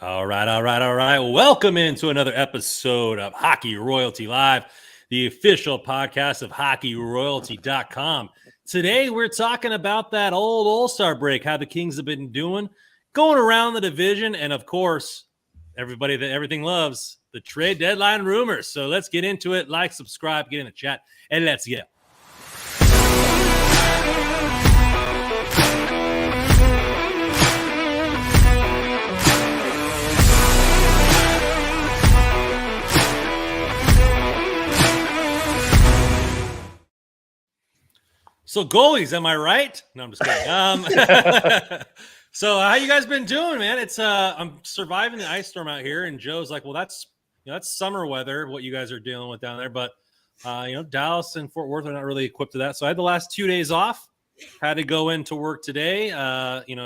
All right. Welcome into another episode of Hockey Royalty Live, the official podcast of hockeyroyalty.com. Today, we're talking about that old All-Star break, how the Kings have been doing, going around the division, and of course, everybody that everything loves, the trade deadline rumors. So let's get into it. Like, subscribe, get in the chat, and let's go. So goalies, am I right? No, I'm just kidding. So how you guys been doing, man? It's I'm surviving the ice storm out here, and Joe's like, well, that's that's summer weather, what you guys are dealing with down there. But Dallas and Fort Worth are not really equipped to that. So I had the last 2 days off. Had to go into work today.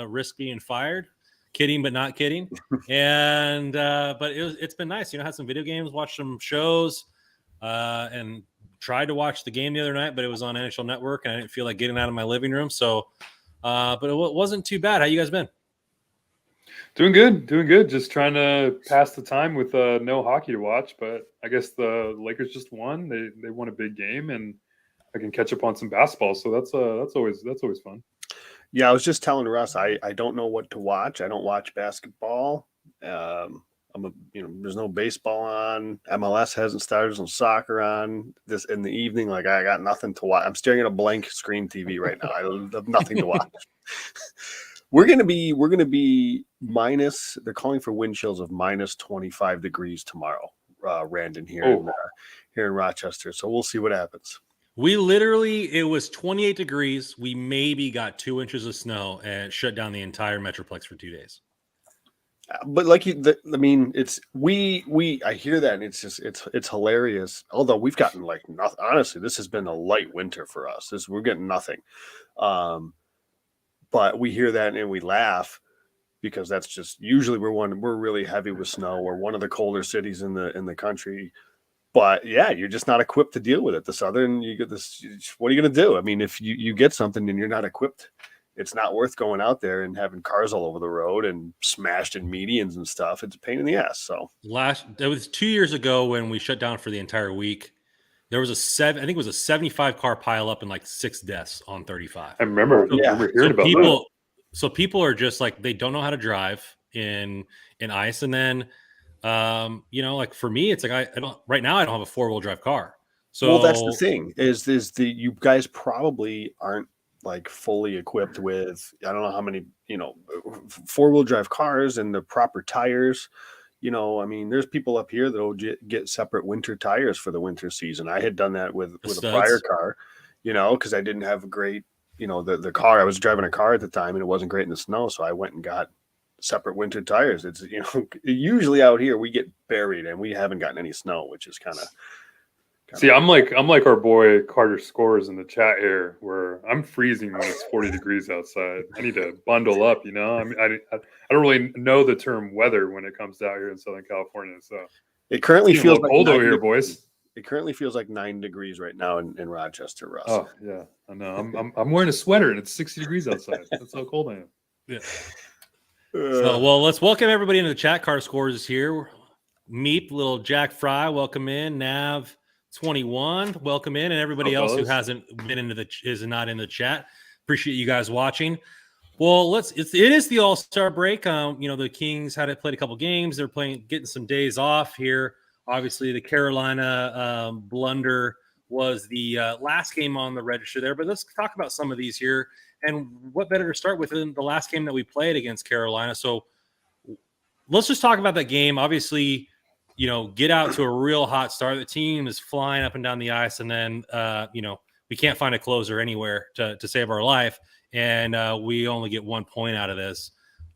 Risk being fired. Kidding, but not kidding. And but it's been nice. Had some video games, watched some shows, and tried to watch the game the other night, but it was on NHL Network, and I didn't feel like getting out of my living room. So, but it wasn't too bad. How you guys been? Doing good. Just trying to pass the time with no hockey to watch. But I guess the Lakers just won. They won a big game, and I can catch up on some basketball. So that's always fun. Yeah, I was just telling Russ, I don't know what to watch. I don't watch basketball. There's no baseball on. MLS hasn't started. There's no soccer on this in the evening. Like, I got nothing to watch. I'm staring at a blank screen TV right now. I have nothing to watch. We're gonna be minus. They're calling for wind chills of minus 25 degrees tomorrow. Randon here in Rochester. So we'll see what happens. It was 28 degrees. We maybe got 2 inches of snow and shut down the entire Metroplex for 2 days. But I hear that, and it's hilarious. Although we've gotten like nothing. Honestly, this has been a light winter for us. We're getting nothing. But we hear that and we laugh because that's just usually we're really heavy with snow. We're one of the colder cities in the country. But yeah, you're just not equipped to deal with it. The Southern, you get this. What are you going to do? I mean, if you get something and you're not equipped, it's not worth going out there and having cars all over the road and smashed in medians and stuff. It's a pain in the ass. So it was 2 years ago when we shut down for the entire week. There was I think it was a 75 car pile up and like 6 deaths on 35. I remember hearing about that. So people are just like, they don't know how to drive in ice. And then, like for me, it's like, I don't have a 4-wheel drive car. So that's the thing is you guys probably aren't like fully equipped with, I don't know how many, 4-wheel drive cars and the proper tires. I mean, there's people up here that'll get separate winter tires for the winter season. I had done that with a prior car, because I didn't have a great, the car. I was driving a car at the time and it wasn't great in the snow. So I went and got separate winter tires. It's, usually out here we get buried and we haven't gotten any snow, which is kind of. See, I'm like our boy Carter Scores in the chat here, where I'm freezing when it's 40 degrees outside. I need to bundle up, I mean, I don't really know the term weather when it comes out here in Southern California. So it currently feels like cold over here, boys. It currently feels like 9 degrees right now in Rochester, Russ. Oh yeah, I know. I'm wearing a sweater and it's 60 degrees outside. That's how cold I am. Yeah. So, let's welcome everybody into the chat. Carter Scores is here. Meep, little Jack Fry, welcome in. Nav 21, welcome in, and everybody else who hasn't been is not in the chat. Appreciate you guys watching. Well, it is the All-Star break. The Kings played a couple games. They're getting some days off here. Obviously, the Carolina blunder was the last game on the register there. But let's talk about some of these here. And what better to start with than the last game that we played against Carolina? So let's just talk about that game. Obviously, get out to a real hot start. The team is flying up and down the ice, and then, we can't find a closer anywhere to save our life, and we only get 1 point out of this.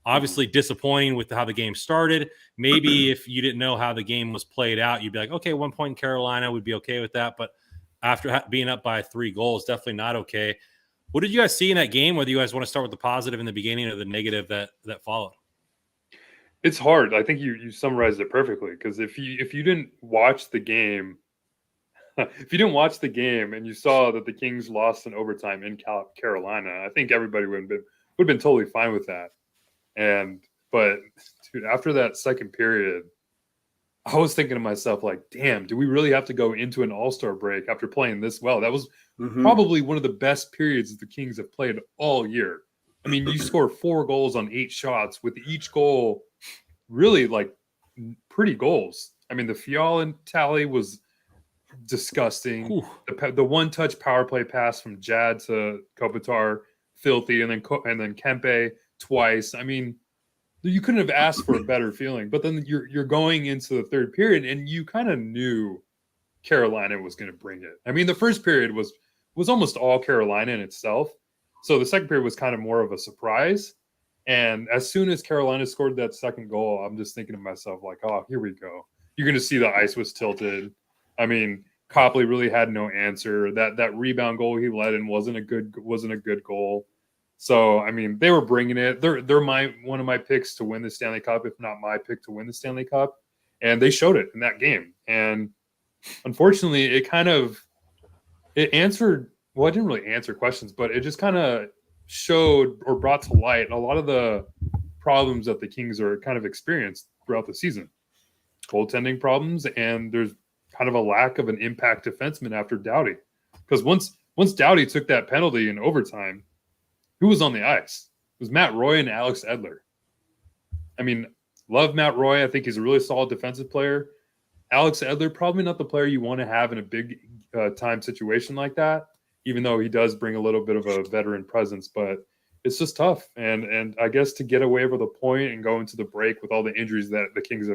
Obviously disappointing with how the game started. Maybe if you didn't know how the game was played out, you'd be like, okay, 1 point in Carolina, we'd be okay with that. But after being up by 3 goals, definitely not okay. What did you guys see in that game? Whether you guys want to start with the positive in the beginning or the negative that followed? It's hard. I think you summarized it perfectly, because if you didn't watch the game, and you saw that the Kings lost in overtime in Carolina, I think everybody would have been totally fine with that. But dude, after that second period, I was thinking to myself, like, damn, do we really have to go into an all-star break after playing this well? That was probably one of the best periods the Kings have played all year. I mean, you score 4 goals on 8 shots, with each goal really like pretty goals. I mean, the Fiala tally was disgusting. The one-touch power play pass from Jad to Kopitar, filthy, and then Kempe twice. I mean, you couldn't have asked for a better feeling. But then you're going into the third period, and you kind of knew Carolina was going to bring it. I mean, the first period was almost all Carolina in itself. So the second period was kind of more of a surprise. And as soon as Carolina scored that second goal, I'm just thinking to myself, like, oh, here we go. You're going to see the ice was tilted. I mean, Copley really had no answer. That rebound goal he let in wasn't a good goal. So I mean, they were bringing it. They're one of my picks to win the Stanley Cup, if not my pick to win the Stanley Cup, and they showed it in that game. And unfortunately, it answered. Well, it didn't really answer questions, but it just kind of showed or brought to light a lot of the problems that the Kings are kind of experienced throughout the season. Goaltending problems, and there's kind of a lack of an impact defenseman after Doughty. Because once Doughty took that penalty in overtime, who was on the ice? It was Matt Roy and Alex Edler. I mean, love Matt Roy. I think he's a really solid defensive player. Alex Edler, probably not the player you want to have in a big time situation like that, even though he does bring a little bit of a veteran presence. But it's just tough. And I guess to get away with a point and go into the break with all the injuries that the Kings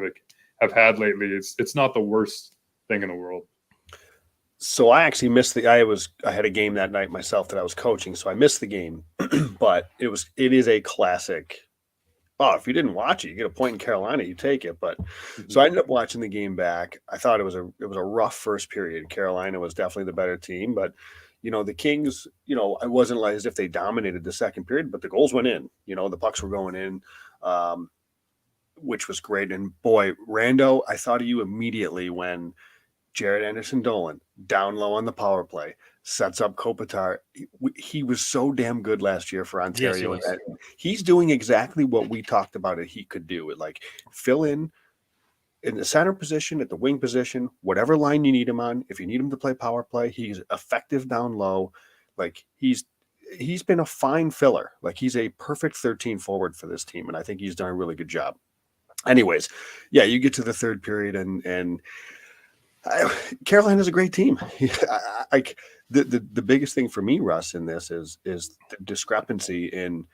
have had lately, it's not the worst thing in the world. So I actually missed I had a game that night myself that I was coaching, so I missed the game. But it is a classic. Oh, if you didn't watch it, you get a point in Carolina, you take it. But so I ended up watching the game back. I thought it was a rough first period. Carolina was definitely the better team, but the Kings, it wasn't like as if they dominated the second period, but the goals went in. The pucks were going in, which was great. And boy, Rando, I thought of you immediately when Jared Anderson-Dolan down low on the power play sets up Kopitar. He was so damn good last year for Ontario. Yes, he's doing exactly what we talked about it he could do. Like fill in the center position, at the wing position, whatever line you need him on. If you need him to play power play, he's effective down low. Like he's been a fine filler. Like he's a perfect 13 forward for this team, and I think he's done a really good job. Anyways, yeah, you get to the third period and Carolina's a great team. The biggest thing for me, Russ, in this is the discrepancy in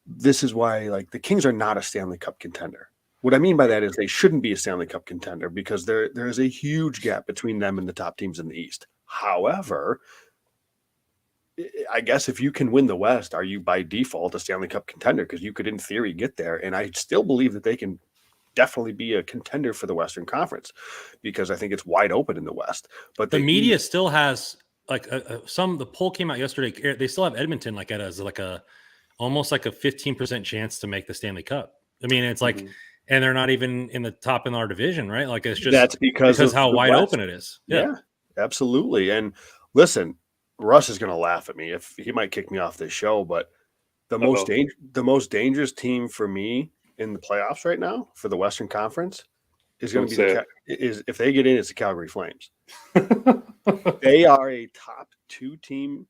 this is why the Kings are not a Stanley Cup contender. What I mean by that is they shouldn't be a Stanley Cup contender because there is a huge gap between them and the top teams in the East. However, I guess if you can win the West, are you by default a Stanley Cup contender? Because you could, in theory, get there. And I still believe that they can definitely be a contender for the Western Conference because I think it's wide open in the West. But the media still has the poll came out yesterday. They still have Edmonton almost like a 15% chance to make the Stanley Cup. I mean, it's and they're not even in the top in our division, right? Like it's just that's because how wide West. Open it is. Yeah, absolutely. And listen, Russ is going to laugh at me if he might kick me off this show, but the most dangerous team for me in the playoffs right now for the Western Conference is going to be if they get in, it's the Calgary Flames. They are a top 2 team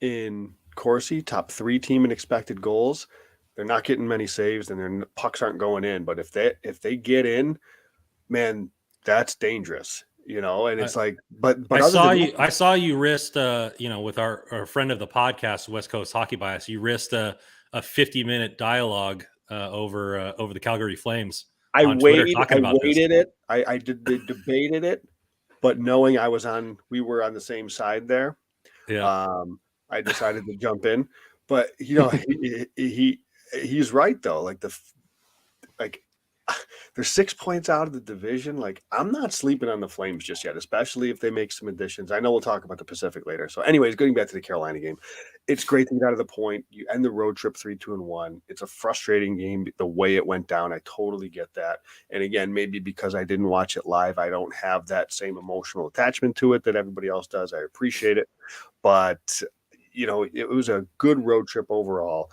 in Corsi, top 3 team in expected goals. They're not getting many saves and their pucks aren't going in. But if they get in, man, that's dangerous. And it's but I saw you wrist with our friend of the podcast, West Coast Hockey Bias, you wrist a 50-minute dialogue over the Calgary Flames. I debated it, but knowing we were on the same side there. Yeah. I decided to jump in, but he's right though. They're 6 points out of the division. I'm not sleeping on the Flames just yet, especially if they make some additions. I know we'll talk about the Pacific later. So anyways, going back to the Carolina game, it's great to get out of the point. You end the road trip 3-2-1. It's a frustrating game the way it went down. I totally get that. And again, maybe because I didn't watch it live, I don't have that same emotional attachment to it that everybody else does. I appreciate it. But it was a good road trip overall.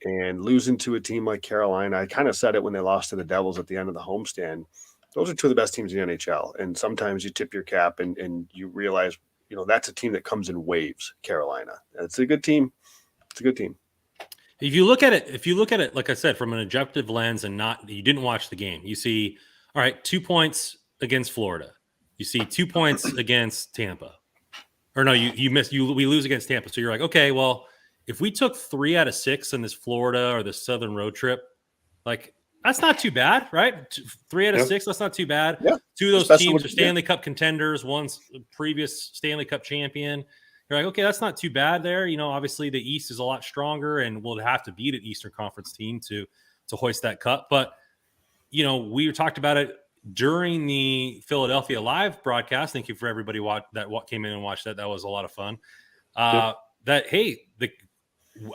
And losing to a team like Carolina, I kind of said it when they lost to the Devils at the end of the homestand. Those are two of the best teams in the NHL. And sometimes you tip your cap and you realize, that's a team that comes in waves, Carolina. It's a good team. It's a good team. If you look at it, like I said, from an objective lens and you didn't watch the game, you see, all right, 2 points against Florida. You see 2 points against Tampa. Or no, we lose against Tampa. So you're like, okay, well, if we took 3 out of 6 in this Florida or the Southern road trip, like that's not too bad, right? 3 out of 6, that's not too bad. Yeah. 2 of those teams are Stanley Cup contenders, one's previous Stanley Cup champion. You're like, okay, that's not too bad there. Obviously the East is a lot stronger and we'll have to beat an Eastern Conference team to hoist that cup. But, we talked about it during the Philadelphia live broadcast. Thank you for everybody that came in and watched that. That was a lot of fun. I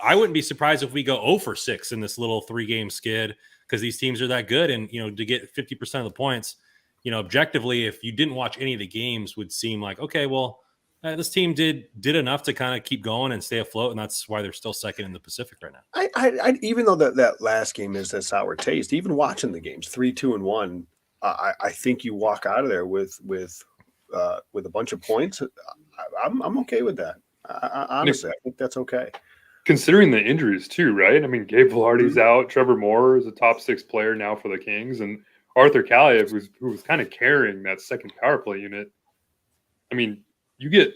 wouldn't be surprised if we go 0 for 6 in this little 3-game skid because these teams are that good. And, to get 50% of the points, objectively, if you didn't watch any of the games, would seem like, okay, well, this team did enough to kind of keep going and stay afloat. And that's why they're still second in the Pacific right now. I even though that last game is a sour taste, even watching the games 3-2-1, I think you walk out of there with a bunch of points. I'm okay with that. Honestly, I think that's okay. Considering the injuries too, right? I mean, Gabe Vilardi's out. Trevor Moore is a top 6 player now for the Kings, and Arthur Kaliev, who was kind of carrying that second power play unit. I mean, you go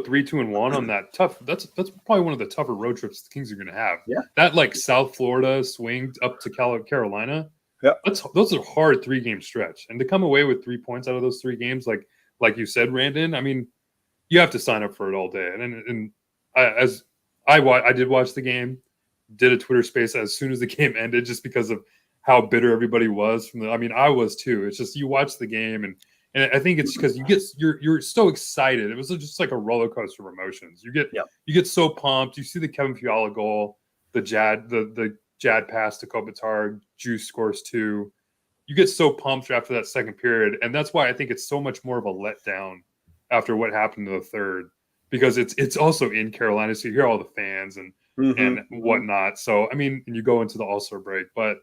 3-2-1 on that tough. That's probably one of the tougher road trips the Kings are going to have. Yeah, that South Florida swing up to Carolina. Yeah, those are hard 3-game stretch, and to come away with 3 points out of those 3 games, like you said, Randon. I mean, you have to sign up for it all day. And I did watch the game, did a Twitter space as soon as the game ended, just because of how bitter everybody was I was too. It's just you watch the game and I think it's because you're so excited. It was just like a roller coaster of emotions. You get so pumped. You see the Kevin Fiala goal, the Jad pass to Kopitar, Juice scores 2. You get so pumped after that second period, and that's why I think it's so much more of a letdown after what happened to the third, because it's also in Carolina, so you hear all the fans and whatnot. So I mean, and you go into the All-Star break, but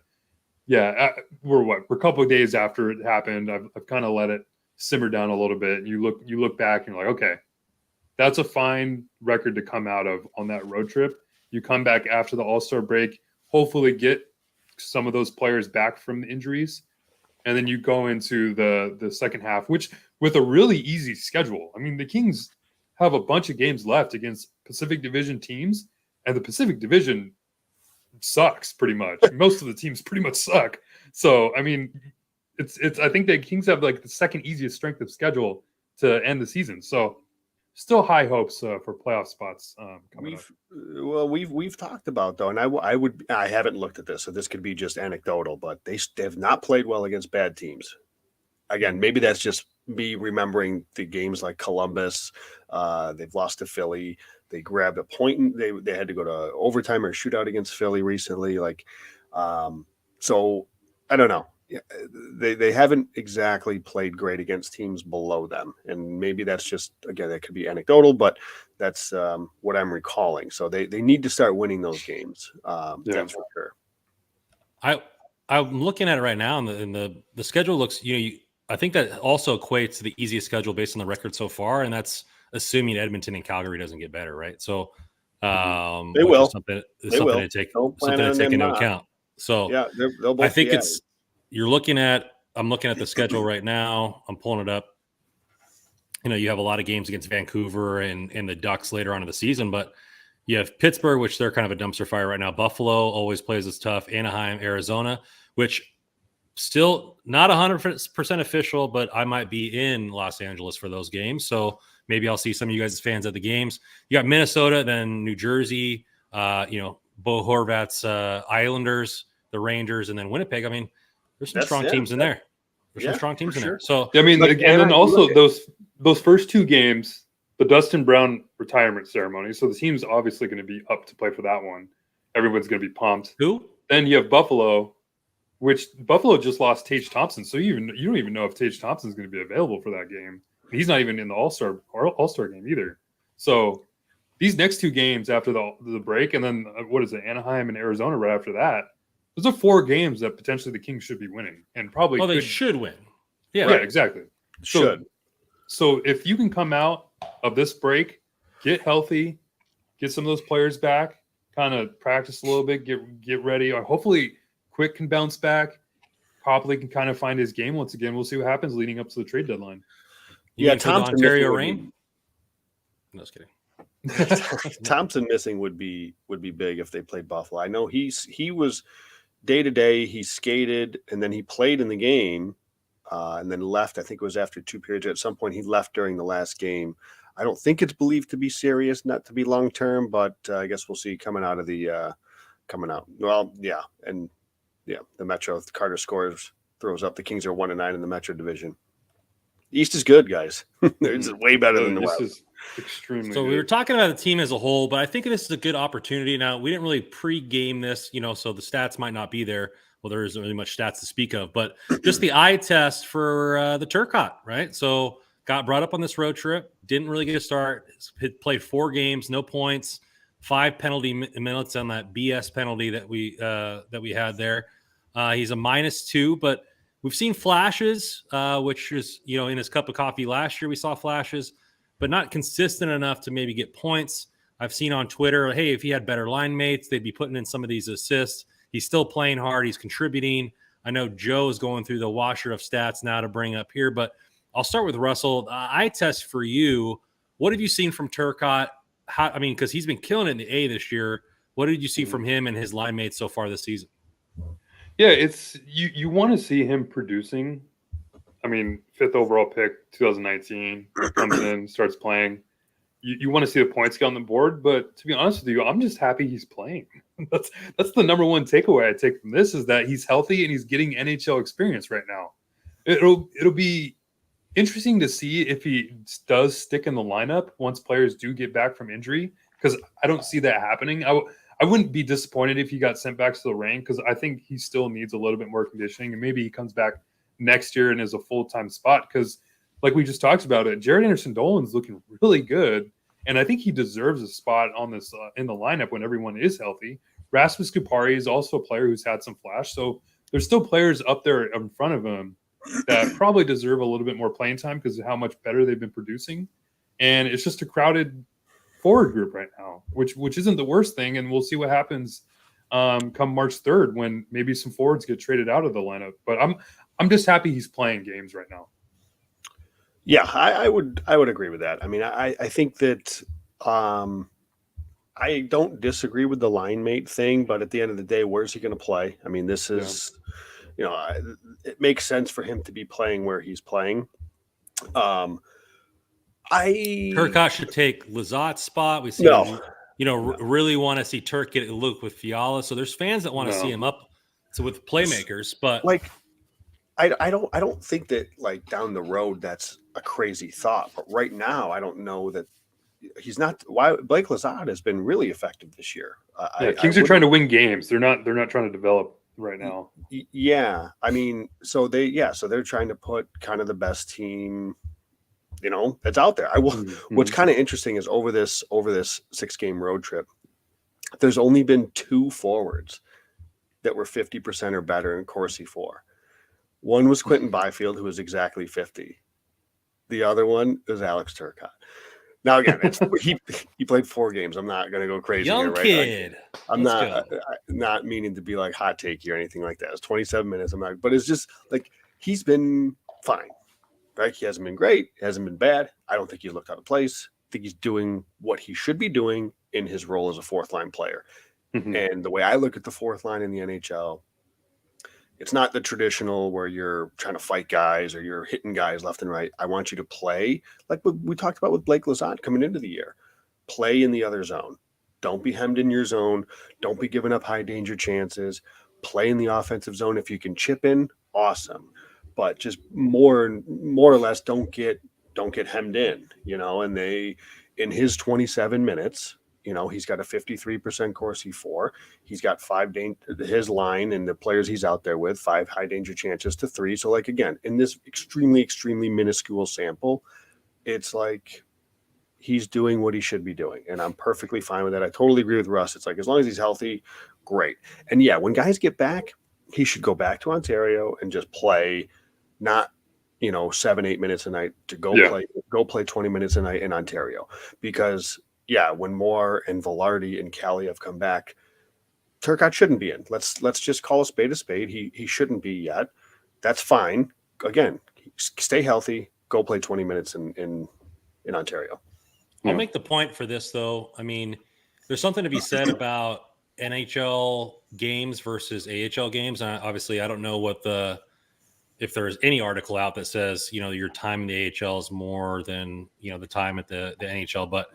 yeah, we're a couple of days after it happened. I've kind of let it simmer down a little bit. And you look back and you're like, okay, that's a fine record to come out of on that road trip. You come back after the All-Star break, hopefully get some of those players back from the injuries, and then you go into the second half, which with a really easy schedule. I mean, the Kings have a bunch of games left against Pacific Division teams, and the Pacific Division sucks pretty much. Most of the teams pretty much suck. So, I mean, I think the Kings have the second easiest strength of schedule to end the season. So, still high hopes for playoff spots coming up. We've talked about, though, and I haven't looked at this, so this could be just anecdotal, but they have not played well against bad teams. Again, maybe that's just me remembering the games like Columbus. They've lost to Philly. They grabbed a point and they had to go to overtime or shootout against Philly recently. So I don't know. They haven't exactly played great against teams below them. And maybe that's just, again, that could be anecdotal, but that's what I'm recalling. So they need to start winning those games. That's for sure. I'm looking at it right now, and the schedule looks, I think that also equates to the easiest schedule based on the record so far, and that's assuming Edmonton and Calgary doesn't get better, right? So they will. Something to take into account. So yeah, they'll both. I think I'm looking at the schedule right now. I'm pulling it up. You have a lot of games against Vancouver and the Ducks later on in the season, but you have Pittsburgh, which they're kind of a dumpster fire right now. Buffalo always plays as tough. Anaheim, Arizona, which still not 100% official, but I might be in Los Angeles for those games. So maybe I'll see some of you guys as fans at the games. You got Minnesota, then New Jersey, Bo Horvat's Islanders, the Rangers, and then Winnipeg. I mean, there's some strong teams in there. There's some strong teams in there. So I mean, and then also those first 2 games, the Dustin Brown retirement ceremony. So the team's obviously going to be up to play for that one. Everyone's going to be pumped. Who? Then you have Buffalo, which Buffalo just lost Tage Thompson. So you don't even know if Tage Thompson's going to be available for that game. He's not even in the All-Star game either. So these next 2 games after the break, and then what is it, Anaheim and Arizona right after that. Those are 4 games that potentially the Kings should be winning, and probably they should win. Yeah, exactly. Should. So if you can come out of this break, get healthy, get some of those players back, kind of practice a little bit, get ready, or hopefully Quick can bounce back. Copley can kind of find his game once again. We'll see what happens leading up to the trade deadline. Thompson Ontario Reign. No, just kidding. Thompson missing would be big if they played Buffalo. I know he was day to day. He skated and then he played in the game and then left. I think it was after 2 periods. At some point, he left during the last game. I don't think it's believed to be serious, not to be long term, but I guess we'll see coming out. Well, yeah, and yeah, the Metro. Carter scores, throws up. The Kings are 1-9 in the Metro division. The East is good, guys. It's way better than the West. This is extremely so good. We were talking about the team as a whole, but I think this is a good opportunity. Now, we didn't really pre-game this, so the stats might not be there. Well, there isn't really much stats to speak of, but just the eye test for the Turcotte, right? So got brought up on this road trip, didn't really get a start, played 4 games, no points, 5 penalty minutes on that BS penalty that we had there. He's a -2, but we've seen flashes, which is, in his cup of coffee last year, we saw flashes, but not consistent enough to maybe get points. I've seen on Twitter, hey, if he had better line mates, they'd be putting in some of these assists. He's still playing hard. He's contributing. I know Joe is going through the washer of stats now to bring up here, but I'll start with Russell. Eye test for you. What have you seen from Turcotte? Because he's been killing it in the A this year. What did you see from him and his line mates so far this season? Yeah, it's you want to see him producing. 5th overall pick, 2019, comes in, starts playing. You want to see the points get on the board, but to be honest with you, I'm just happy he's playing. That's the number one takeaway I take from this, is that he's healthy and he's getting NHL experience right now. It'll be interesting to see if he does stick in the lineup once players do get back from injury, because I don't see that happening. I wouldn't be disappointed if he got sent back to the Reign, because I think he still needs a little bit more conditioning, and maybe he comes back next year and is a full-time spot, because like we just talked about it, Jared Anderson-Dolan's looking really good, and I think he deserves a spot on this in the lineup when everyone is healthy. Rasmus Kupari is also a player who's had some flash, so there's still players up there in front of him that probably deserve a little bit more playing time because of how much better they've been producing, and it's just a crowded forward group right now, which isn't the worst thing, and we'll see what happens come March 3rd when maybe some forwards get traded out of the lineup. But I'm just happy he's playing games right now. Yeah, I would agree with that. I think that I don't disagree with the line mate thing, but at the end of the day, where's he going to play? This is, it makes sense for him to be playing where he's playing. Turcotte should take Lazat's spot. We see, really want to see Turk get a look with Fiala. So there's fans that want to see him up with playmakers, but I don't think that down the road that's a crazy thought. But right now, I don't know that he's not. Why Blake Lazat has been really effective this year. Kings are trying to win games. They're not trying to develop right now. Yeah, so they're trying to put kind of the best team, that's out there. What's kind of interesting is over this 6-game road trip, there's only been 2 forwards that were 50% or better in Corsi 4. One was Quentin Byfield, who was exactly 50. The other one is Alex Turcotte. Now, again, he played 4 games. I'm not going to go crazy young here, right? kid. I'm not meaning to be hot takey or anything like that. It's 27 minutes. But it's just he's been fine, right? He hasn't been great. He hasn't been bad. I don't think he looked out of place. I think he's doing what he should be doing in his role as a 4th-line player. Mm-hmm. And the way I look at the 4th line in the NHL, it's not the traditional where you're trying to fight guys or you're hitting guys left and right. I want you to play like what we talked about with Blake Lazat coming into the year. Play in the other zone. Don't be hemmed in your zone. Don't be giving up high danger chances. Play in the offensive zone. If you can chip in, awesome. But just more or less don't get hemmed in, and in his 27 minutes, he's got a 53% Corsi 4. He's got 5 his line and the players he's out there with 5 high danger chances to 3. So again, in this extremely, extremely minuscule sample, it's he's doing what he should be doing, and I'm perfectly fine with that. I totally agree with Russ. It's like, as long as he's healthy, great. And yeah, when guys get back, he should go back to Ontario and just play, not 7-8 minutes a night to go play 20 minutes a night in Ontario. Because yeah, when Moore and Velarde and Cali have come back, Turcotte shouldn't be in. Let's just call a spade a spade. He shouldn't be yet. That's fine. Again, stay healthy. Go play 20 minutes in Ontario. I'll make the point for this, though. I mean, there's something to be said about NHL games versus AHL games. And obviously, I don't know if there's any article out that says, your time in the AHL is more than, the time at the NHL. But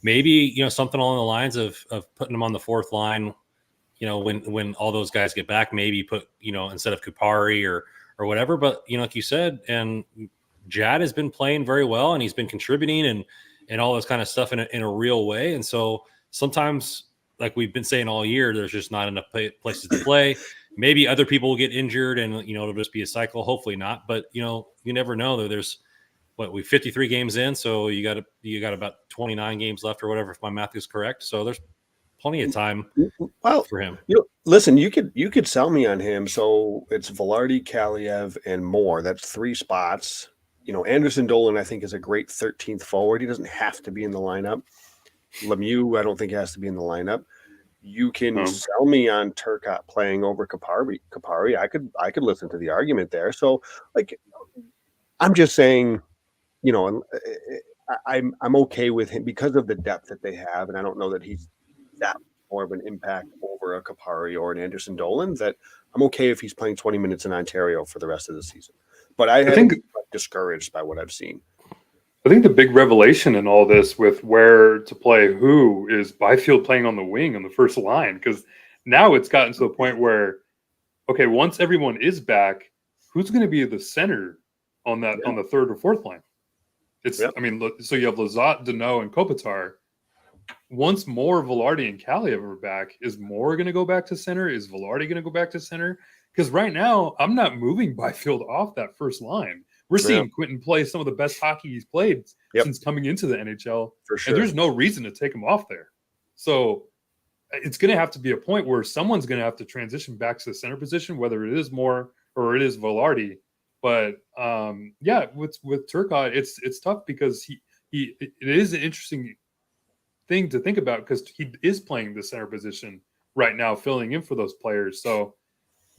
maybe, something along the lines of putting them on the fourth line, when all those guys get back, maybe put, instead of Kupari or whatever. But, like you said, and Jad has been playing very well, and he's been contributing and all this kind of stuff in a real way. And so sometimes, like we've been saying all year, there's just not enough places to play. Maybe other people will get injured and, it'll just be a cycle. Hopefully not. But, you never know. There's 53 games in. So you got about 29 games left or whatever, if my math is correct. So there's plenty of time for him. Listen, you could sell me on him. So it's Velarde, Kaliev, and Moore. That's 3 spots. Anderson Dolan, I think, is a great 13th forward. He doesn't have to be in the lineup. Lemieux, I don't think, has to be in the lineup. You can sell me on Turcotte playing over Kupari. I could listen to the argument there. So, I'm just saying, I'm okay with him because of the depth that they have, and I don't know that he's that more of an impact over a Kupari or an Anderson Dolan. That I'm okay if he's playing 20 minutes in Ontario for the rest of the season. But I think discouraged by what I've seen. I think the big revelation in all this with where to play who is Byfield playing on the wing on the first line, because now it's gotten to the point where, okay, once everyone is back, who's going to be the center on the third or fourth line? I mean, so you have Lizotte, Deneau, and Kopitar. Once Moore, Velarde, and Kaliev are back, is Moore going to go back to center? Is Velarde going to go back to center? Because right now, I'm not moving Byfield off that first line. We're seeing Quentin play some of the best hockey he's played since coming into the NHL. For sure. And there's no reason to take him off there. So it's going to have to be a point where someone's going to have to transition back to the center position, whether it is Moore or it is Velarde. But with Turcotte, it's tough because it is an interesting thing to think about because he is playing the center position right now, filling in for those players. So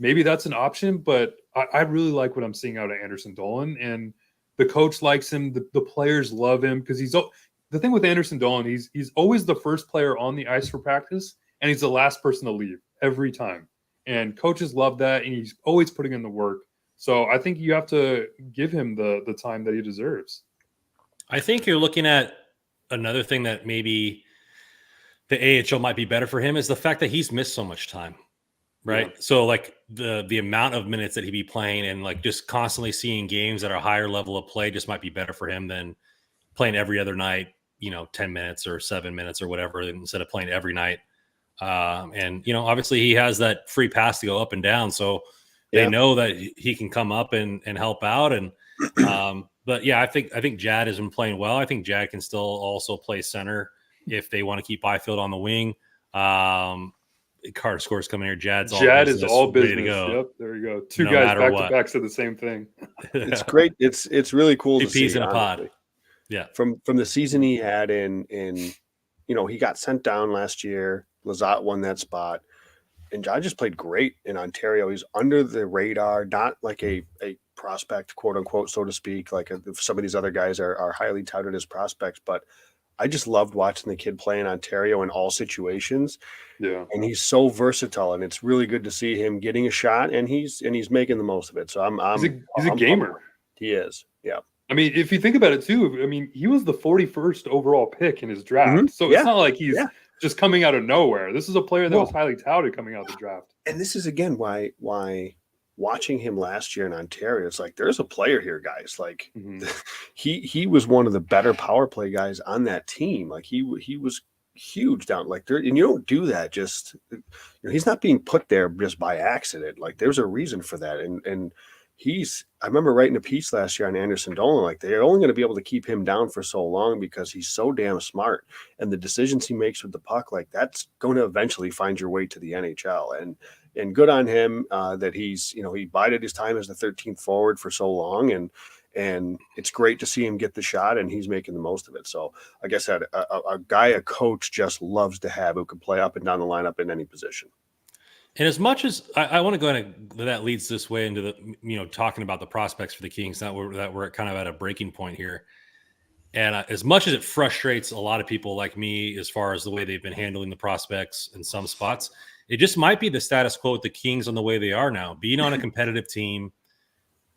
maybe that's an option, but I really like what I'm seeing out of Anderson Dolan, and the coach likes him. The players love him because the thing with Anderson Dolan, he's always the first player on the ice for practice, and he's the last person to leave every time. And coaches love that, and he's always putting in the work. So I think you have to give him the time that he deserves. I think you're looking at another thing that maybe the AHL might be better for him is the fact that he's missed so much time. Right. Yeah. So the amount of minutes that he'd be playing and just constantly seeing games at a higher level of play just might be better for him than playing every other night, 10 minutes or 7 minutes or whatever, instead of playing every night. And obviously he has that free pass to go up and down. So they know that he can come up and help out. And, but yeah, I think Jad has been playing well. I think Jad can still also play center if they want to keep Byfield on the wing. Carter Scores coming here. Jad is all business. Yep, there you go. Two guys back to back said the same thing. It's great. It's really cool to see. Peas in a pod. Yeah. From the season he had in he got sent down last year. Lizotte won that spot, and Jad just played great in Ontario. He's under the radar, not like a prospect, quote unquote, so to speak. Like some of these other guys are highly touted as prospects, but I just loved watching the kid play in Ontario in all situations. Yeah. And he's so versatile, and it's really good to see him getting a shot, and he's making the most of it. So he's a gamer. He is. Yeah. I mean, if you think about it too, I mean, he was the 41st overall pick in his draft. Mm-hmm. So it's not like he's just coming out of nowhere. This is a player that was highly touted coming out of the draft. And this is again why watching him last year in Ontario, it's like there's a player here, guys. Like he was one of the better power play guys on that team. Like he was huge down there, and you don't do that just he's not being put there just by accident. Like there's a reason for that, and I remember writing a piece last year on Anderson Dolan, like they're only going to be able to keep him down for so long because he's so damn smart, and the decisions he makes with the puck, like that's going to eventually find your way to the NHL. And good on him that he's, he bided his time as the 13th forward for so long, and it's great to see him get the shot, and he's making the most of it. So like I said, a guy a coach just loves to have who can play up and down the lineup in any position. And as much as I want to go into that leads this way into the, talking about the prospects for the Kings, that we're kind of at a breaking point here. And as much as it frustrates a lot of people like me, as far as the way they've been handling the prospects in some spots, it just might be the status quo with the Kings on the way they are now. Being on a competitive team,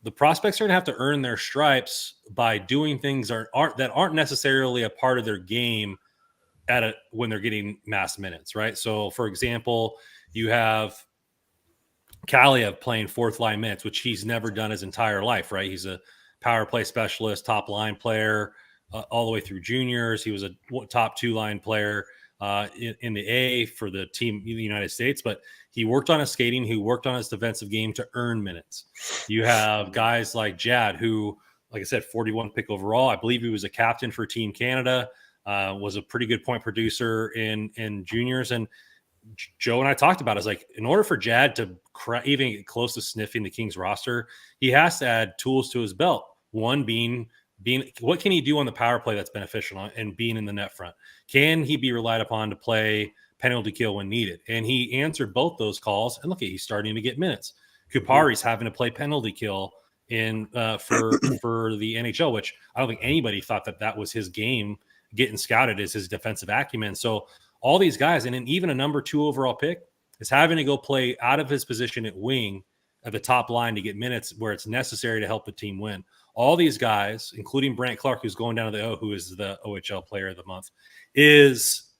the prospects are going to have to earn their stripes by doing things that aren't necessarily a part of their game when they're getting mass minutes, right? So, for example, you have Kaliev playing fourth line minutes, which he's never done his entire life, right? He's a power play specialist, top line player all the way through juniors. He was a top 2-line player in the A for the team, the United States, but he worked on his skating, he worked on his defensive game to earn minutes. You have guys like Jad, who, like I said, 41 pick overall. I believe he was a captain for Team Canada, was a pretty good point producer in juniors. And Joe and I talked about it. It's like, in order for Jad to even get close to sniffing the Kings roster, he has to add tools to his belt. One being what can he do on the power play that's beneficial and being in the net front? Can he be relied upon to play penalty kill when needed? And he answered both those calls. And look, he's starting to get minutes. Kupari's having to play penalty kill for the NHL, which I don't think anybody thought that was his game. Getting scouted as his defensive acumen. So all these guys, and then even a number 2 overall pick, is having to go play out of his position at wing at the top line to get minutes where it's necessary to help the team win. All these guys, including Brant Clark, who's going down to the O, who is the OHL player of the month, is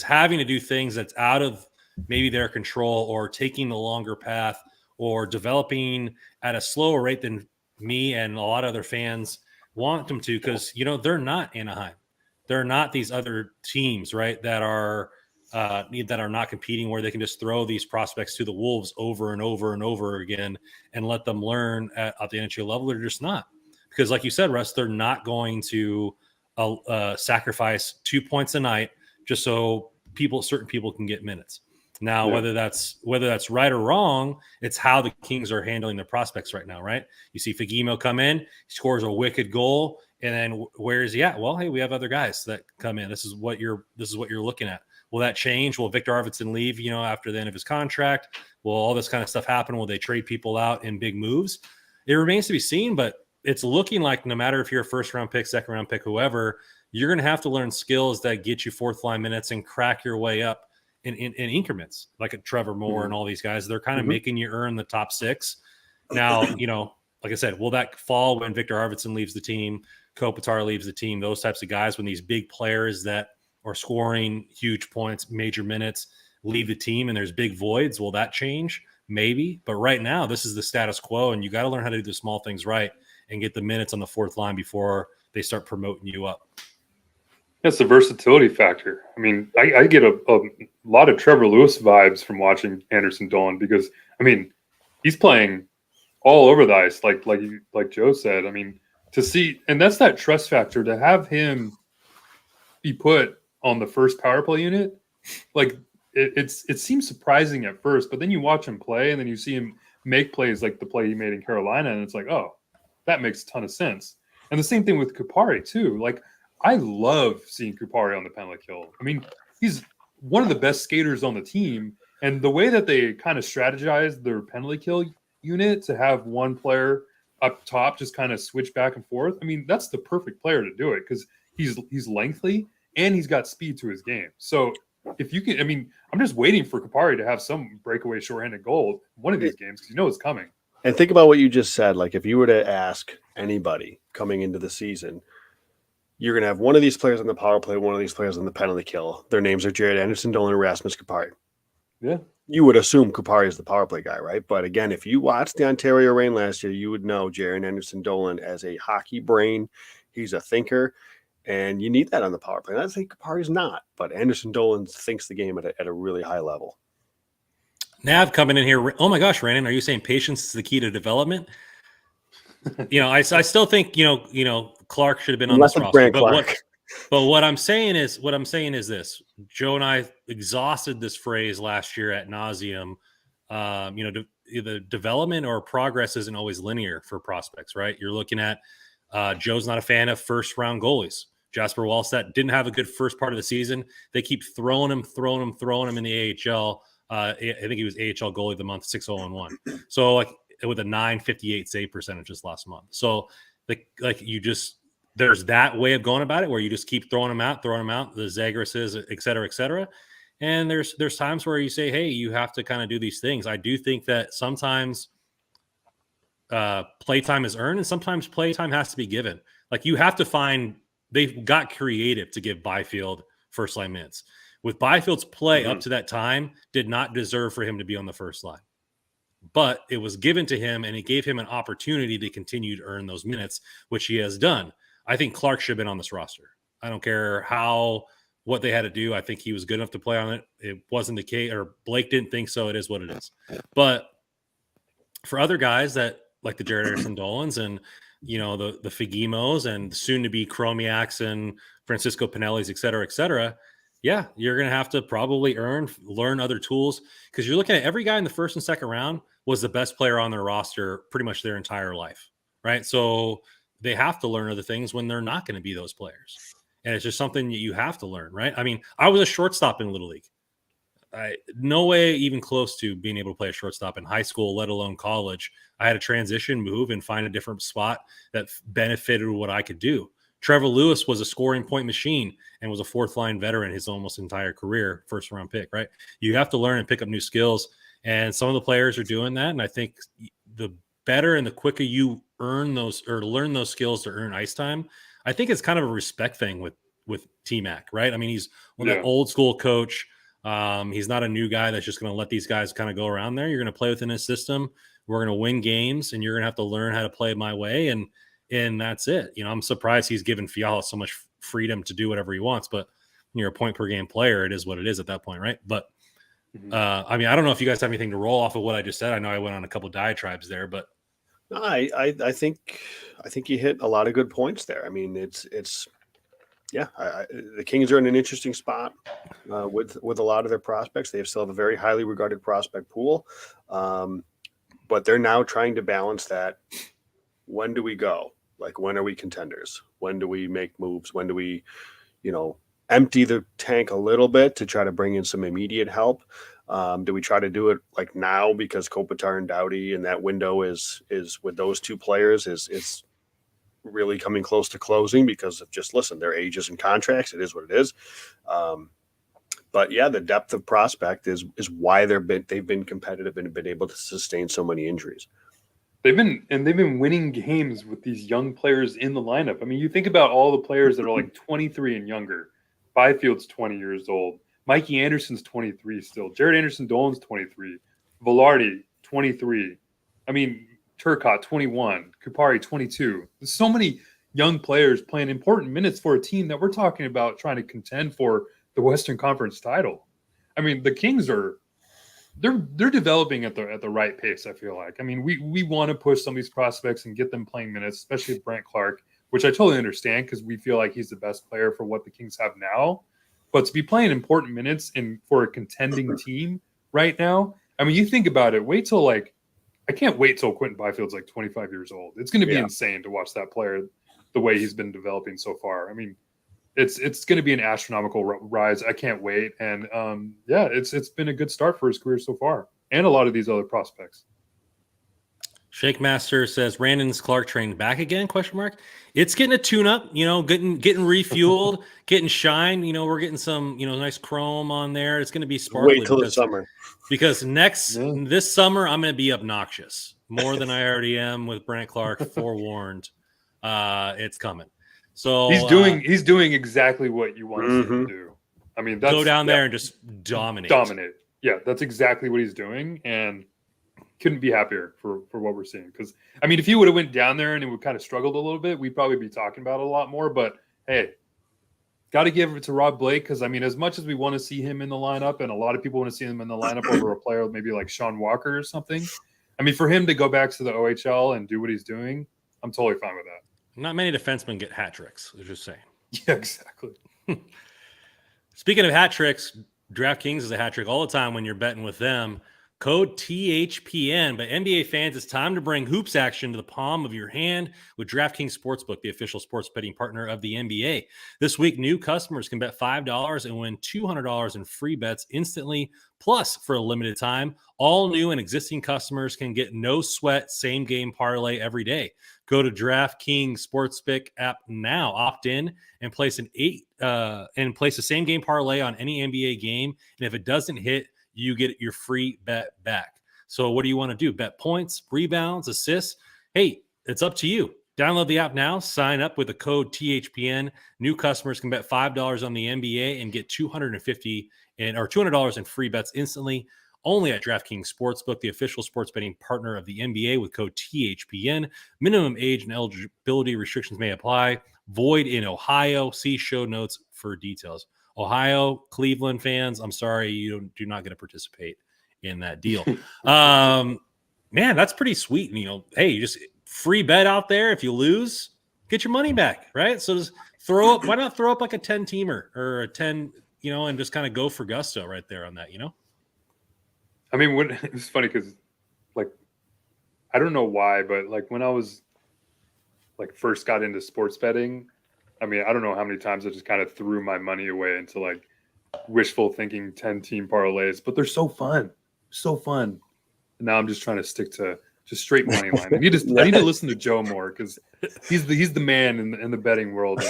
having to do things that's out of maybe their control, or taking the longer path, or developing at a slower rate than me and a lot of other fans want them to, because, they're not Anaheim. They're not these other teams, right, that are not competing, where they can just throw these prospects to the wolves over and over and over again and let them learn at the NHL level. They're just not. Because like you said, Russ, they're not going to sacrifice 2 points a night just so certain people can get minutes. Now, whether that's right or wrong, it's how the Kings are handling their prospects right now, right? You see Fagemo come in, he scores a wicked goal, and then where is he at? Well, hey, we have other guys that come in. This is what you're looking at. Will that change? Will Victor Arvidsson leave, after the end of his contract? Will all this kind of stuff happen? Will they trade people out in big moves? It remains to be seen, but it's looking like no matter if you're a first-round pick, second-round pick, whoever, you're going to have to learn skills that get you fourth-line minutes and crack your way up in increments, like a Trevor Moore and all these guys. They're kind of making you earn the top 6. Now, like I said, will that fall when Victor Arvidsson leaves the team, Kopitar leaves the team, those types of guys, when these big players that are scoring huge points, major minutes, leave the team and there's big voids? Will that change? Maybe. But right now, this is the status quo, and you got to learn how to do the small things right and get the minutes on the fourth line before they start promoting you up. That's the versatility factor. I mean, I get a lot of Trevor Lewis vibes from watching Anderson Dolan, because, he's playing all over the ice, like Joe said. To see, and that's that trust factor, to have him be put on the first power play unit. Like, it seems surprising at first, but then you watch him play, and then you see him make plays like the play he made in Carolina, and it's like, oh, that makes a ton of sense. And the same thing with Kupari too. Like, I love seeing Kupari on the penalty kill. He's one of the best skaters on the team, and the way that they kind of strategize their penalty kill unit to have one player up top just kind of switch back and forth. That's the perfect player to do it, because he's lengthy and he's got speed to his game. So if you can, I'm just waiting for Kupari to have some breakaway shorthanded goal one of these games, because it's coming. And think about what you just said. Like, if you were to ask anybody coming into the season, you're going to have one of these players on the power play, one of these players on the penalty kill. Their names are Jared Anderson, Dolan, and Rasmus Kupari. Yeah. You would assume Kupari is the power play guy, right? But again, if you watched the Ontario Reign last year, you would know Jared Anderson Dolan as a hockey brain. He's a thinker, and you need that on the power play. And I say Kupari's not, but Anderson Dolan thinks the game at a really high level. Nav coming in here. Oh my gosh, Brandon, are you saying patience is the key to development? I still think Clark should have been on Unless this it's roster. Brant But Clark. what I'm saying is this: Joe and I exhausted this phrase last year at nauseum. The development or progress isn't always linear for prospects, right? You're looking at Joe's not a fan of first round goalies. Jasper Wallstedt didn't have a good first part of the season. They keep throwing him in the AHL. I think he was AHL goalie of the month, 6-0-1. So like with a 958 save percentage this last month. So there's that way of going about it where you just keep throwing them out, the Zagreses, et cetera. And there's times where you say, hey, you have to kind of do these things. I do think that sometimes playtime is earned and sometimes playtime has to be given. Like you have to find, they've got creative to give Byfield first line minutes. With Byfield's play up to that time, did not deserve for him to be on the first line. But it was given to him and it gave him an opportunity to continue to earn those minutes, which he has done. I think Clark should have been on this roster. I don't care what they had to do. I think he was good enough to play on it. It wasn't the case, or Blake didn't think so. It is what it is. But for other guys that like the Jared Anderson Dolans and the Figimos and soon to be Chromiacs and Francisco Pinellis, et cetera, yeah, you're going to have to probably learn other tools, because you're looking at every guy in the first and second round was the best player on their roster pretty much their entire life, right? So they have to learn other things when they're not going to be those players. And it's just something that you have to learn, right? I mean, I was a shortstop in Little League. No way even close to being able to play a shortstop in high school, let alone college. I had to transition, move, and find a different spot that benefited what I could do. Trevor Lewis was a scoring point machine and was a fourth line veteran his almost entire career, first round pick, right? You have to learn and pick up new skills. And some of the players are doing that. And I think the better and the quicker you earn those or learn those skills to earn ice time, I think it's kind of a respect thing with T-Mac, right? I mean, he's an old school coach. He's not a new guy that's just going to let these guys kind of go around there. You're going to play within his system. We're going to win games, and you're going to have to learn how to play my way. And that's it. I'm surprised he's given Fiala so much freedom to do whatever he wants, but when you're a point per game player, it is what it is at that point, right? But I mean, I don't know if you guys have anything to roll off of what I just said. I know I went on a couple diatribes there, but no, I think you hit a lot of good points there. I mean, it's the Kings are in an interesting spot with a lot of their prospects. They still have a very highly regarded prospect pool, but they're now trying to balance that. When do we go? Like, when are we contenders? When do we make moves? When do we, empty the tank a little bit to try to bring in some immediate help? Do we try to do it like now because Kopitar and Doughty and that window is with those two players is really coming close to closing because of just their ages and contracts. It is what it is. But yeah, the depth of prospect is why they've been competitive and been able to sustain so many injuries. They've been winning games with these young players in the lineup. I mean, you think about all the players that are like 23 and younger. Byfield's 20 years old. Mikey Anderson's 23 still. Jared Anderson Dolan's 23. Velarde, 23. I mean, Turcotte, 21. Kupari, 22. There's so many young players playing important minutes for a team that we're talking about trying to contend for the Western Conference title. I mean, the Kings they're developing at the right pace, I feel like. I mean, we want to push some of these prospects and get them playing minutes, especially with Brant Clark, which I totally understand because we feel like he's the best player for what the Kings have now. But to be playing important minutes for a contending team right now, I mean, you think about it, I can't wait till Quentin Byfield's like 25 years old. It's going to be insane to watch that player the way he's been developing so far. I mean, it's going to be an astronomical rise. I can't wait. And it's been a good start for his career so far, and a lot of these other prospects. Shake Master says Randon's Clark train back again? ? It's getting a tune up, getting refueled, getting shine. We're getting some, nice chrome on there. It's going to be sparkly. Wait till the summer, because this summer I'm going to be obnoxious more than I already am with Brant Clark. Forewarned, it's coming. So he's doing exactly what you want to see him do. I mean, go down there and just dominate. Yeah, that's exactly what he's doing, and couldn't be happier for what we're seeing. Because I mean, if he would have went down there and it would kind of struggled a little bit, we'd probably be talking about it a lot more. But hey, got to give it to Rob Blake, because I mean, as much as we want to see him in the lineup, and a lot of people want to see him in the lineup over a player maybe like Sean Walker or something. I mean, for him to go back to the OHL and do what he's doing, I'm totally fine with that. Not many defensemen get hat tricks. I'm just saying. Yeah, exactly. Speaking of hat tricks, DraftKings is a hat trick all the time when you're betting with them. Code THPN. But NBA fans, it's time to bring hoops action to the palm of your hand with DraftKings Sportsbook, the official sports betting partner of the NBA. This week, new customers can bet $5 and win $200 in free bets instantly. Plus, for a limited time, all new and existing customers can get no sweat same game parlay every day. Go to DraftKings Sportsbook app now, opt in, and place a same game parlay on any NBA game. And if it doesn't hit, you get your free bet back. So what do you want to do? Bet points, rebounds, assists? Hey, it's up to you. Download the app now. Sign up with the code THPN. New customers can bet $5 on the NBA and get $250 in free bets instantly. Only at DraftKings Sportsbook, the official sports betting partner of the NBA, with code THPN. Minimum age and eligibility restrictions may apply. Void in Ohio. See show notes for details. Ohio, Cleveland fans, I'm sorry, you do not get to participate in that deal. Man, that's pretty sweet. And, hey, you just free bet out there. If you lose, get your money back, right? So just throw up. Why not throw up like a 10-teamer or a 10, and just kind of go for gusto right there on that, I mean, it's funny because, like, I don't know why, but like when I was first got into sports betting, I mean, I don't know how many times I just kind of threw my money away into like wishful thinking 10-team parlays, but they're so fun. So fun. And now I'm just trying to stick to just straight money line. I need to listen to Joe more because he's the man in the betting world.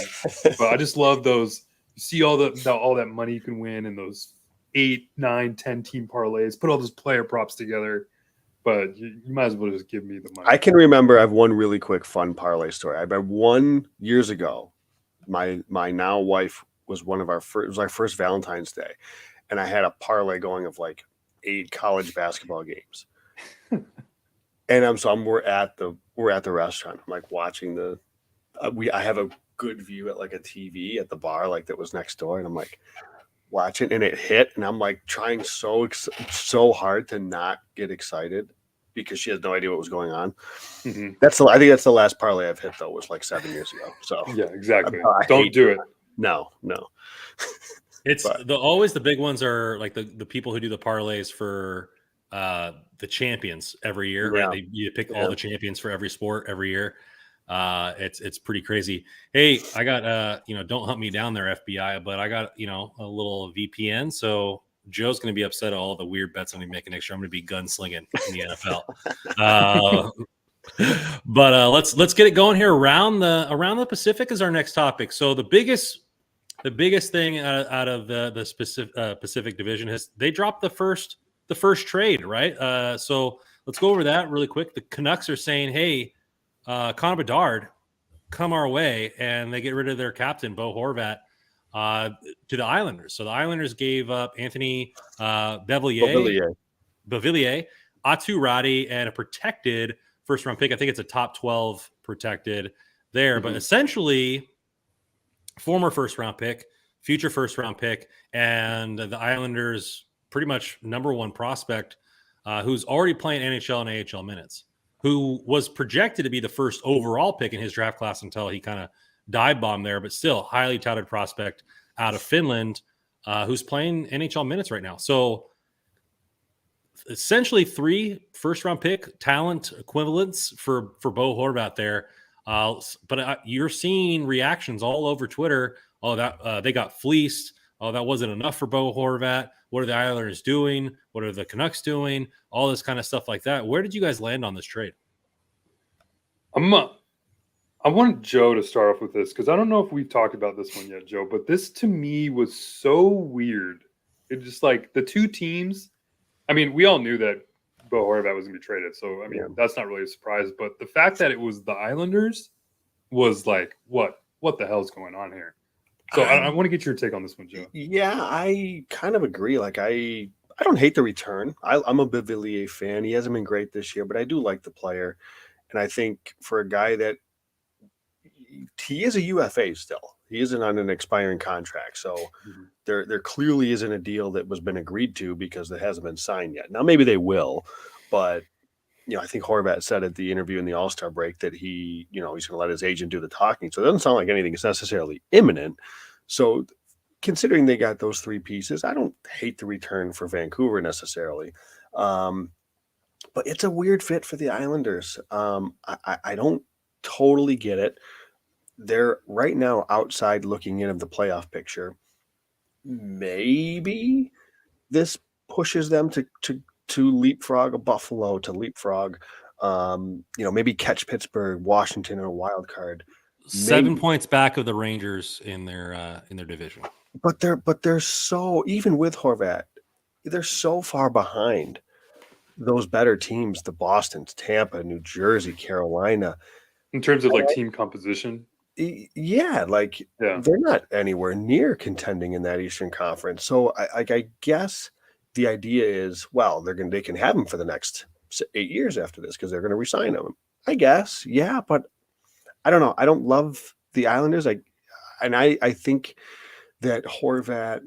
But I just love those. You see all that money you can win in those 8, 9, 10-team parlays. Put all those player props together. But you might as well just give me the money. I can remember I have one really quick fun parlay story. I bet one years ago. My now wife was our first Valentine's Day, and I had a parlay going of like 8 college basketball games. And we're at the restaurant. I'm like watching I have a good view at like a TV at the bar like that was next door, and I'm like watching, and it hit, and I'm like trying so hard to not get excited because she has no idea what was going on. Mm-hmm. I think that's the last parlay I've hit though, was like 7 years ago. So yeah, exactly. Don't do it. No. It's always the big ones are like the people who do the parlays for the champions every year. Yeah. Right? You pick all the champions for every sport every year. It's pretty crazy. Hey, I got don't hunt me down there, FBI, but I got a little VPN, so Joe's going to be upset at all the weird bets I'm going to be making next year. I'm going to be gunslinging in the NFL. But let's get it going here. Around the Pacific is our next topic. So the biggest thing out of the Pacific Division is they dropped the first trade, right? So let's go over that really quick. The Canucks are saying, hey, Connor Bedard, come our way, and they get rid of their captain, Bo Horvat, to the Islanders. So the Islanders gave up Anthony Beauvillier, Atu Radi, and a protected first-round pick. I think it's a top 12 protected there. Mm-hmm. But essentially, former first-round pick, future first-round pick, and the Islanders' pretty much number one prospect who's already playing NHL and AHL minutes, who was projected to be the first overall pick in his draft class until he kind of dive bomb there, but still highly touted prospect out of Finland, who's playing NHL minutes right now. So essentially 3 first-round pick talent equivalents for Bo Horvat there. But you're seeing reactions all over Twitter. Oh, that they got fleeced. Oh, that wasn't enough for Bo Horvat. What are the Islanders doing? What are the Canucks doing? All this kind of stuff like that. Where did you guys land on this trade? I want Joe to start off with this because I don't know if we've talked about this one yet, Joe, but this to me was so weird. It just like the two teams. I mean, we all knew that Bo Horvat was going to be traded. So, I mean, that's not really a surprise. But the fact that it was the Islanders was like, what the hell's going on here? So I want to get your take on this one, Joe. Yeah, I kind of agree. Like, I don't hate the return. I'm a Beauvillier fan. He hasn't been great this year, but I do like the player. And I think for a guy that he is a UFA still. He isn't on an expiring contract. So there clearly isn't a deal that was been agreed to because it hasn't been signed yet. Now, maybe they will, but I think Horvat said at the interview in the All-Star break that he's going to let his agent do the talking. So it doesn't sound like anything is necessarily imminent. So considering they got those three pieces, I don't hate the return for Vancouver necessarily. But it's a weird fit for the Islanders. I don't totally get it. They're right now outside looking in of the playoff picture. Maybe this pushes them to leapfrog a Buffalo, to leapfrog, maybe catch Pittsburgh, Washington in a wild card. 7 points back of the Rangers in their division. But they're so, even with Horvat, they're so far behind those better teams, the Bostons, Tampa, New Jersey, Carolina. In terms of like team composition? Yeah, they're not anywhere near contending in that Eastern Conference. So I guess the idea is, well, they can have them for the next 8 years after this because they're going to re-sign them. I guess, yeah, but I don't know. I don't love the Islanders. I think that Horvat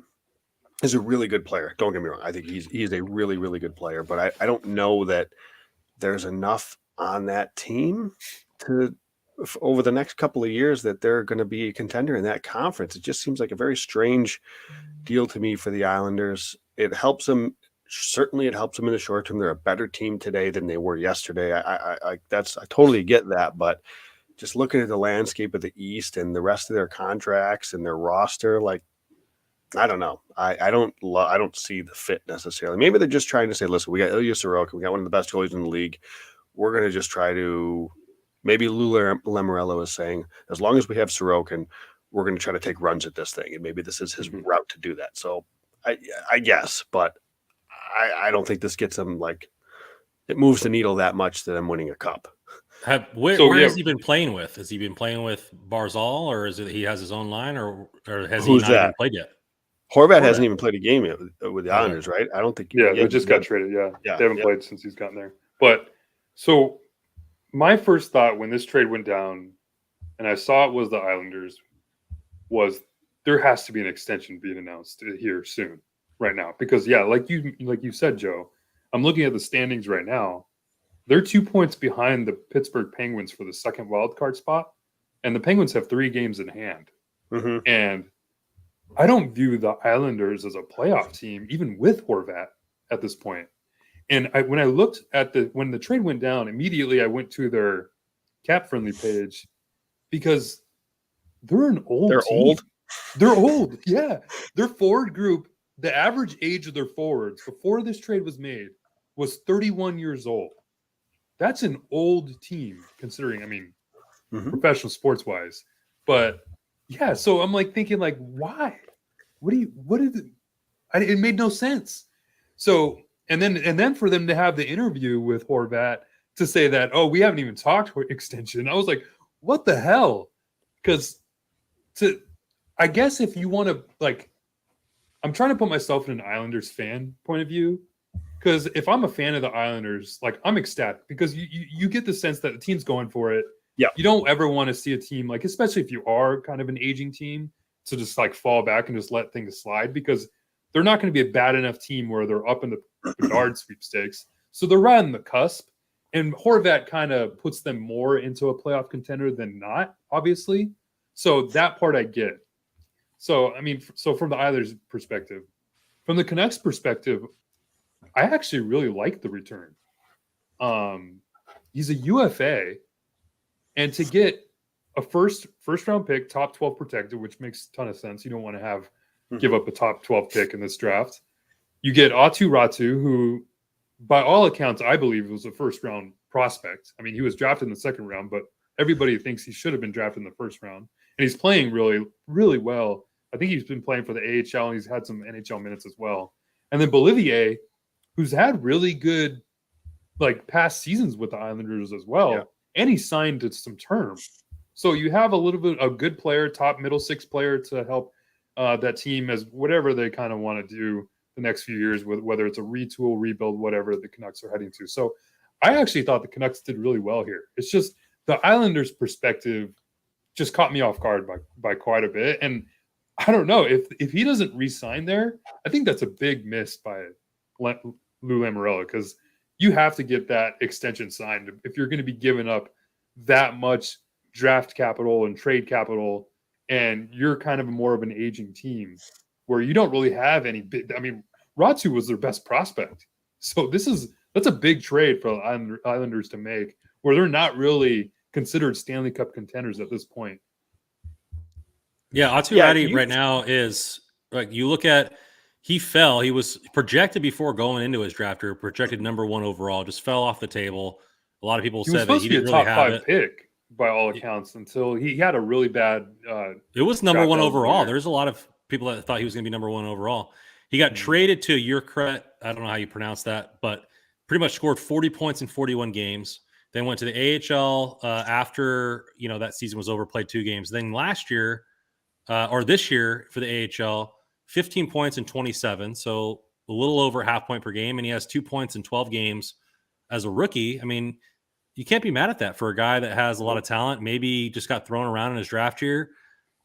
is a really good player. Don't get me wrong. I think he's a really, really good player, but I don't know that there's enough on that team to over the next couple of years that they're going to be a contender in that conference. It just seems like a very strange deal to me for the Islanders. It helps them. Certainly it helps them in the short term. They're a better team today than they were yesterday. I totally get that, but just looking at the landscape of the East and the rest of their contracts and their roster, I don't know. I don't see the fit necessarily. Maybe they're just trying to say, listen, we got Ilya Sorokin, we got one of the best goalies in the league. We're going to just try to, maybe Lou Lamoriello is saying, as long as we have Sorokin, we're going to try to take runs at this thing. And maybe this is his route to do that. So I guess, but I don't think this gets them it moves the needle that much that I'm winning a cup. Where has he been playing with? Has he been playing with Barzal, or is it he has his own line, or has he not even played yet? Horvat hasn't even played a game yet with the Islanders, right? I don't think. Yeah, they just got traded. Yeah, they haven't played since he's gotten there. But so my first thought when this trade went down, and I saw it was the Islanders, was there has to be an extension being announced here soon, right now, because like you said, Joe, I'm looking at the standings right now. They're 2 points behind the Pittsburgh Penguins for the second wild card spot, and the Penguins have 3 games in hand. Mm-hmm. And I don't view the Islanders as a playoff team, even with Horvat at this point. And when I looked at when the trade went down, immediately I went to their cap friendly page because they're an old team. They're old. Yeah. Their forward group, the average age of their forwards before this trade was made was 31 years old. That's an old team considering, professional sports wise. But yeah, so I'm thinking why? What is it? It made no sense. So, and then for them to have the interview with Horvat to say that, oh, we haven't even talked extension. I was like, what the hell? Because I guess if you want to I'm trying to put myself in an Islanders fan point of view. Because if I'm a fan of the Islanders, I'm ecstatic because you get the sense that the team's going for it. Yeah. You don't ever want to see a team especially if you are kind of an aging team, to just fall back and just let things slide, because they're not going to be a bad enough team where they're up in the guard sweepstakes. So they're right on the cusp. And Horvat kind of puts them more into a playoff contender than not, obviously. So that part I get. So, so from the Islanders perspective, from the Canucks perspective, I actually really like the return. He's a UFA, and to get a first round pick, top 12 protected, which makes a ton of sense. You don't want to give up a top 12 pick in this draft. You get Atu Ratu, who, by all accounts, I believe was a first round prospect. He was drafted in the second round, but everybody thinks he should have been drafted in the first round. And he's playing really, really well. I think he's been playing for the AHL, and he's had some NHL minutes as well. And then Bolivier, who's had really good past seasons with the Islanders as well. Yeah. And he signed to some terms. So you have a little bit of good player, top middle six player to help that team as whatever they kind of want to do the next few years, with whether it's a retool, rebuild, whatever the Canucks are heading to. So I actually thought the Canucks did really well here. It's just the Islanders' perspective just caught me off guard by quite a bit. And I don't know if he doesn't re-sign there, I think that's a big miss by Lou Lamoriello, because you have to get that extension signed if you're going to be giving up that much draft capital and trade capital, and you're kind of more of an aging team where you don't really have any big. I mean, Ratu was their best prospect, so that's a big trade for the Islanders to make, where they're not really considered Stanley Cup contenders at this point. Yeah, Atu Radi right now is like, you look at, he fell. He was projected before going into his draft, or projected number 1 overall, just fell off the table. A lot of people said that he didn't really have it. Pick by all accounts until he had a really bad. It was number 1 overall. There's a lot of people that thought he was going to be number 1 overall. He got traded to Urquhart. I don't know how you pronounce that, but pretty much scored 40 points in 41 games. Then went to the AHL after that season was over. Played 2 games. Then last year, or this year for the AHL, 15 points in 27, so a little over half point per game, and he has 2 points in 12 games as a rookie. I mean, you can't be mad at that for a guy that has a lot of talent. Maybe just got thrown around in his draft year,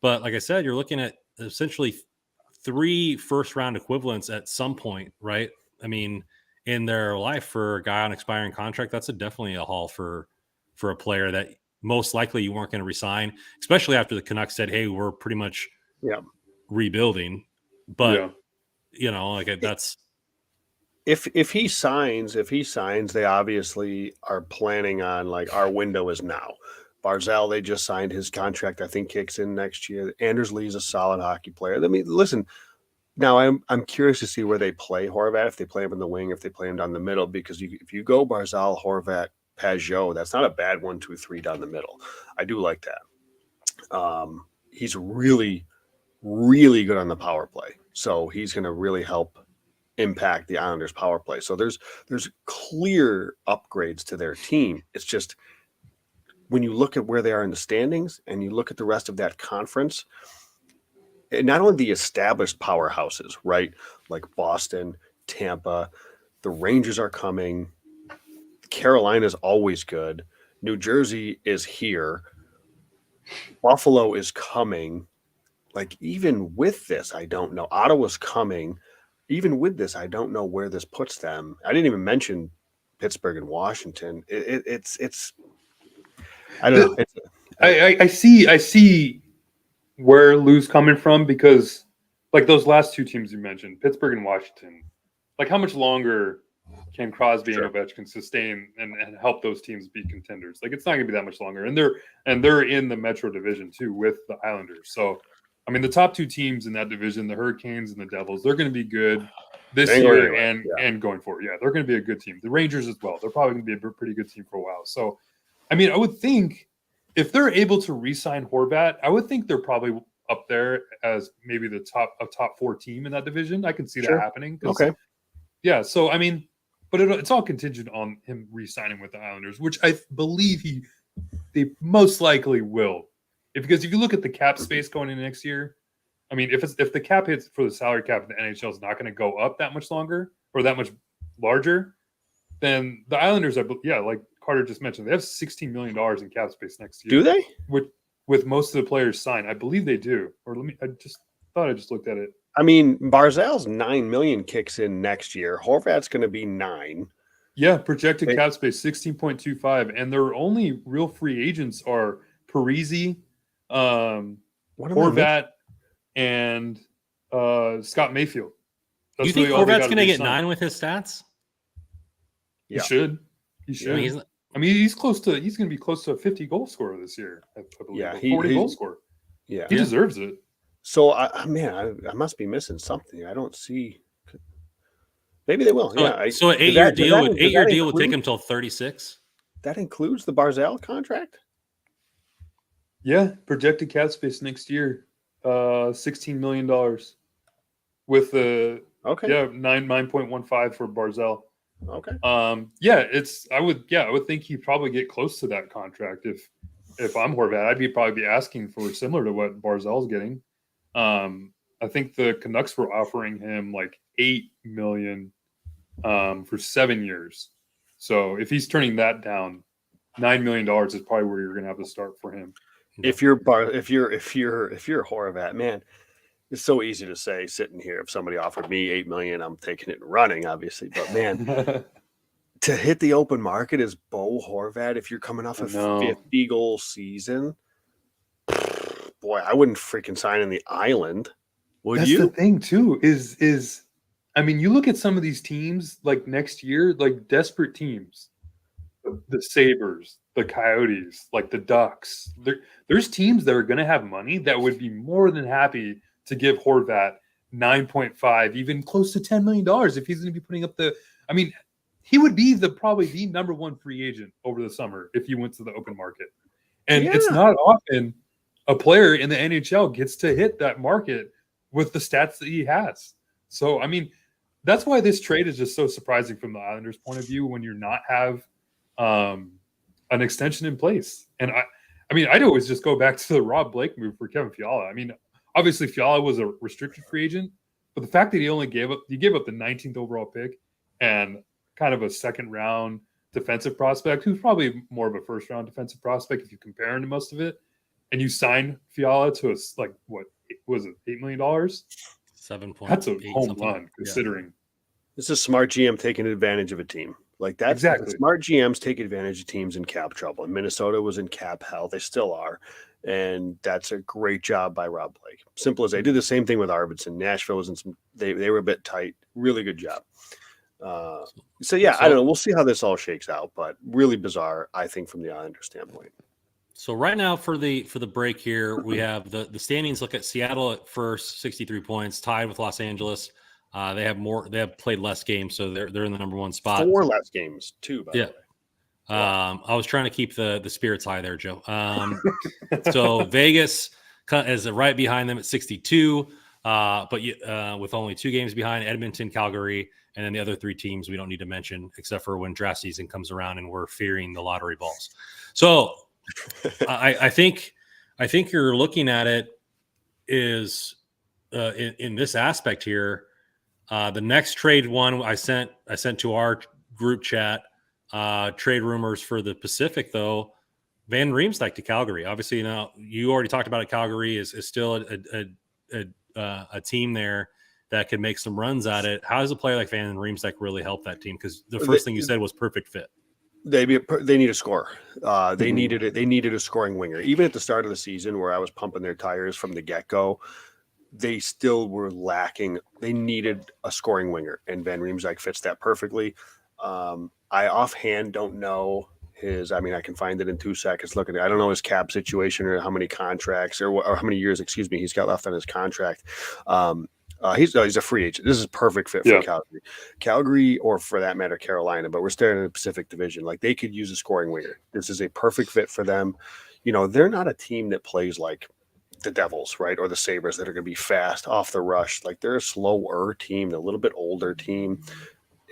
but like I said, you're looking at essentially 3 first-round equivalents at some point, right? I mean, in their life for a guy on expiring contract, that's definitely a haul for a player that most likely you weren't going to resign, especially after the Canucks said, "Hey, we're pretty much rebuilding." But that's if he signs, they obviously are planning on, like, our window is now. Barzal, they just signed his contract. I think kicks in next year. Anders Lee's a solid hockey player. I mean, listen. Now I'm curious to see where they play Horvat. If they play him in the wing, if they play him down the middle, because if you go Barzal, Horvat, Pajot, that's not a bad 1, 2, 3 down the middle. I do like that. He's really, really good on the power play, so he's going to really help impact the Islanders' power play. So there's clear upgrades to their team. It's just when you look at where they are in the standings and you look at the rest of that conference, and not only the established powerhouses, right, like Boston, Tampa, the Rangers are coming. Carolina's always good. New Jersey is here. Buffalo is coming. Like, even with this, I don't know. Ottawa's coming. Even with this, I don't know where this puts them. I didn't even mention Pittsburgh and Washington. It's I don't know. I see where Lou's coming from, because like those last 2 teams you mentioned, Pittsburgh and Washington, like how much longer can Crosby and Ovechkin sustain and help those teams be contenders? Like, it's not going to be that much longer, and they're in the Metro Division too with the Islanders. So, I mean, the top 2 teams in that division, the Hurricanes and the Devils, they're going to be good this year and going forward. Yeah, they're going to be a good team. The Rangers as well. They're probably going to be a pretty good team for a while. So, I mean, I would think if they're able to re-sign Horvat, I would think they're probably up there as maybe the top 4 team in that division. I can see that happening. Okay. Yeah. So, I mean, but it's all contingent on him re-signing with the Islanders, which I believe they most likely will. Because if you look at the cap space going into next year, I mean, if the cap hits for the salary cap, the NHL is not going to go up that much longer or that much larger, then the Islanders are, like Carter just mentioned, they have $16 million in cap space next year. Do they? With most of the players signed, I believe they do. Or I just looked at it. I mean, Barzal's $9 million kicks in next year. Horvat's going to be $9 million. Yeah, projected cap space 16.25, and their only real free agents are Parise, Horvat, and Scott Mayfield. Do you think Horvat's going to get 9 with his stats? Yeah. He should. I mean, he's going to be close to a 50 goal scorer this year. I believe. Yeah, 40 goal scorer. Yeah, he deserves it. So, I must be missing something. I don't see. Maybe they will. So an 8-year deal would take him till 36. That includes the Barzal contract. Yeah, projected cap space next year, $16 million, with the 9.15 for Barzal. Okay. I would think he'd probably get close to that contract if I'm Horvat. I'd probably be asking for similar to what Barzal's getting. I think the Canucks were offering him like $8 million for 7 years. So if he's turning that down, $9 million is probably where you're going to have to start for him. If you're Horvat, man, it's so easy to say sitting here. If somebody offered me $8 million, I'm taking it and running, obviously. But man, to hit the open market is Bo Horvat. If you're coming off a No. 50-goal season, boy, I wouldn't freaking sign in the island. Would That's you? the thing too, is I mean, you look at some of these teams like next year, like desperate teams, the Sabres, the Coyotes, like the Ducks. There's teams that are going to have money that would be more than happy to give Horvat 9.5, even close to $10 million if he's going to be putting up the. I mean, he would be probably the number one free agent over the summer if he went to the open market. And it's not often a player in the NHL gets to hit that market with the stats that he has. So, I mean, that's why this trade is just so surprising from the Islanders' point of view when you're not have an extension in place. And I mean, I'd always just go back to the Rob Blake move for Kevin Fiala. I mean, obviously Fiala was a restricted free agent, but the fact that he gave up the 19th overall pick and kind of a second round defensive prospect, who's probably more of a first round defensive prospect if you compare him to most of it, and you sign Fiala to what was it, $8 million? 7 point. That's a home run considering. Yeah. This is a smart GM taking advantage of a team. Like that's exactly. Smart GMs take advantage of teams in cap trouble. And Minnesota was in cap hell. They still are. And that's a great job by Rob Blake. Simple as they did the same thing with Arvidsson. Nashville was in some, they were a bit tight. Really good job. So I don't know. We'll see how this all shakes out, but really bizarre, I think, from the Islanders standpoint. So right now for the break here, we have the standings. Look at Seattle at first, 63 points, tied with Los Angeles. They have played less games, so they're in the number one spot. 4 less games too, by the way. I was trying to keep the spirits high there, Joe. So Vegas is right behind them at 62, but with only 2 games behind Edmonton, Calgary, and then the other 3 teams we don't need to mention, except for when draft season comes around and we're fearing the lottery balls. So I think you're looking at it is in this aspect here. The next trade one I sent to our group chat. Trade rumors for the Pacific, though. Van Riemsdyk to Calgary. Obviously, now you already talked about it. Calgary is still a team there that can make some runs at it. How does a player like Van Riemsdyk really help that team? Because the first thing you said was perfect fit. They need a score. They needed a scoring winger. Even at the start of the season, where I was pumping their tires from the get-go, they still were lacking. They needed a scoring winger, and Van Riemsdyk fits that perfectly. I offhand don't know his. I mean, I can find it in 2 seconds. Looking, I don't know his cap situation or how many contracts or how many years, he's got left on his contract. He's a free agent. This is a perfect fit for Calgary, or for that matter, Carolina. But we're staring in the Pacific Division. Like, they could use a scoring winger. This is a perfect fit for them. You know, they're not a team that plays like the Devils, right, or the Sabres that are going to be fast off the rush. Like, they're a slower team, a little bit older team.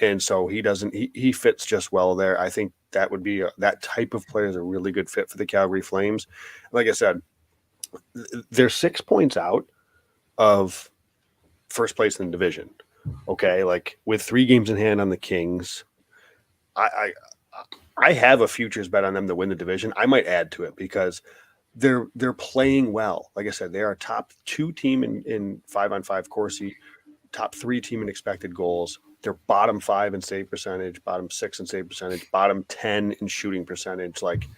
And so he fits just well there. I think that would be that type of player is a really good fit for the Calgary Flames. Like I said, they're 6 points out of first place in the division. Okay. Like, with 3 games in hand on the Kings, I have a futures bet on them to win the division. I might add to it because they're playing well. Like I said, they are a top 2 team in 5-on-5 Corsi, top 3 team in expected goals. They're bottom 5 in save percentage, bottom 6 in save percentage, bottom 10 in shooting percentage. Like,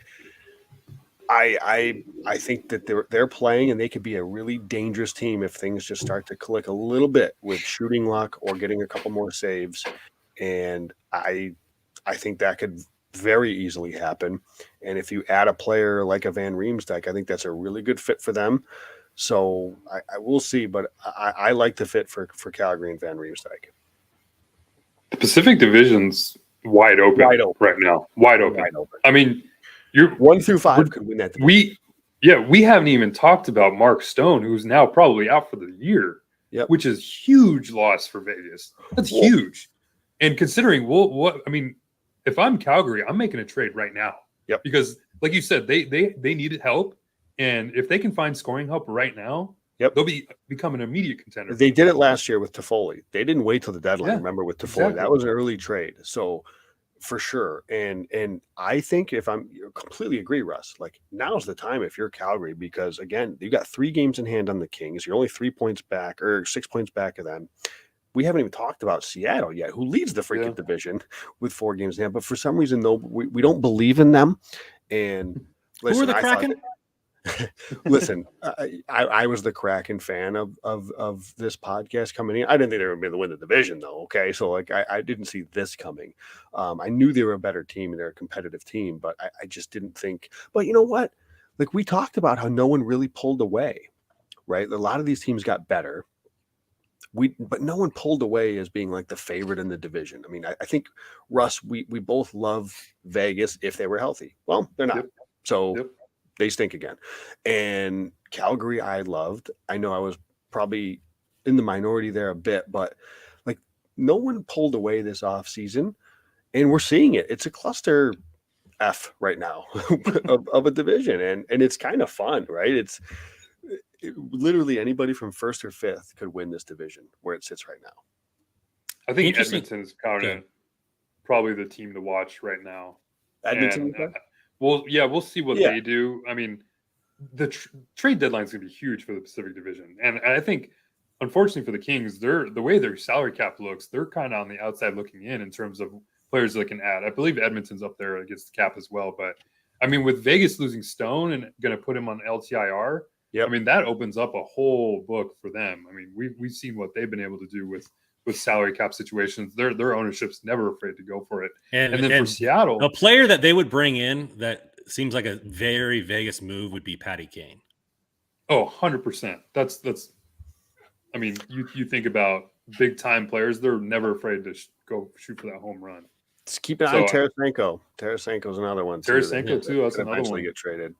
I think that they're playing, and they could be a really dangerous team if things just start to click a little bit with shooting luck or getting a couple more saves. And I think that could very easily happen. And if you add a player like a Van Riemsdyk, I think that's a really good fit for them. So I will see, but I like the fit for Calgary and Van Riemsdyk. The Pacific Division's wide open right now. Wide open. I mean, you're 1 through 5 could win that division. We haven't even talked about Mark Stone, who's now probably out for the year, which is huge loss for Vegas. That's huge. And considering what I mean, if I'm Calgary, I'm making a trade right now. Yep. Because, like you said, they needed help, and if they can find scoring help right now, they'll become an immediate contender. They did it last year with Toffoli. They didn't wait till the deadline. Remember, with Toffoli, exactly. That was an early trade. So, for sure. And I think I completely agree, Russ. Like, now's the time if you're Calgary, because again, you got 3 games in hand on the Kings. You're only 3 points back or 6 points back of them. we haven't even talked about Seattle yet, who leads the freaking division with 4 games in hand. But for some reason, though, we don't believe in them. And listen, who are the Kraken? Listen, I was the Kraken fan of this podcast coming in. I didn't think they were going to win the division, though. Okay, so like I didn't see this coming. I knew they were a better team and they're a competitive team, but I just didn't think. But you know what? Like we talked about how no one really pulled away, right? A lot of these teams got better. But no one pulled away as being like the favorite in the division. I mean, I think Russ, we both love Vegas if they were healthy. Well, they're not. So they stink again. And Calgary, I loved. I know I was probably in the minority there a bit, but like no one pulled away this off season, and we're seeing it. It's a cluster F right now of a division, and it's kind of fun, right? Literally anybody from 1st or 5th could win this division where it sits right now. I think Edmonton is probably the team to watch right now. Edmonton? We'll see what they do. I mean, the trade deadline is going to be huge for the Pacific Division. And I think, unfortunately for the Kings, the way their salary cap looks, they're kind of on the outside looking in terms of players they can add. I believe Edmonton's up there against the cap as well. But, I mean, with Vegas losing Stone and going to put him on LTIR, I mean, that opens up a whole book for them. I mean, we've seen what they've been able to do with salary cap situations. Their ownership's never afraid to go for it. And then for Seattle, a player that they would bring in that seems like a very Vegas move would be Patty Kane. Oh, 100%. That's. I mean, you think about big time players; they're never afraid to go shoot for that home run. Just keep an eye on Tarasenko. Tarasenko's another one too. Tarasenko too. That's another one. Get traded.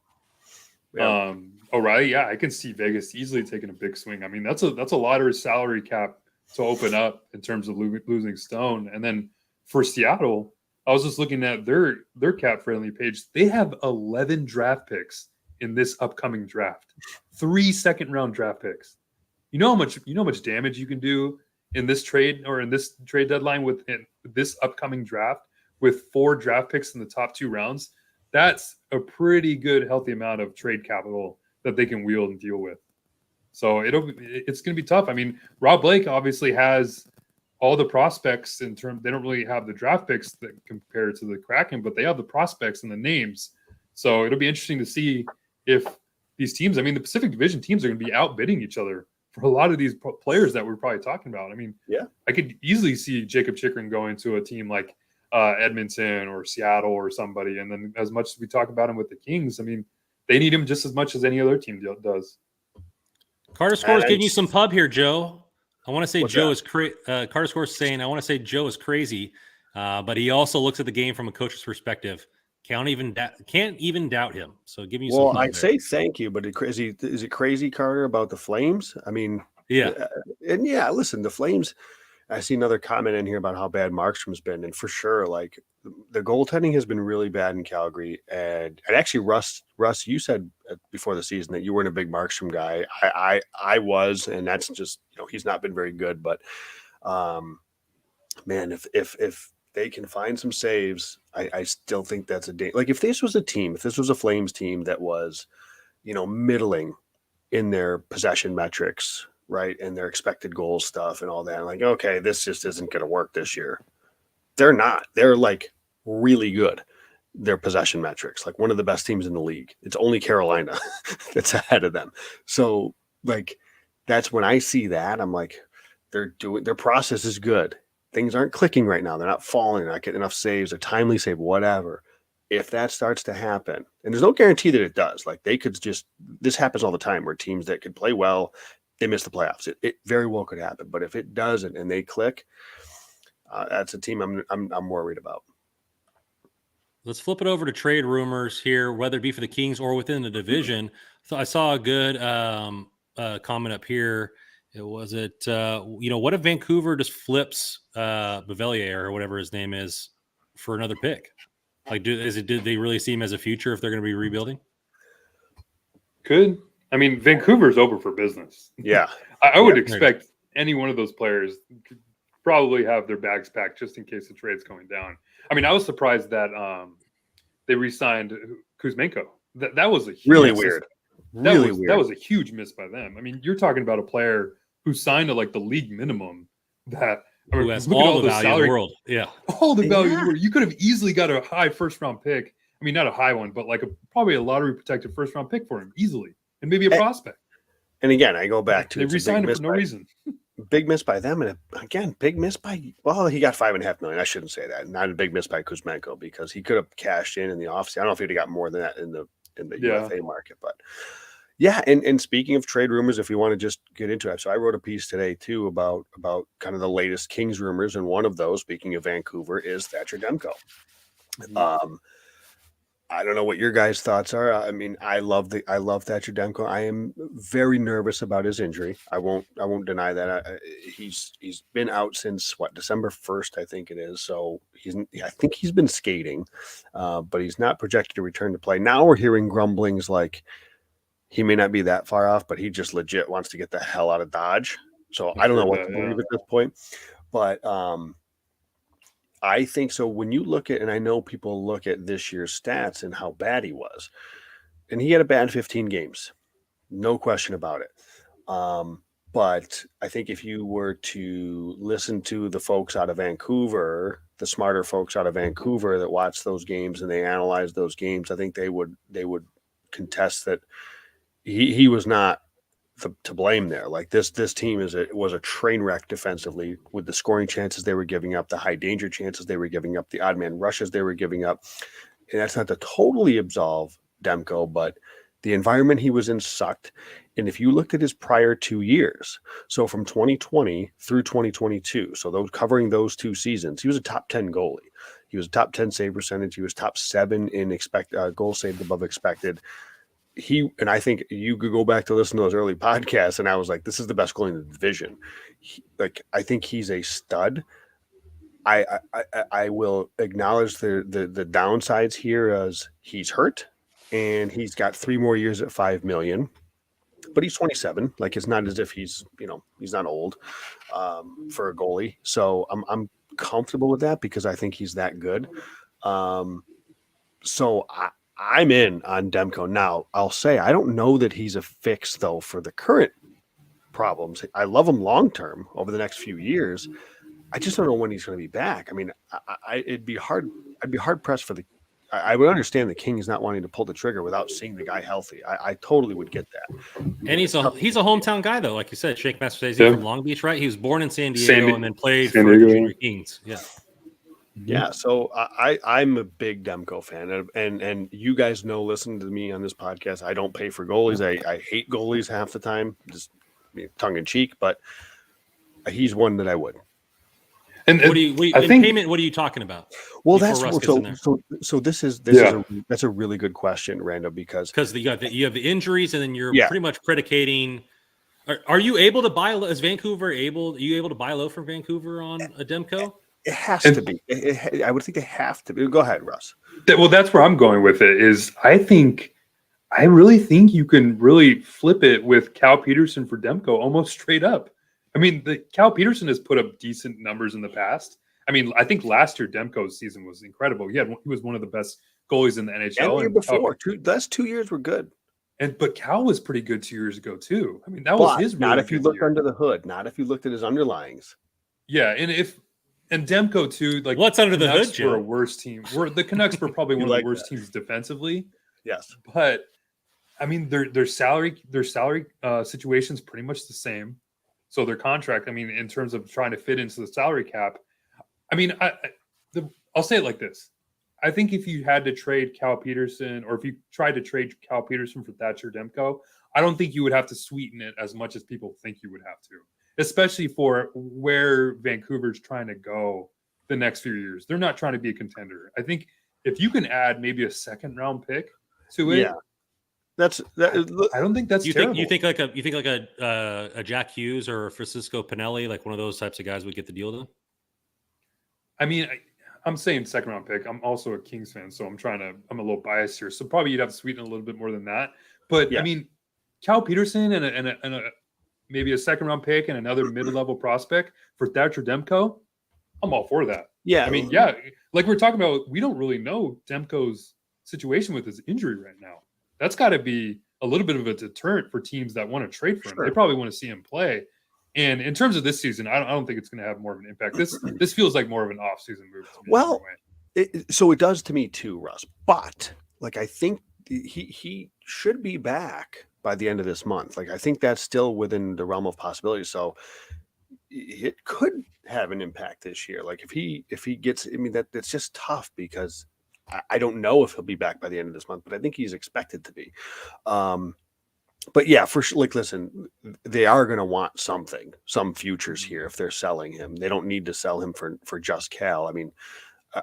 Yeah. O'Reilly, yeah, I can see Vegas easily taking a big swing. I mean, that's a lottery salary cap to open up in terms of losing Stone. And then for Seattle, I was just looking at their cap friendly page. They have 11 draft picks in this upcoming draft. 3 second-round draft picks. You know how much damage you can do in this trade or in this trade deadline with this upcoming draft with 4 draft picks in the top 2 rounds. That's a pretty good, healthy amount of trade capital that they can wield and deal with. So it's going to be tough. I mean, Rob Blake obviously has all the prospects in terms. They don't really have the draft picks that compared to the Kraken, but they have the prospects and the names. So it'll be interesting to see if these teams. I mean, the Pacific Division teams are going to be outbidding each other for a lot of these players that we're probably talking about. I mean, I could easily see Jacob Chychrun going to a team like Edmonton or Seattle or somebody. And then as much as we talk about him with the Kings, I mean, they need him just as much as any other team does. Carter Score's giving you some pub here, Joe. I want to say Joe is Carter Score's saying I want to say Joe is crazy, but he also looks at the game from a coach's perspective. Can't even doubt him. So give me some. Well, I'd say thank you, but is it crazy, Carter, about the Flames? I mean, listen, the Flames. I see another comment in here about how bad Markstrom's been, and for sure, like the goaltending has been really bad in Calgary. And actually, Russ, you said before the season that you weren't a big Markstrom guy. I was, and that's just he's not been very good. But man, if they can find some saves, I still think that's a like if this was a Flames team that was middling in their possession metrics, right, and their expected goals stuff and all that. I'm like, okay, this just isn't going to work this year. They're not. They're like really good. Their possession metrics, like one of the best teams in the league. It's only Carolina that's ahead of them. So like, that's when I see that, I'm like, their process is good. Things aren't clicking right now. They're not falling. They're not getting enough saves, a timely save, whatever. If that starts to happen, and there's no guarantee that it does, like this happens all the time where teams that could play well, they miss the playoffs. It very well could happen, but if it doesn't and they click, that's a team I'm worried about. Let's flip it over to trade rumors here, whether it be for the Kings or within the division. So I saw a good comment up here. What if Vancouver just flips Bevelier or whatever his name is for another pick? Like, did they really see him as a future if they're going to be rebuilding? Could. I mean, Vancouver's open for business. Yeah. I would expect any one of those players could probably have their bags packed just in case the trade's going down. I mean, I was surprised that they re-signed Kuzmenko. That was a huge really weird. That was a huge miss by them. I mean, you're talking about a player who signed at like the league minimum that who has look at all the value in the world. Yeah. All the value in the world. You could have easily got a high first-round pick. I mean, not a high one, but like probably a lottery-protected first-round pick for him easily, and maybe a prospect. And again, I go back to they re-signed him for no reason. Big miss by them, and again, big miss by he got $5.5 million. I shouldn't say that. Not a big miss by Kuzmenko because he could have cashed in the offseason. I don't know if he'd have got more than that in the UFA market, but yeah. And speaking of trade rumors, if we want to just get into it, so I wrote a piece today too about kind of the latest Kings rumors, and one of those, speaking of Vancouver, is Thatcher Demko. Mm-hmm. I don't know what your guys' thoughts are. I mean, I love Thatcher Demko. I am very nervous about his injury. I won't deny that. He's been out since December 1st, I think it is. So I think he's been skating, but he's not projected to return to play. Now we're hearing grumblings like he may not be that far off, but he just legit wants to get the hell out of Dodge. So I don't know what to believe at this point, but I think so. When you look at, and I know people look at this year's stats and how bad he was, and he had a bad 15 games, no question about it. But I think if you were to listen to the folks out of Vancouver, the smarter folks out of Vancouver that watch those games and they analyze those games, I think they would contest that he was not to blame there. Like this team was a train wreck defensively with the scoring chances they were giving up, the high danger chances they were giving up, the odd man rushes they were giving up. And that's not to totally absolve Demko, but the environment he was in sucked. And if you looked at his prior 2 years, so from 2020 through 2022, so covering those 2 seasons, he was a top 10 goalie. He was a top 10 save percentage. He was top 7 in goal saved above expected. And I think you could go back to listen to those early podcasts, and I was like, this is the best goalie in the division. I think he's a stud. I will acknowledge the downsides here as he's hurt, and he's got 3 more years at $5 million, but he's 27. Like, it's not as if he's not old for a goalie. So I'm comfortable with that because I think he's that good. So I'm in on Demko. Now, I'll say I don't know that he's a fix, though, for the current problems. I love him long-term over the next few years. I just don't know when he's going to be back. I mean, I'd be hard-pressed for I would understand the Kings not wanting to pull the trigger without seeing the guy healthy. I totally would get that. And he's a hometown guy, though. Like you said, Shake Master from Long Beach, right? He was born in San Diego and then played for the Junior Kings. Yeah. Yeah, so I'm a big Demko fan, and you guys know, listening to me on this podcast, I don't pay for goalies. I hate goalies half the time, just tongue in cheek, but he's one that I would. And payment, what are you talking about? Well, that's a really good question, Rando, because you have the injuries, and then you're pretty much predicating. Are you able to buy? Is Vancouver able? Are you able to buy low from Vancouver on a Demko? It has to be. I would think they have to be. Go ahead, Russ. Well, that's where I'm going with it. I really think you can really flip it with Cal Peterson for Demko almost straight up. I mean, Cal Peterson has put up decent numbers in the past. I mean, I think last year Demko's season was incredible. He was one of the best goalies in the NHL. And the year before, last 2 years were good. But Cal was pretty good 2 years ago too. I mean, that was his. Not if you looked under the hood. Not if you looked at his underlyings. Yeah, and Demko too. Like, what's under the hood? We're a worse team. The Canucks were probably one of the worst teams defensively. Yes, but I mean, their salary situation's pretty much the same. So their contract, I mean, in terms of trying to fit into the salary cap, I mean, I'll say it like this. I think if you had to trade Cal Peterson, or if you tried to trade Cal Peterson for Thatcher Demko, I don't think you would have to sweeten it as much as people think you would have to, especially for where Vancouver's trying to go the next few years. They're not trying to be a contender. I think if you can add maybe a second round pick to it, I don't think that's terrible. You think like a Jack Hughes or a Francisco Pinelli, like one of those types of guys would get the deal done? I mean, I'm saying second round pick. I'm also a Kings fan, so I'm a little biased here. So probably you'd have to sweeten a little bit more than that. But I mean, Cal Peterson and maybe a second round pick and another mid-level prospect for Thatcher Demko, I'm all for that. Yeah. I mean, like we're talking about, we don't really know Demko's situation with his injury right now. That's got to be a little bit of a deterrent for teams that want to trade for him. Sure. They probably want to see him play. And in terms of this season, I don't think it's going to have more of an impact. This feels like more of an off-season move to me. Well, so it does to me too, Russ. But like, I think he should be back by the end of this month. Like, I think that's still within the realm of possibility. So it could have an impact this year. Like, if he gets, I mean, that's just tough because I don't know if he'll be back by the end of this month, but I think he's expected to be. But yeah, for sure. Like, listen, they are going to want some futures here if they're selling him. They don't need to sell him for just Cal. I mean,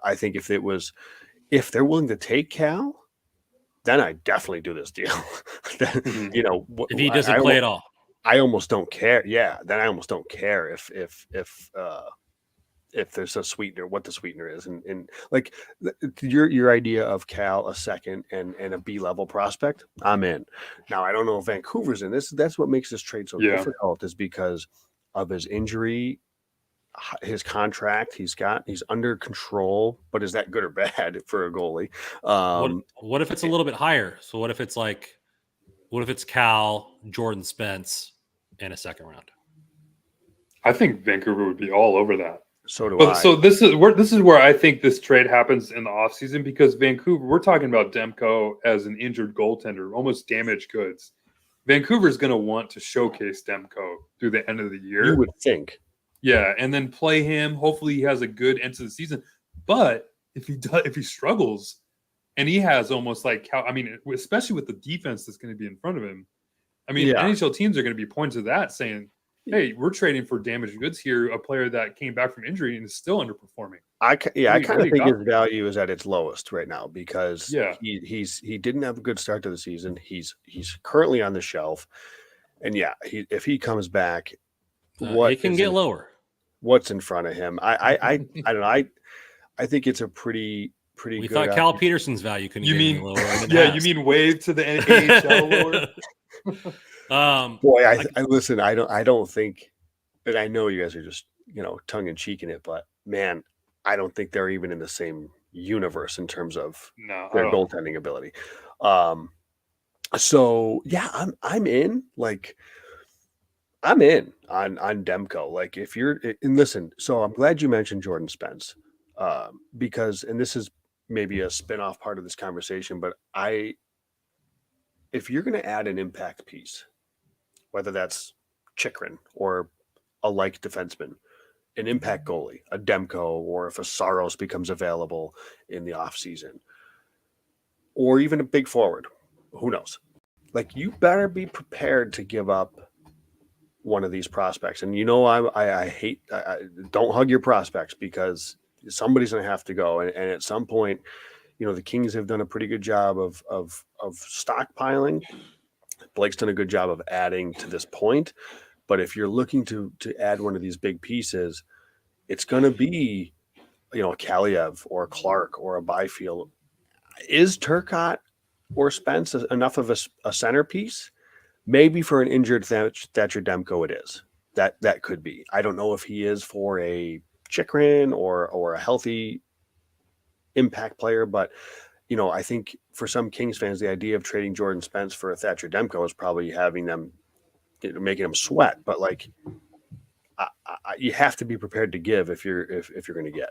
I think if they're willing to take Cal, then I definitely do this deal. You know, if he doesn't play at all, I almost don't care. Yeah, then I almost don't care if there's a sweetener, what the sweetener is, and like your idea of Cal, a second and a B-level prospect, I'm in. Now I don't know if Vancouver's in this. That's what makes this trade so difficult, is because of his injury, his contract. He's under control, but is that good or bad for a goalie? What if it's a little bit higher? So what if it's Cal, Jordan Spence, and a second round? I think Vancouver would be all over that. So do I. So this is where I think this trade happens in the offseason, because Vancouver, we're talking about Demko as an injured goaltender, almost damaged goods. Vancouver is going to want to showcase Demko through the end of the year. You would think. Yeah, and then play him. Hopefully he has a good end to the season. But if he struggles, and he has almost like how, I mean, especially with the defense that's going to be in front of him, I mean, NHL teams are going to be pointing to that saying, hey, we're trading for damaged goods here, a player that came back from injury and is still underperforming. I kind of think his value is at its lowest right now, because he didn't have a good start to the season. He's currently on the shelf, and if he comes back, he can get lower. What's in front of him? I don't know. I think it's a pretty. We good thought Cal Peterson's value couldn't get any lower. You mean wave to the AHL lower? Boy, I listen. I don't think, and I know you guys are just tongue in cheek in it, but man, I don't think they're even in the same universe in terms of their goaltending ability. So yeah, I'm in. Like, I'm in on Demko. Like, if you're, and listen, so I'm glad you mentioned Jordan Spence, because, and this is maybe a spin-off part of this conversation, but if you're going to add an impact piece, whether that's Chychrun or a like defenseman, an impact goalie, a Demko, or if a Saros becomes available in the offseason, or even a big forward, who knows? Like, you better be prepared to give up one of these prospects. And I hate, don't hug your prospects, because somebody's going to have to go. And at some point, the Kings have done a pretty good job of stockpiling. Blake's done a good job of adding to this point. But if you're looking to add one of these big pieces, it's going to be, a Kaliev or a Clark or a Byfield. Is Turcotte or Spence enough of a centerpiece? Maybe for an injured Thatcher Demko it is. That could be. I don't know if he is for a Chychrun or a healthy impact player, but I think for some Kings fans, the idea of trading Jordan Spence for a Thatcher Demko is probably having them, making them sweat. But like, you have to be prepared to give if you're going to get.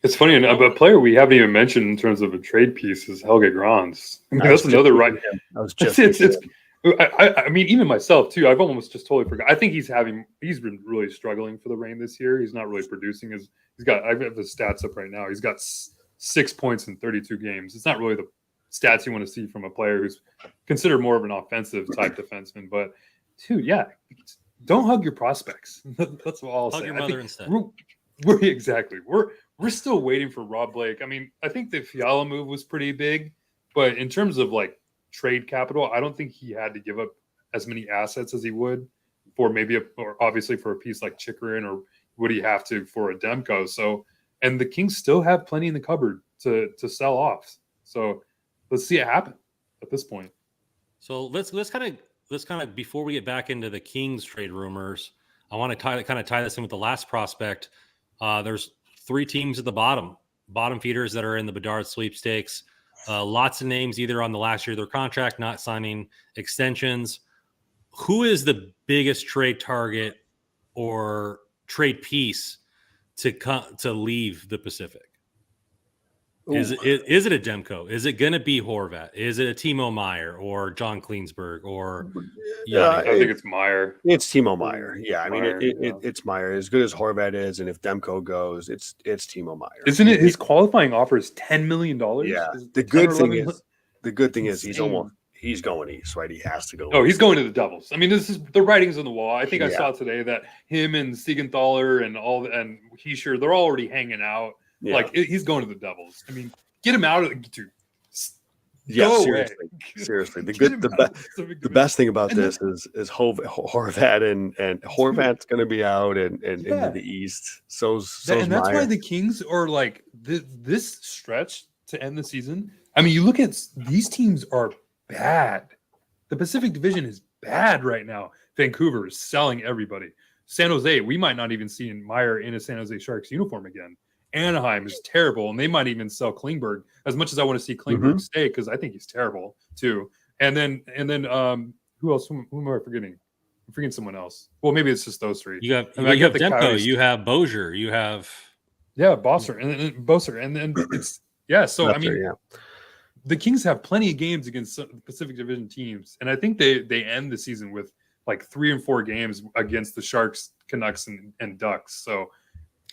It's funny, a player we haven't even mentioned in terms of a trade piece is Helge Grans. I mean, that's another right. I was just. I mean, even myself too. I've almost just totally forgot. I think he's been really struggling for the Reign this year. He's not really producing I have the stats up right now. He's got 6 points in 32 games. It's not really the stats you want to see from a player who's considered more of an offensive type defenseman. But dude, don't hug your prospects. That's what I'll say. Hug your mother instead. We're still waiting for Rob Blake. I mean, I think the Fiala move was pretty big, but in terms of like trade capital, I don't think he had to give up as many assets as he would for or obviously for a piece like Chychrun, or would he have to for a Demko? So, and the Kings still have plenty in the cupboard to sell off. So let's see it happen at this point. So let's kind of before we get back into the Kings trade rumors, I want to tie this in with the last prospect. There's 3 teams at the bottom feeders that are in the Bedard sweepstakes. Lots of names either on the last year of their contract, not signing extensions. who is the biggest trade target or trade piece to leave the Pacific? Is it a Demko? Is it going to be Horvat? Is it a Timo Meyer or John Klingberg or I think it's Meyer. It's Timo Meyer. Yeah, I mean it's Meyer. As good as Horvat is, and if Demko goes, it's Timo Meyer. Isn't it? His qualifying offer is $10 million. Yeah. The good thing is he's going east, right? He has to go. Oh, he's going to the Devils. I mean, this is the writing's on the wall. I think I saw today that him and Siegenthaler and Heischer, they're already hanging out. Yeah. Like he's going to the Devils. I mean, get him out of the. Yeah, seriously. The best thing about this is Horvat and Horvat's going to be out and into the East. So's and that's why the Kings are like this stretch to end the season. I mean, you look at these teams are bad. The Pacific Division is bad right now. Vancouver is selling everybody. San Jose, we might not even see Meyer in a San Jose Sharks uniform again. Anaheim is terrible, and they might even sell Klingberg. As much as I want to see Klingberg stay, because I think he's terrible too. And then who else? Who am I forgetting? I'm forgetting someone else. Well, maybe it's just those three. You have Demko, you have Bozier, you have Bosser, and then it's So I mean, the Kings have plenty of games against Pacific Division teams, and I think they end the season with like 3 and 4 games against the Sharks, Canucks, and Ducks. So.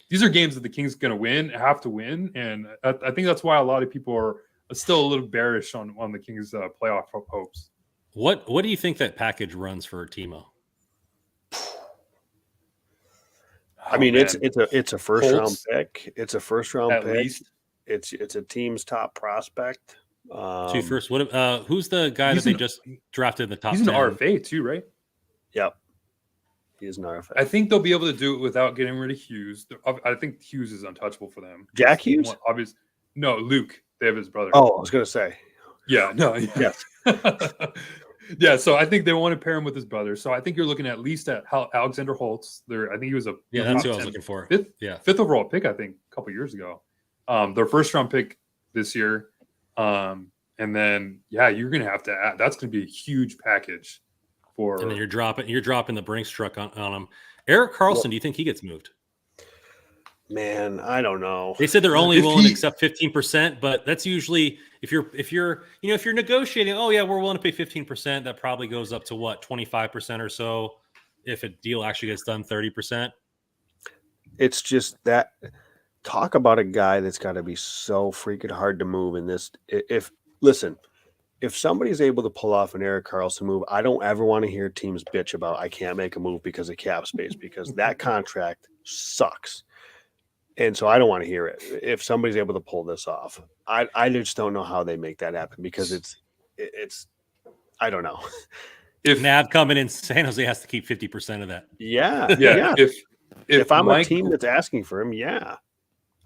These are games that the Kings have to win, and I think that's why a lot of people are still a little bearish on the Kings' playoff hopes. What do you think that package runs for Timo? I mean, it's a first round pick. It's a first round at pick. Least. It's a team's top prospect. 2 first. Who's the guy that they just drafted in the top? He's an RFA too, right? Yep. He is an RFA. I think they'll be able to do it without getting rid of Hughes. I think Hughes is untouchable for them. Jack Hughes? No, Luke. They have his brother. Oh, I was going to say. Yeah, no. Yes. Yeah, so I think they want to pair him with his brother. So I think you're looking at least at Alexander Holtz. I think he was that's who I was looking for. Fifth overall pick, I think, a couple years ago. Their first round pick this year. And then, you're going to have to add. That's going to be a huge package. And then you're dropping the Brinks truck on him. Erik Karlsson, do you think he gets moved? Man, I don't know. They said they're only willing to accept 15%, but that's usually if you're negotiating. Oh yeah, we're willing to pay 15%. That probably goes up to what 25% or so. If a deal actually gets done, 30%. It's just that talk about a guy that's got to be so freaking hard to move in this. If somebody's able to pull off an Erik Karlsson move, I don't ever want to hear teams bitch about I can't make a move because of cap space, because that contract sucks. And so I don't want to hear it. If somebody's able to pull this off, I just don't know how they make that happen, because it's I don't know. If Nav coming in, San Jose has to keep 50% of that. Yeah. If I'm a team that's asking for him,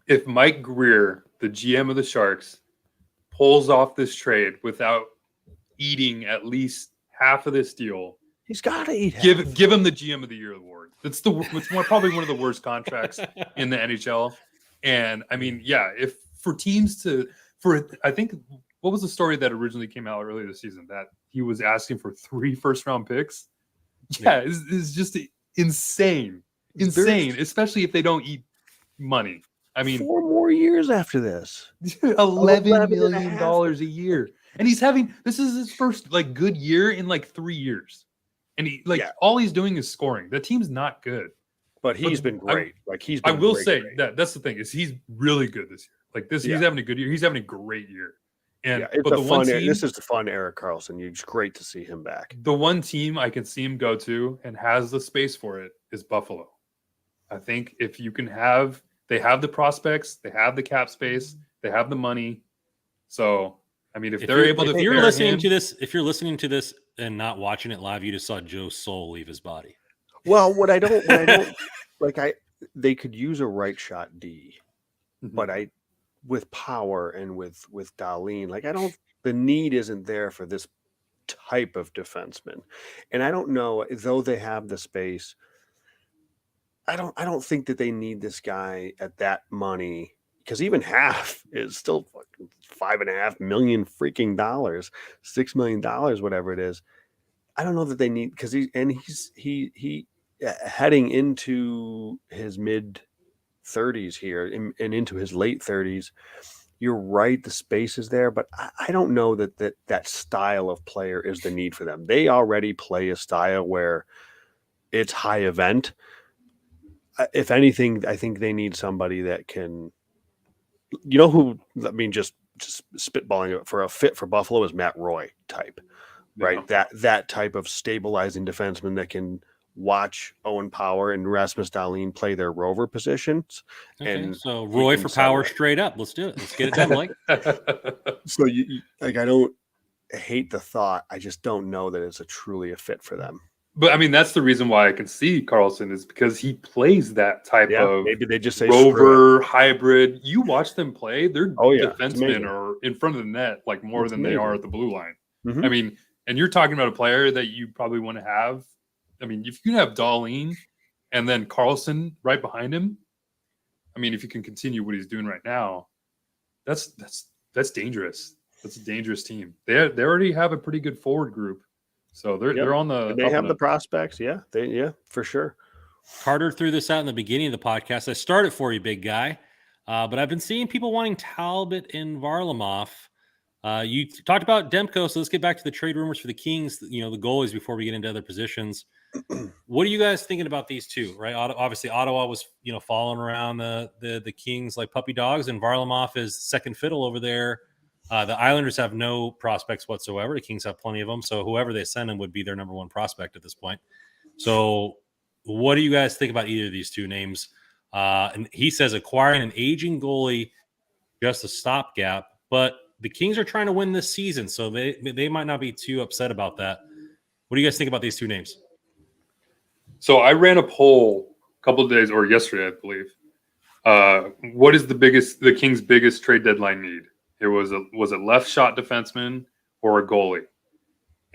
If Mike Greer, the GM of the Sharks, pulls off this trade without eating at least half of this deal, he's got to eat. Give him the GM of the Year award. It's probably one of the worst contracts in the NHL. And I mean, if for teams I think what was the story that originally came out earlier this season, that he was asking for 3 first-round picks? It's just insane, especially if they don't eat money. I mean, 4 more years after this, $11 million a year, and this is his first good year in 3 years, and all he's doing is scoring. The team's not good, but he's been great. I will say that's the thing, is he's really good this year. He's having a good year. He's having a great year, and this is the fun Erik Karlsson. It's great to see him back. The one team I can see him go to and has the space for it is Buffalo. I think if you can have. They have the prospects, they have the cap space, they have the money. So, I mean, if you're listening to this and not watching it live, you just saw Joe's soul leave his body. Well, they could use a right shot D, but with power and with Dahlin, the need isn't there for this type of defenseman. And I don't know, though they have the space, I don't think that they need this guy at that money, because even half is still $5.5 million freaking dollars, $6 million, whatever it is. I don't know that they need, because he heading into his mid 30s here and into his late 30s. You're right, the space is there, but I don't know that style of player is the need for them. They already play a style where it's high event. If anything, I think they need somebody that can, who, I mean, just spitballing it, for a fit for Buffalo is Matt Roy type, right? That type of stabilizing defenseman that can watch Owen Power and Rasmus Dahlin play their rover positions. Okay, and so Roy for Power straight up. Let's do it. Let's get it done, Mike. So I don't hate the thought. I just don't know that it's truly a fit for them. But I mean, that's the reason why I can see Carlson, is because he plays that type of maybe they just say rover hybrid. You watch them play; their defensemen are in front of the net like more than they are at the blue line. Mm-hmm. I mean, and you're talking about a player that you probably want to have. I mean, if you can have Dahlin and then Carlson right behind him, I mean, if you can continue what he's doing right now, that's dangerous. That's a dangerous team. They already have a pretty good forward group, so they're on the. They have the prospects, for sure. Carter threw this out in the beginning of the podcast. I started for you, big guy, but I've been seeing people wanting Talbot and Varlamov. You talked about Demko, so let's get back to the trade rumors for the Kings. The goalies before we get into other positions. What are you guys thinking about these two? Right, obviously Ottawa was following around the Kings like puppy dogs, and Varlamov is second fiddle over there. The Islanders have no prospects whatsoever. The Kings have plenty of them, so whoever they send him would be their number one prospect at this point. So, what do you guys think about either of these two names? And he says acquiring an aging goalie just a stopgap, but the Kings are trying to win this season, so they might not be too upset about that. What do you guys think about these two names? So I ran a poll a couple of days, or yesterday, I believe. What is the Kings' biggest trade deadline need? It was a left shot defenseman or a goalie,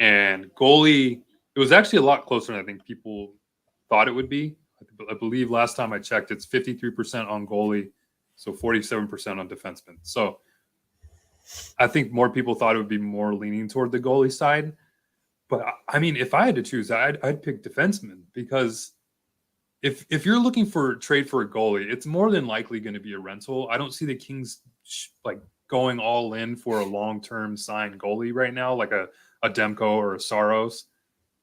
and goalie. It was actually a lot closer than I think people thought it would be. I believe last time I checked, it's 53% on goalie, so 47% on defenseman. So I think more people thought it would be more leaning toward the goalie side. But I mean, if I had to choose, I'd pick defenseman, because if you're looking for a trade for a goalie, it's more than likely going to be a rental. I don't see the Kings going all in for a long-term signed goalie right now, like a Demko or a Saros.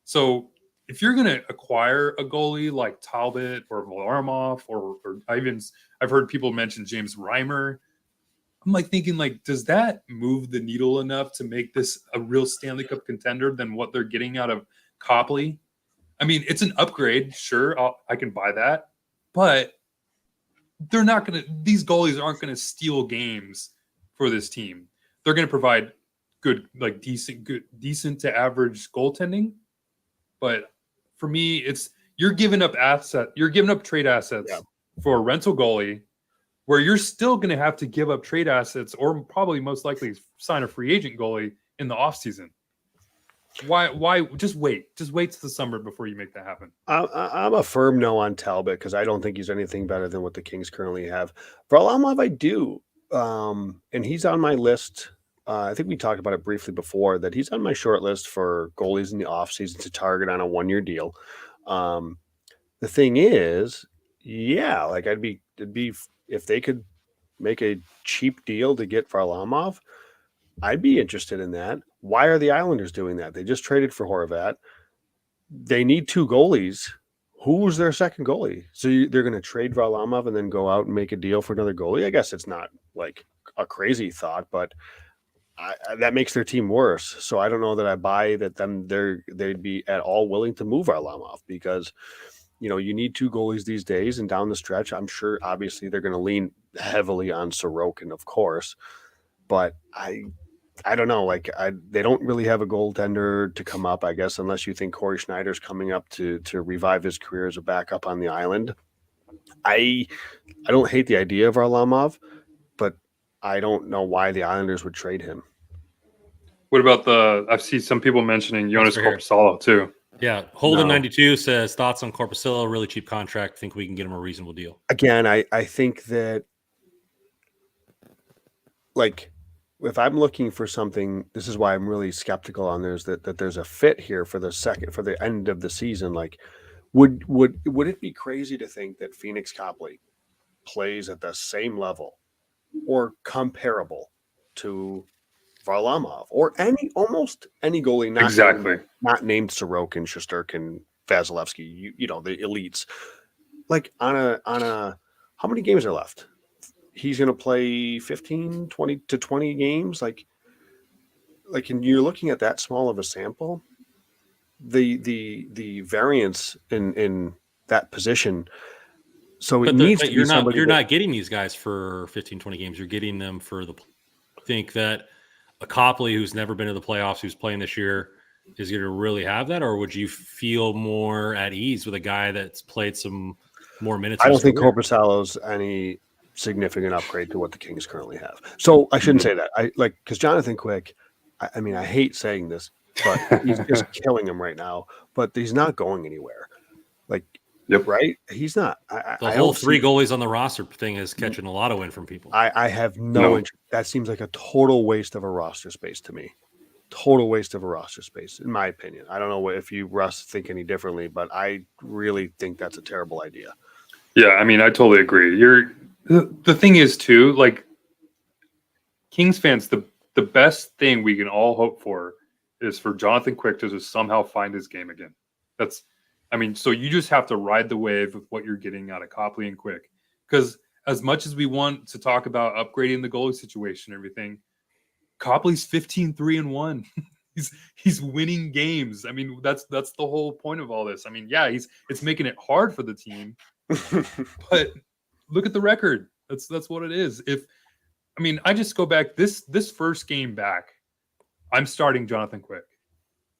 So if you're going to acquire a goalie like Talbot or Varlamov, or I've heard people mention James Reimer. I'm thinking, does that move the needle enough to make this a real Stanley Cup contender than what they're getting out of Copley? I mean, it's an upgrade. Sure, I can buy that. But they're not going to – these goalies aren't going to steal games for this team. They're going to provide good, decent to average goaltending. But for me, it's you're giving up trade assets for a rental goalie, where you're still going to have to give up trade assets, or probably most likely sign a free agent goalie in the offseason. Why just wait to the summer before you make that happen? I'm a firm no on Talbot, because I don't think he's anything better than what the Kings currently have. Varlamov, I do. And he's on my list. I think we talked about it briefly before, that he's on my short list for goalies in the offseason to target on a 1-year deal. The thing is, it'd be if they could make a cheap deal to get Varlamov, I'd be interested in that. Why are the Islanders doing that? They just traded for Horvat. They need 2 goalies. Who's their second goalie? So they're going to trade Varlamov and then go out and make a deal for another goalie? I guess it's not like a crazy thought, but that makes their team worse. So I don't know that I buy that they'd be at all willing to move Varlamov, because you need 2 goalies these days, and down the stretch, I'm sure obviously they're going to lean heavily on Sorokin, of course, but I don't know. They don't really have a goaltender to come up, I guess, unless you think Corey Schneider's coming up to revive his career as a backup on the island. I don't hate the idea of Varlamov, but I don't know why the Islanders would trade him. What about I see some people mentioning Jonas Korpisalo too. Yeah, Holden 92 says thoughts on Korpisalo, really cheap contract. Think we can get him a reasonable deal. Again, I think that if I'm looking for something, this is why I'm really skeptical on there's that there's a fit here for the end of the season. Like, would it be crazy to think that Phoenix Copley plays at the same level or comparable to Varlamov or almost any goalie not named Sorokin, Shesterkin, Vasilevsky, you know, the elites. Like on a how many games are left? He's going to play 15, 20 to 20 games. Like, and you're looking at that small of a sample, the variance in that position. So it needs to be somebody. You're not getting these guys for 15, 20 games. You're getting them for think that a Copley who's never been to the playoffs, who's playing this year, is going to really have that? Or would you feel more at ease with a guy that's played some more minutes? I don't think Korpisalo's any significant upgrade to what the Kings currently have. So I shouldn't say that. Because Jonathan Quick, I mean, I hate saying this, but he's just killing him right now. But he's not going anywhere. Like, right? He's not. The whole three goalies on the roster thing is catching a lot of wind from people. I have no interest. That seems like a total waste of a roster space to me. Total waste of a roster space, in my opinion. I don't know if you, Russ, think any differently, but I really think that's a terrible idea. Yeah, I mean, I totally agree. The thing is, too, like, Kings fans, the best thing we can all hope for is for Jonathan Quick to just somehow find his game again. So you just have to ride the wave with what you're getting out of Copley and Quick. Because as much as we want to talk about upgrading the goalie situation and everything, Copley's 15-3-1. He's winning games. I mean, that's the whole point of all this. I mean, yeah, it's making it hard for the team. But look at the record. That's what it is. I just go back this first game back. I'm starting Jonathan Quick.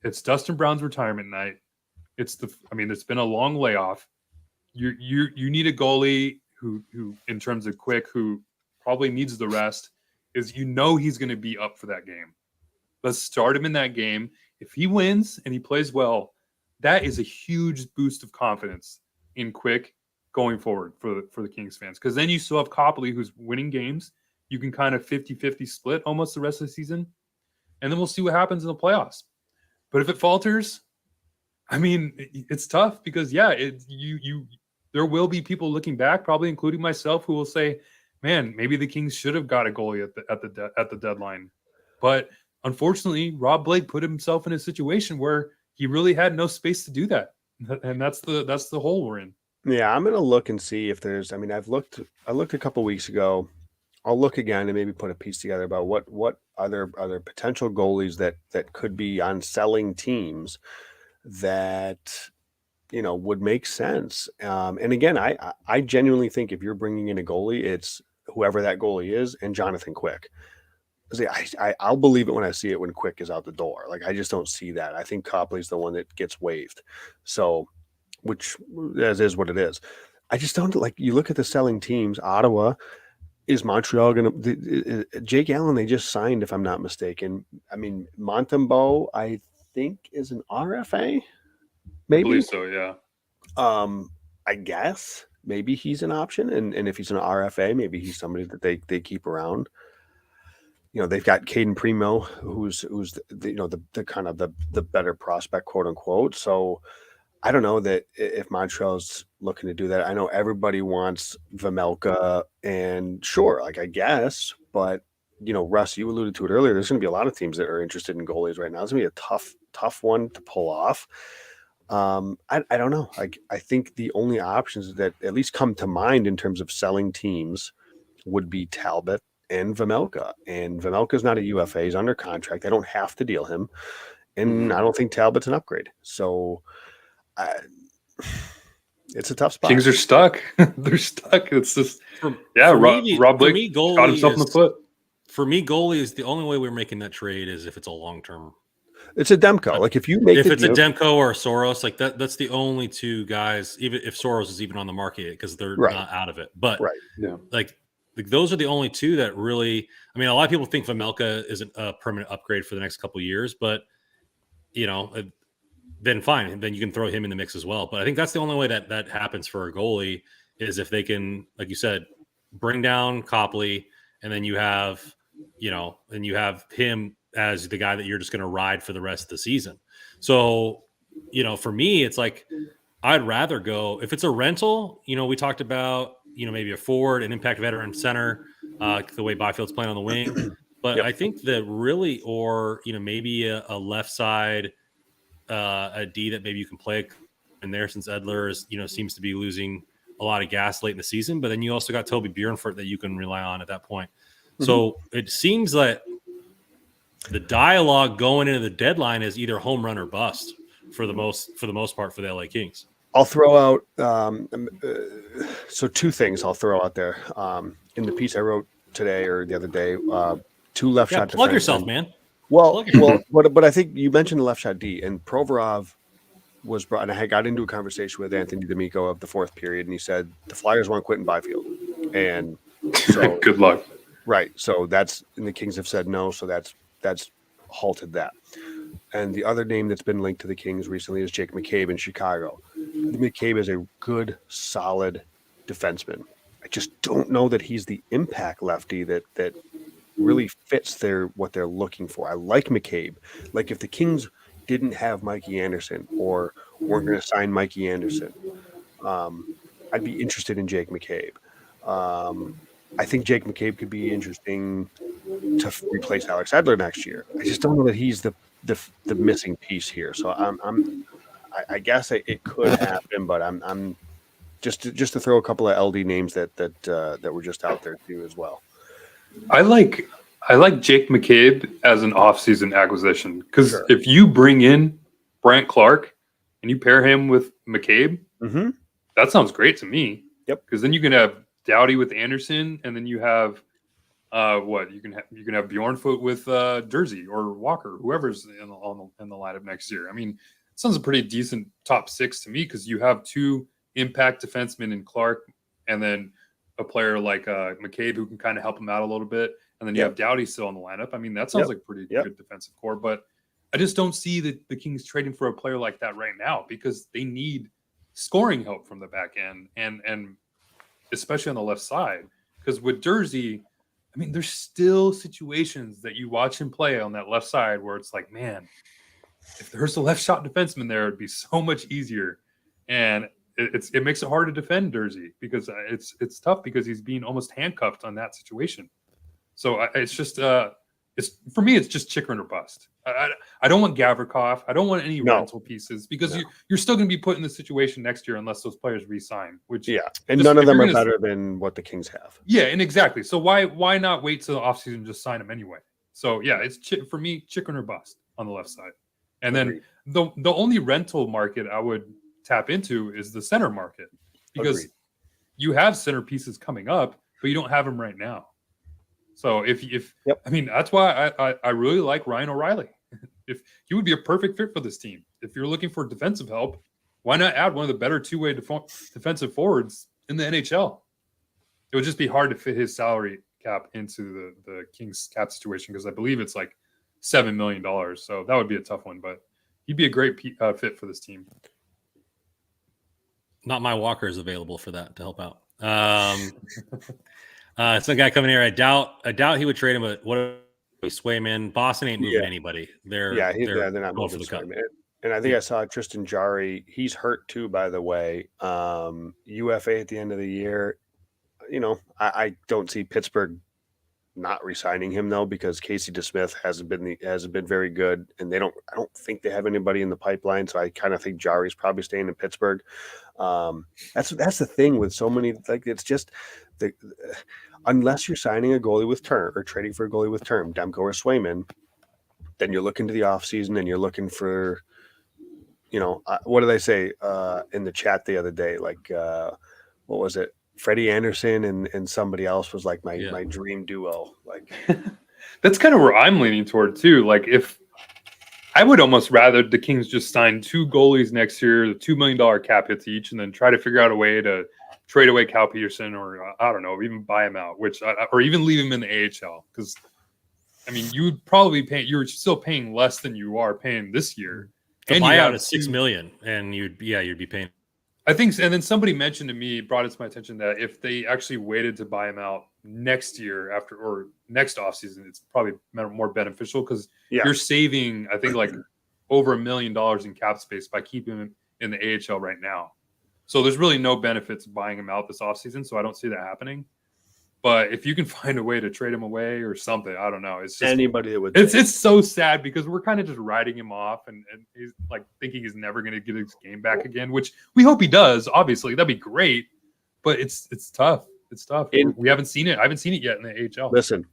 It's Dustin Brown's retirement night. It's been a long layoff. You need a goalie who in terms of Quick, who probably needs the rest, is he's going to be up for that game. Let's start him in that game. If he wins and he plays well, that is a huge boost of confidence in Quick going forward for the Kings fans. Because then you still have Copley, who's winning games. You can kind of 50-50 split almost the rest of the season. And then we'll see what happens in the playoffs. But if it falters, I mean, it's tough because, there will be people looking back, probably including myself, who will say, man, maybe the Kings should have got a goalie at the deadline. But unfortunately, Rob Blake put himself in a situation where he really had no space to do that. And that's the hole we're in. Yeah, I'm going to look and see if there's, I looked a couple weeks ago. I'll look again and maybe put a piece together about what other potential goalies that could be on selling teams that, would make sense. And again, I genuinely think if you're bringing in a goalie, it's whoever that goalie is and Jonathan Quick. I'll believe it when I see it when Quick is out the door. Like, I just don't see that. I think Copley's the one that gets waived. So, which as is what it is. I just don't you look at the selling teams. Ottawa, is Montreal going to Jake Allen? They just signed, if I'm not mistaken. I mean, Montembeault, I think, is an RFA. Maybe. I believe so, yeah. I guess maybe he's an option, and if he's an RFA, maybe he's somebody that they keep around. They've got Caden Primo, who's the kind of the better prospect, quote unquote. So I don't know that if Montreal's looking to do that. I know everybody wants Vejmelka, and sure, I guess, but Russ, you alluded to it earlier. There's going to be a lot of teams that are interested in goalies right now. It's going to be a tough one to pull off. I don't know. I think the only options that at least come to mind in terms of selling teams would be Talbot and Vejmelka. And Vejmelka's not a UFA. He's under contract. I don't have to deal him. And I don't think Talbot's an upgrade. So it's a tough spot. Kings are stuck. They're stuck. It's just, Rob Blake got himself in the foot. For me, goalie is the only way we're making that trade is if it's a long-term. It's a Demko. If it's a Demko or a Soros, that's the only two guys, even if Soros is even on the market, because they're not out of it. But those are the only two that really, a lot of people think Vejmelka isn't a permanent upgrade for the next couple of years, but then fine. Then you can throw him in the mix as well. But I think that's the only way that happens for a goalie is if they can, like you said, bring down Copley, and then you have and you have him as the guy that you're just going to ride for the rest of the season. So, for me, it's like, I'd rather go, if it's a rental, we talked about, maybe a forward, an impact veteran center, the way Byfield's playing on the wing. But Yep. I think that really, or, maybe a left side, a D that maybe you can play in there, since Edler is, seems to be losing a lot of gas late in the season. But then you also got Toby Bjornfurt that you can rely on at that point. So it seems that the dialogue going into the deadline is either home run or bust for the most part for the LA Kings. I'll throw out so two things I'll throw out there in the piece I wrote today or the other day. Two left shot. Plug yourself, man. Well, but I think you mentioned the left shot D, and Provorov was brought. And I got into a conversation with Anthony D'Amico of the fourth period, and he said the Flyers want Quentin Byfield, and so good luck. Right. So and the Kings have said no. So that's halted that. And the other name that's been linked to the Kings recently is Jake McCabe in Chicago. McCabe is a good, solid defenseman. I just don't know that he's the impact lefty that really fits what they're looking for. I like McCabe. Like if the Kings didn't have Mikey Anderson or weren't going to sign Mikey Anderson, I'd be interested in Jake McCabe. I think Jake McCabe could be interesting to replace Alex Edler next year. I just don't know that he's the missing piece here. So I guess it could happen, but I'm just to throw a couple of LD names that were just out there too as well. I like Jake McCabe as an offseason acquisition because Sure. if you bring in Brant Clark and you pair him with McCabe, that sounds great to me. Yep. Because then you can have Doughty with Anderson, and then you have you can have Bjornfoot with Jersey or Walker, whoever's in the lineup next year. I mean, it sounds a pretty decent top six to me because you have two impact defensemen in Clark, and then a player like McCabe who can kind of help him out a little bit, and then you have Doughty still in the lineup. I mean, that sounds like pretty good defensive core, but I just don't see the Kings trading for a player like that right now because they need scoring help from the back end and especially on the left side. Because with Jersey, I mean, there's still situations that you watch him play on that left side where it's like, man, if there's a left shot defenseman there, it'd be so much easier. And it makes it hard to defend Jersey because it's tough because he's being almost handcuffed on that situation. So it's just for me, it's just chicken or bust. I don't want Gavrikov. I don't want any rental pieces because you're still going to be put in the situation next year unless those players re-sign. Which and none of them are better than what the Kings have. Yeah, and exactly. So why not wait till the offseason and just sign them anyway? So it's for me, chicken or bust on the left side. And then the only rental market I would tap into is the center market because you have center pieces coming up, but you don't have them right now. So I mean, that's why I really like Ryan O'Reilly. If he would be a perfect fit for this team. If you're looking for defensive help, why not add one of the better two-way defensive forwards in the NHL? It would just be hard to fit his salary cap into the Kings cap situation because I believe it's like $7 million. So that would be a tough one, but he'd be a great fit for this team. Not my Walker is available for that to help out. Some guy coming here. I doubt he would trade him. But what Swayman? Boston ain't moving anybody. They're not moving Swayman. And I think I saw Tristan Jarry. He's hurt too, by the way. UFA at the end of the year. I don't see Pittsburgh not re-signing him though because Casey DeSmith hasn't been very good, and I don't think they have anybody in the pipeline. So I kind of think Jarry's probably staying in Pittsburgh. That's the thing with so many. Like it's just unless you're signing a goalie with term or trading for a goalie with term, Demko or Swayman, then you're looking to the offseason and you're looking for, what did I say in the chat the other day? Like, what was it? Freddie Anderson and somebody else was like my dream duo. Like that's kind of where I'm leaning toward too. Like if I would almost rather the Kings just sign two goalies next year, the $2 million cap hits each, and then try to figure out a way to trade away Cal Peterson or I don't know, even buy him out, or even leave him in the AHL. Because I mean, you would probably you're still paying less than you are paying this year. The buyout is $6 million, and you'd be paying. I think, and then somebody mentioned to me, brought it to my attention that if they actually waited to buy him out next year next offseason, it's probably more beneficial because Yeah. you're saving, I think, like over $1 million in cap space by keeping him in the AHL right now. So there's really no benefits of buying him out this offseason. So I don't see that happening. But if you can find a way to trade him away or something, I don't know. It's just Anybody that would. it's so sad because we're kind of just writing him off and he's like thinking he's never going to get his game back again, which we hope he does. Obviously, that'd be great. But it's tough. It's tough. We haven't seen it. I haven't seen it yet in the AHL. Listen.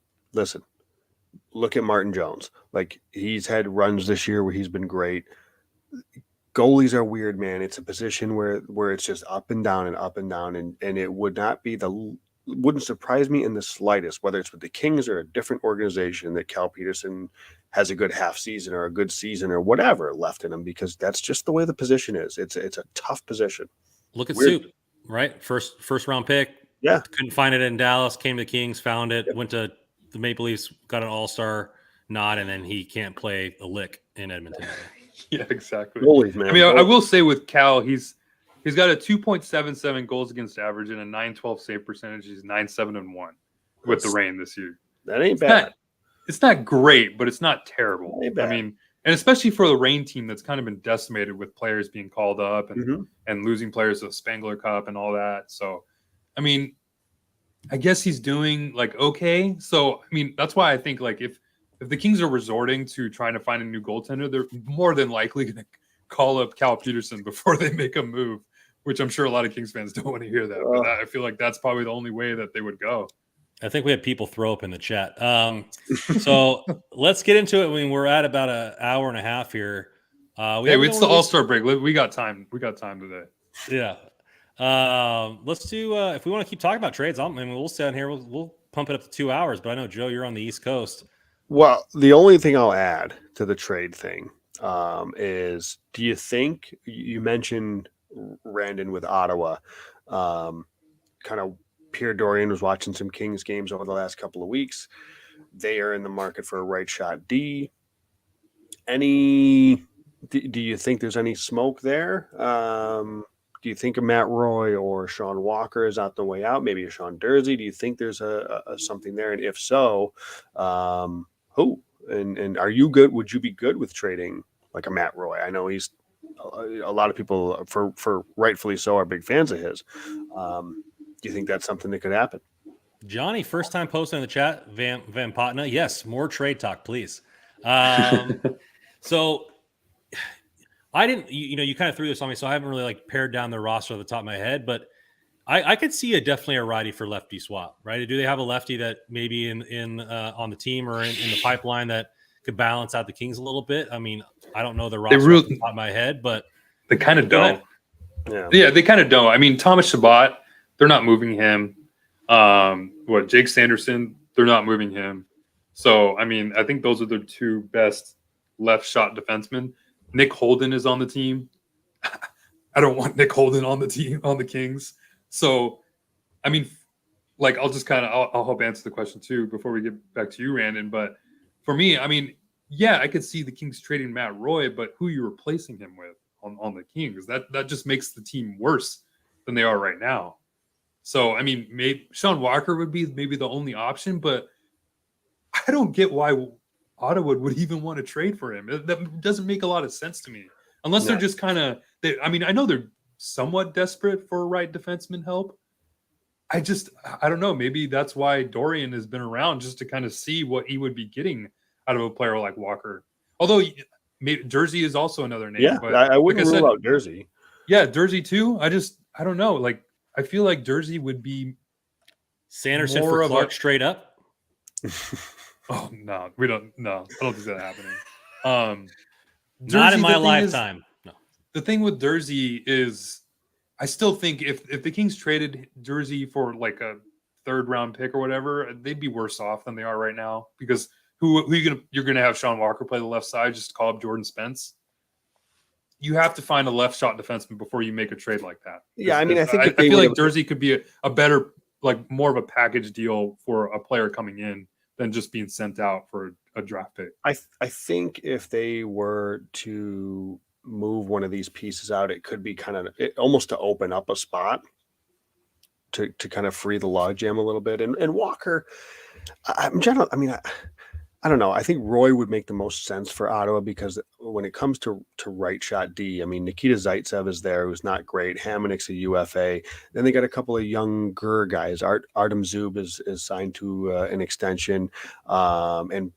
Look at Martin Jones. Like, he's had runs this year where he's been great. Goalies are weird, man. It's a position where it's just up and down, and it wouldn't surprise me in the slightest, whether it's with the Kings or a different organization, that Cal Peterson has a good half season or a good season or whatever left in him, because that's just the way the position is. It's a tough position. Look at Soup, right? First round pick. Yeah. Couldn't find it in Dallas, came to the Kings, found it, went to the Maple Leafs, got an all-star nod, and then he can't play a lick in Edmonton. Yeah, exactly. Goalies, man. I mean, I will say with Cal, he's got a 2.77 goals against average and a 912 save percentage. He's 9-7-1 with the Reign this year. That ain't bad. It's not great, but it's not terrible. Ain't bad. I mean, and especially for the Reign team that's kind of been decimated with players being called up and losing players to the Spangler Cup and all that. So, I mean, I guess he's doing like okay. So, I mean, that's why I think like if the Kings are resorting to trying to find a new goaltender, they're more than likely going to call up Cal Peterson before they make a move, which I'm sure a lot of Kings fans don't want to hear that. But I feel like that's probably the only way that they would go. I think we had people throw up in the chat. So let's get into it. I mean, we're at about an hour and a half here. It's the All-Star break. We got time. We got time today. Yeah. Let's do, if we want to keep talking about trades, we'll sit down here. We'll pump it up to 2 hours, but I know, Joe, you're on the East Coast. Well, the only thing I'll add to the trade thing is, do you think, you mentioned Randon with Ottawa, kind of Pierre Dorian was watching some Kings games over the last couple of weeks. They are in the market for a right shot D. Do you think there's any smoke there? Do you think a Matt Roy or Sean Walker is out the way out? Maybe a Sean Dursey? Do you think there's a something there? And if so, who? And are you good? Would you be good with trading like a Matt Roy? I know he's a lot of people, for rightfully so, are big fans of his. Do you think that's something that could happen? Johnny, first time posting in the chat, Van Potna. Yes, more trade talk, please. So I didn't, you kind of threw this on me, so I haven't really like pared down the roster at the top of my head, but I could see definitely a righty for lefty swap, right? Do they have a lefty that maybe in on the team or in the pipeline that could balance out the Kings a little bit? I mean, I don't know the roster off the top of my head, but they kind of don't. Yeah, they kind of don't. I mean, Thomas Chabot, they're not moving him. Jake Sanderson, they're not moving him. So, I mean, I think those are the two best left shot defensemen. Nick Holden is on the team. I don't want Nick Holden on the team, on the Kings. So, I mean, like, I'll just kind of, I'll help answer the question too before we get back to you, Randon. But for me, I mean, yeah, I could see the Kings trading Matt Roy, but who are you replacing him with on the Kings? That just makes the team worse than they are right now. So, I mean, maybe Sean Walker would be maybe the only option, but I don't get why Ottawa would even want to trade for him. That doesn't make a lot of sense to me. Unless they're just kind of, I mean, I know they're somewhat desperate for right defenseman help. I don't know. Maybe that's why Dorian has been around, just to kind of see what he would be getting out of a player like Walker. Although Jersey is also another name. Yeah, but I wouldn't rule out Jersey. Yeah, Jersey too. I don't know. Like, I feel like Jersey would be Sanderson for Clark straight up. Oh no, we don't. No, I don't think that's happening. Not in my lifetime. No. The thing with Jersey is, I still think if the Kings traded Jersey for like a third round pick or whatever, they'd be worse off than they are right now. Because you're gonna have Sean Walker play the left side, just call up Jordan Spence. You have to find a left shot defenseman before you make a trade like that. Yeah, I mean, I feel like Jersey could be a better, like more of a package deal for a player coming in than just being sent out for a draft pick. I think if they were to move one of these pieces out, it could be kind of almost to open up a spot to kind of free the logjam a little bit. And Walker, I'm general. I mean, I don't know. I think Roy would make the most sense for Ottawa because when it comes to right shot D, I mean, Nikita Zaitsev is there, who's not great. Hamonic's a UFA. Then they got a couple of younger guys. Artem Zub is signed to an extension, and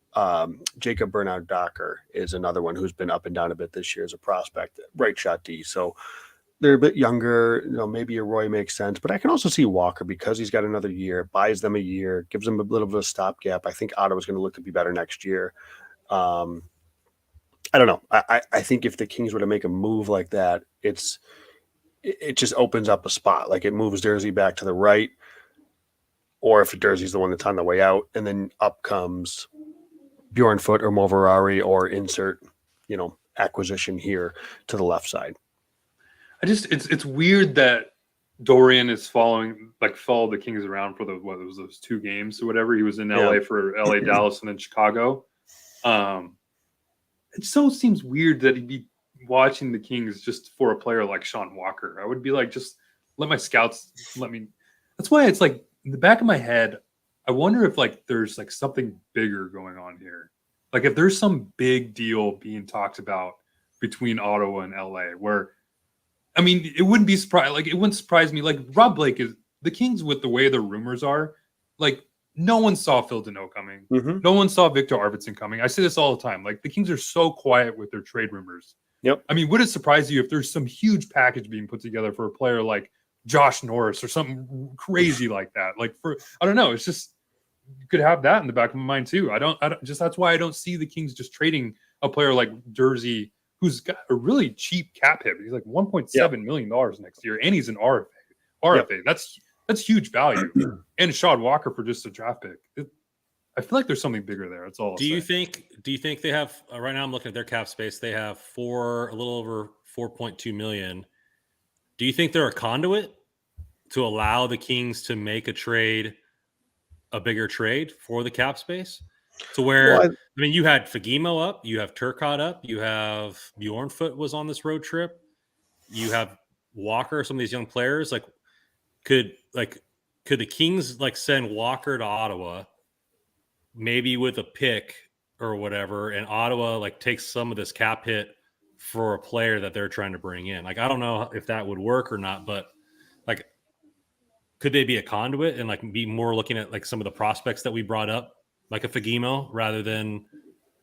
Jacob Bernard Docker is another one who's been up and down a bit this year as a prospect, right shot D. So they're a bit younger, maybe a Roy makes sense, but I can also see Walker because he's got another year, buys them a year, gives them a little bit of stopgap. I think Ottawa's going to look to be better next year. I don't know. I think if the Kings were to make a move like that, it just opens up a spot. Like it moves Jersey back to the right, or if Jersey's the one that's on the way out, and then up comes Bjorn Foot or Moverari or insert, acquisition here to the left side. It's weird that Dorian is followed the Kings around for those 2 games or whatever. He was in LA for LA, Dallas, and then Chicago. It so seems weird that he'd be watching the Kings just for a player like Sean Walker. I would be like, just let my scouts let me. That's why it's like in the back of my head, I wonder if there's something bigger going on here. Like if there's some big deal being talked about between Ottawa and LA where, I mean, it wouldn't be surprised. It wouldn't surprise me. Rob Blake is the Kings with the way the rumors are. No one saw Phil Deneau coming. Mm-hmm. No one saw Victor Arvidsson coming. I say this all the time. The Kings are so quiet with their trade rumors. Yep. I mean, would it surprise you if there's some huge package being put together for a player like Josh Norris or something crazy like that? I don't know. It's just, you could have that in the back of my mind too. I don't that's why I don't see the Kings just trading a player like Jersey, who's got a really cheap cap hit. He's $1.7 million next year, and he's an RFA. Yep. That's huge value. And Sean Walker for just a draft pick. I feel like there's something bigger there. That's all. Do you think they have right now? I'm looking at their cap space. They have a little over 4.2 million. Do you think they're a conduit to allow the Kings to make a bigger trade for the cap space? To where, I mean, you had Fagemo up, you have Turcotte up, you have Bjornfoot was on this road trip, you have Walker, some of these young players. Could the Kings send Walker to Ottawa, maybe with a pick or whatever, and Ottawa takes some of this cap hit for a player that they're trying to bring in? I don't know if that would work or not, but could they be a conduit and be more looking at some of the prospects that we brought up, like a Fagemo, rather than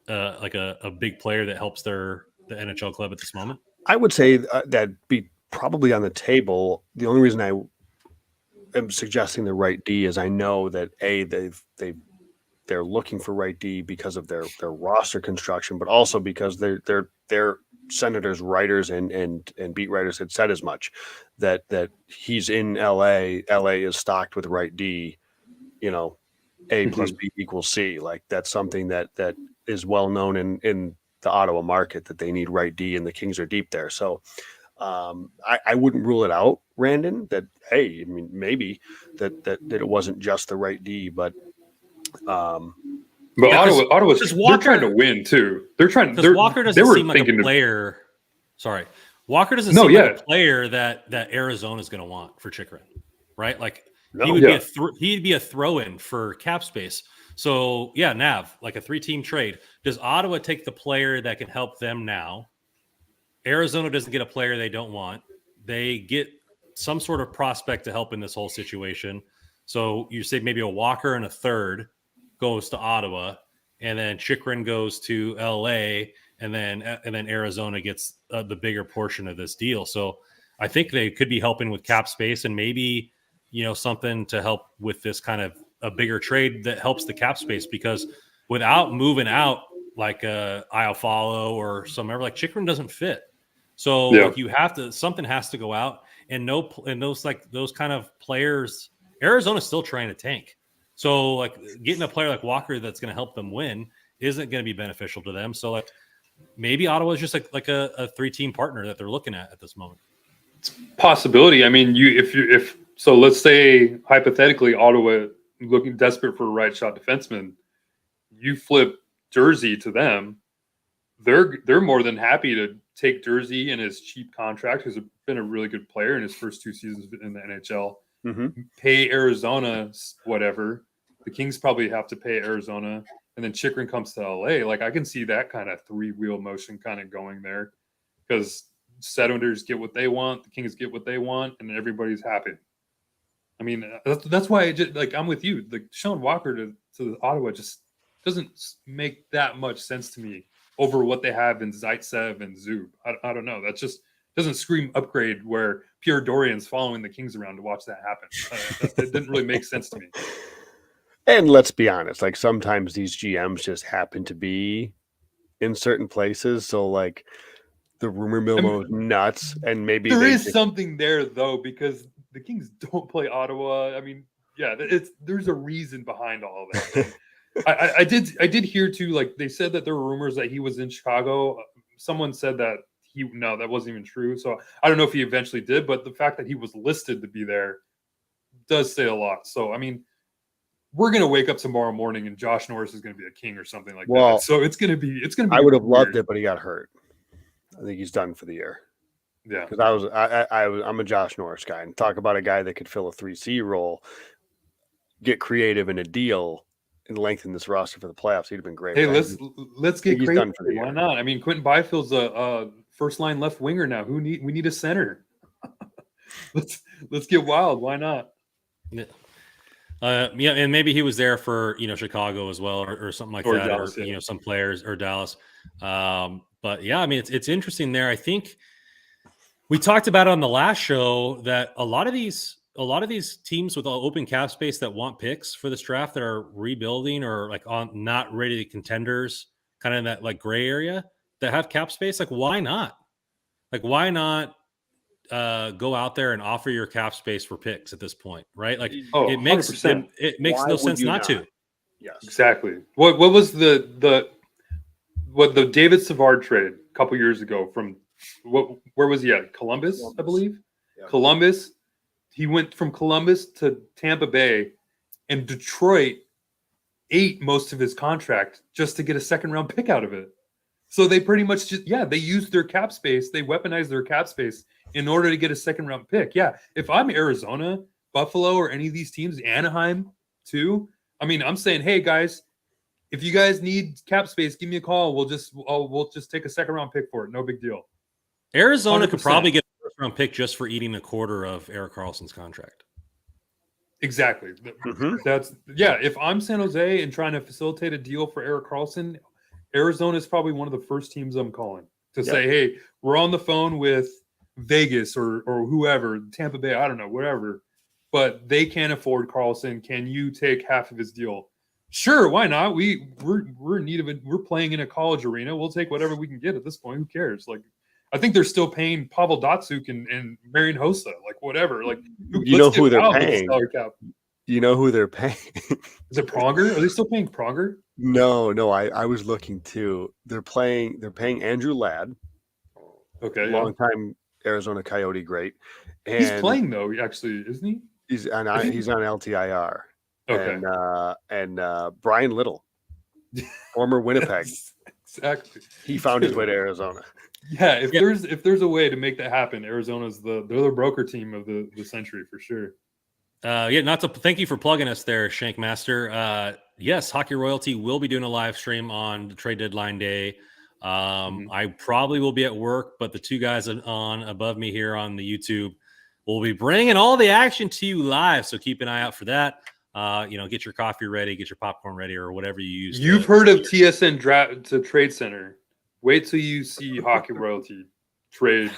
a big player that helps the NHL club at this moment? I would say that'd be probably on the table. The only reason I am suggesting the right D is I know that they're looking for right D because of their roster construction, but also because their Senators writers and beat writers had said as much, that he's in LA. LA is stocked with right D. A plus B equals C. That's something that is well known in the Ottawa market, that they need right D, and the Kings are deep there. So I wouldn't rule it out, Randon, that, hey, I mean, maybe that it wasn't just the right D, but Ottawa's they're trying to win too. Walker doesn't seem like a player. Sorry, Walker doesn't seem like a player that Arizona's going to want for Chychrun, right? He'd be a throw-in for cap space. So Nav, a 3-team trade. Does Ottawa take the player that can help them now? Arizona doesn't get a player they don't want. They get some sort of prospect to help in this whole situation. So you say maybe a Walker and a third goes to Ottawa, and then Chychrun goes to LA, and then Arizona gets the bigger portion of this deal. So I think they could be helping with cap space, and maybe something to help with this kind of a bigger trade that helps the cap space, because without moving out Iafallo or somewhere, Chychrun doesn't fit. So you have to, something has to go out, and those kind of players, Arizona's still trying to tank. So getting a player like Walker that's going to help them win isn't going to be beneficial to them. So maybe Ottawa is just a 3-team partner that they're looking at this moment. It's a possibility. I mean, so let's say hypothetically Ottawa looking desperate for a right shot defenseman, you flip Jersey to them, they're more than happy to take Jersey and his cheap contract, who's been a really good player in his first 2 seasons in the NHL, pay Arizona whatever, The Kings probably have to pay Arizona, and then Chikrin comes to LA. Like I can see that kind of 3-wheel motion kind of going there, because Senators get what they want, the Kings get what they want, and everybody's happy. I mean, that's why I just, like, I'm with you. Like Sean Walker to Ottawa just doesn't make that much sense to me over what they have in Zaitsev and Zub. I don't know. That just doesn't scream upgrade where Pierre Dorian's following the Kings around to watch that happen. It didn't really make sense to me. And let's be honest, like sometimes these GMs just happen to be in certain places. So like the rumor mill goes nuts, and maybe there is something there though, because the Kings don't play Ottawa. I mean, yeah, there's a reason behind all of that. I did hear too, like they said that there were rumors that he was in Chicago. Someone said that that wasn't even true. So I don't know if he eventually did, but the fact that he was listed to be there does say a lot. So I mean, we're gonna wake up tomorrow morning and Josh Norris is gonna be a King or something like that. So it's gonna be. I would have loved it, but he got hurt. I think he's done for the year. Yeah, because I'm a Josh Norris guy, and talk about a guy that could fill a 3C role, get creative in a deal, and lengthen this roster for the playoffs. He'd have been great. Hey, let's get crazy. Why not? I mean, Quentin Byfield's a first line left winger now. We need a center. let's get wild. Why not? Yeah. And maybe he was there for Chicago as well, or something like that, Dallas, or some players, or Dallas. But yeah, I mean it's interesting there. I think we talked about it on the last show that a lot of these teams with open cap space that want picks for this draft that are rebuilding or like on not ready contenders, kind of in that like gray area that have cap space. Like why not? Like why not go out there and offer your cap space for picks at this point, right? Like it makes 100%. It makes no sense not to. Yes, exactly. What was the David Savard trade a couple years ago from where was he at? Columbus, I believe. Yeah. Columbus. He went from Columbus to Tampa Bay, and Detroit ate most of his contract just to get a second round pick out of it. So they pretty much they used their cap space. They weaponized their cap space in order to get a second round pick. Yeah. If I'm Arizona, Buffalo, or any of these teams, Anaheim too, I mean, I'm saying, hey guys, if you guys need cap space, give me a call. We'll just take a second round pick for it. No big deal. Arizona 100%. Could probably get a first round pick just for eating a quarter of Erik Karlsson's contract. Exactly. That's if I'm San Jose and trying to facilitate a deal for Erik Karlsson, Arizona is probably one of the first teams I'm calling to say, hey, we're on the phone with Vegas or whoever, Tampa Bay, I don't know, whatever, but they can't afford Karlsson. Can you take half of his deal? Sure, why not? We're in need of it. We're playing in a college arena. We'll take whatever we can get at this point. Who cares? Like, I think they're still paying Pavel Datsyuk and Marian Hossa, like whatever. Like, you know who they're paying. You know who they're paying. Is it Pronger? Are they still paying Pronger? No. I was looking too. They're paying Andrew Ladd. Okay, long-time Arizona Coyote great. And he's playing though, actually, isn't he? He's on LTIR. Okay. And Brian Little, former Winnipeg. Exactly. He found his way to Arizona. Yeah, if there's a way to make that happen, Arizona's they're the broker team of the century for sure. Thank you for plugging us there, Shankmaster. Yes, Hockey Royalty will be doing a live stream on the trade deadline day. I probably will be at work, but the two guys on above me here on the YouTube will be bringing all the action to you live. So keep an eye out for that. Get your coffee ready, get your popcorn ready, or whatever you use. You've heard of TSN Draft to Trade Center. Wait till you see Hockey Royalty Trade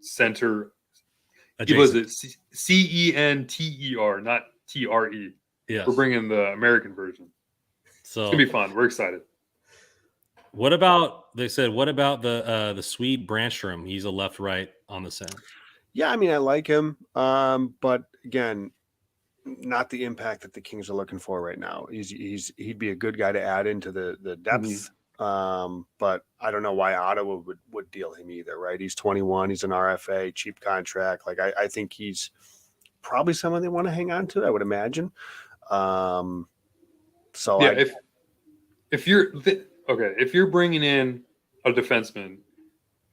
Center. It was CENTER, not TRE. Yeah, we're bringing the American version. So it's gonna be fun. We're excited. What about the Swede Brandstrom? He's a left-right on the center. Yeah, I mean, I like him, but again, not the impact that the Kings are looking for right now. He'd be a good guy to add into the depth, but I don't know why Ottawa would deal him either. Right? He's 21. He's an RFA, cheap contract. Like I think he's probably someone they want to hang on to. I would imagine. If you're bringing in a defenseman,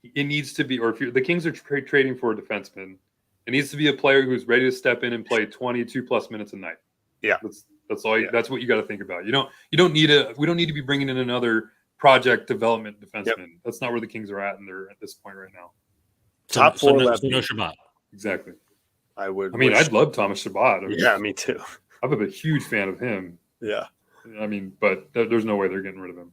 it needs to be, or if the Kings are trading for a defenseman, it needs to be a player who's ready to step in and play 22 plus minutes a night. Yeah, That's all. That's what you got to think about. We don't need to be bringing in another project development defenseman. Yep. That's not where the Kings are at, and they're at this point right now. Top four left. No Shabbat. Exactly. I mean, I'd love Thomas Shabbat. Yeah, me too. I'm a huge fan of him. Yeah. I mean, but there's no way they're getting rid of him.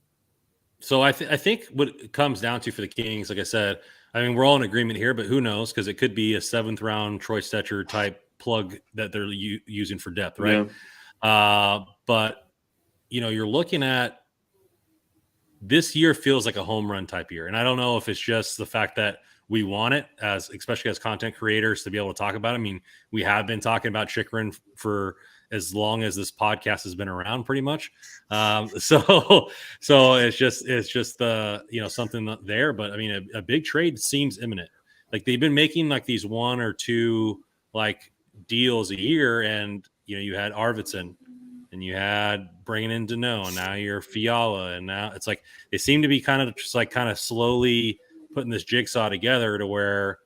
So I think what it comes down to for the Kings, like I said, I mean, we're all in agreement here, but who knows? Because it could be a 7th round Troy Stetcher type plug that they're using for depth, right? Yeah. But you're looking at this year feels like a home run type year, and I don't know if it's just the fact that we want it, especially as content creators, to be able to talk about it. I mean, we have been talking about Chychrun for as long as this podcast has been around, pretty much. So it's just something there. But I mean, a big trade seems imminent. Like they've been making like these 1 or 2 like deals a year, and you had Arvidsson, and you had bringing in Danault, and now you're Fiala, and now it's like they seem to be kind of slowly putting this jigsaw together to where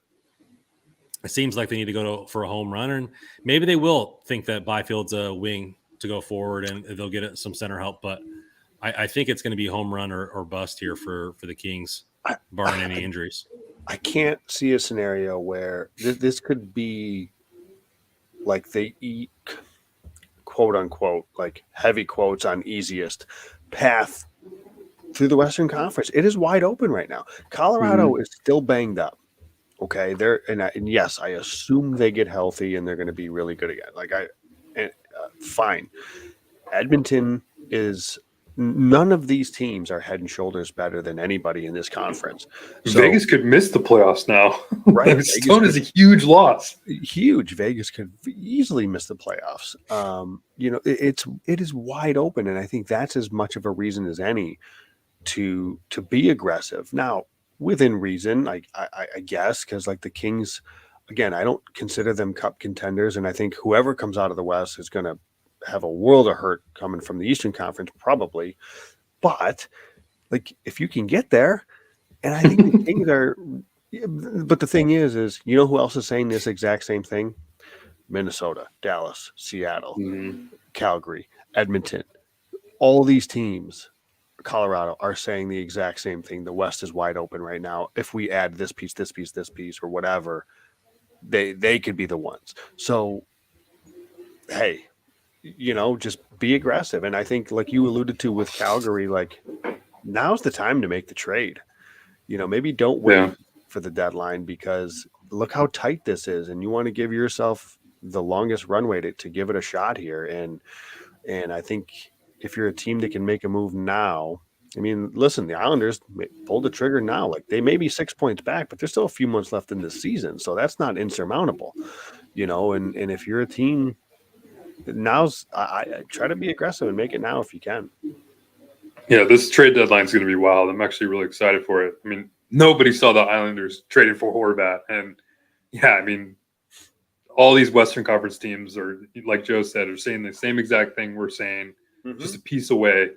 it seems like they need to go for a home run, and maybe they will think that Byfield's a wing to go forward and they'll get some center help. But I think it's going to be home run or bust here for the Kings, barring any injuries. I can't see a scenario where this could be like they eat, quote unquote, like heavy quotes on easiest path through the Western Conference. It is wide open right now. Colorado is still banged up. Okay, and yes, I assume they get healthy and they're going to be really good again. Fine. Edmonton is none of these teams are head and shoulders better than anybody in this conference. So, Vegas could miss the playoffs now. Right, Stone is a huge loss. Huge. Vegas could easily miss the playoffs. It is wide open, and I think that's as much of a reason as any to be aggressive. Now, within reason, I guess, because like the Kings, again, I don't consider them cup contenders, and I think whoever comes out of the West is going to have a world of hurt coming from the Eastern Conference, probably. But like, if you can get there, and I think the Kings are. But the thing is who else is saying this exact same thing? Minnesota, Dallas, Seattle, Calgary, Edmonton, all these teams. Colorado are saying the exact same thing. The West is wide open right now. If we add this piece, or whatever, they could be the ones. So, hey, just be aggressive. And I think, like you alluded to with Calgary, like now's the time to make the trade. Maybe don't wait for the deadline, because look how tight this is, and you want to give yourself the longest runway to give it a shot here. And I think if you're a team that can make a move now, I mean, listen, the Islanders pulled the trigger now. Like, they may be 6 points back, but there's still a few months left in this season. So that's not insurmountable, and if you're a team, I try to be aggressive and make it now if you can. Yeah, this trade deadline is going to be wild. I'm actually really excited for it. I mean, nobody saw the Islanders trading for Horvat. And yeah, I mean, all these Western Conference teams are, like Joe said, are saying the same exact thing we're saying, just a piece away.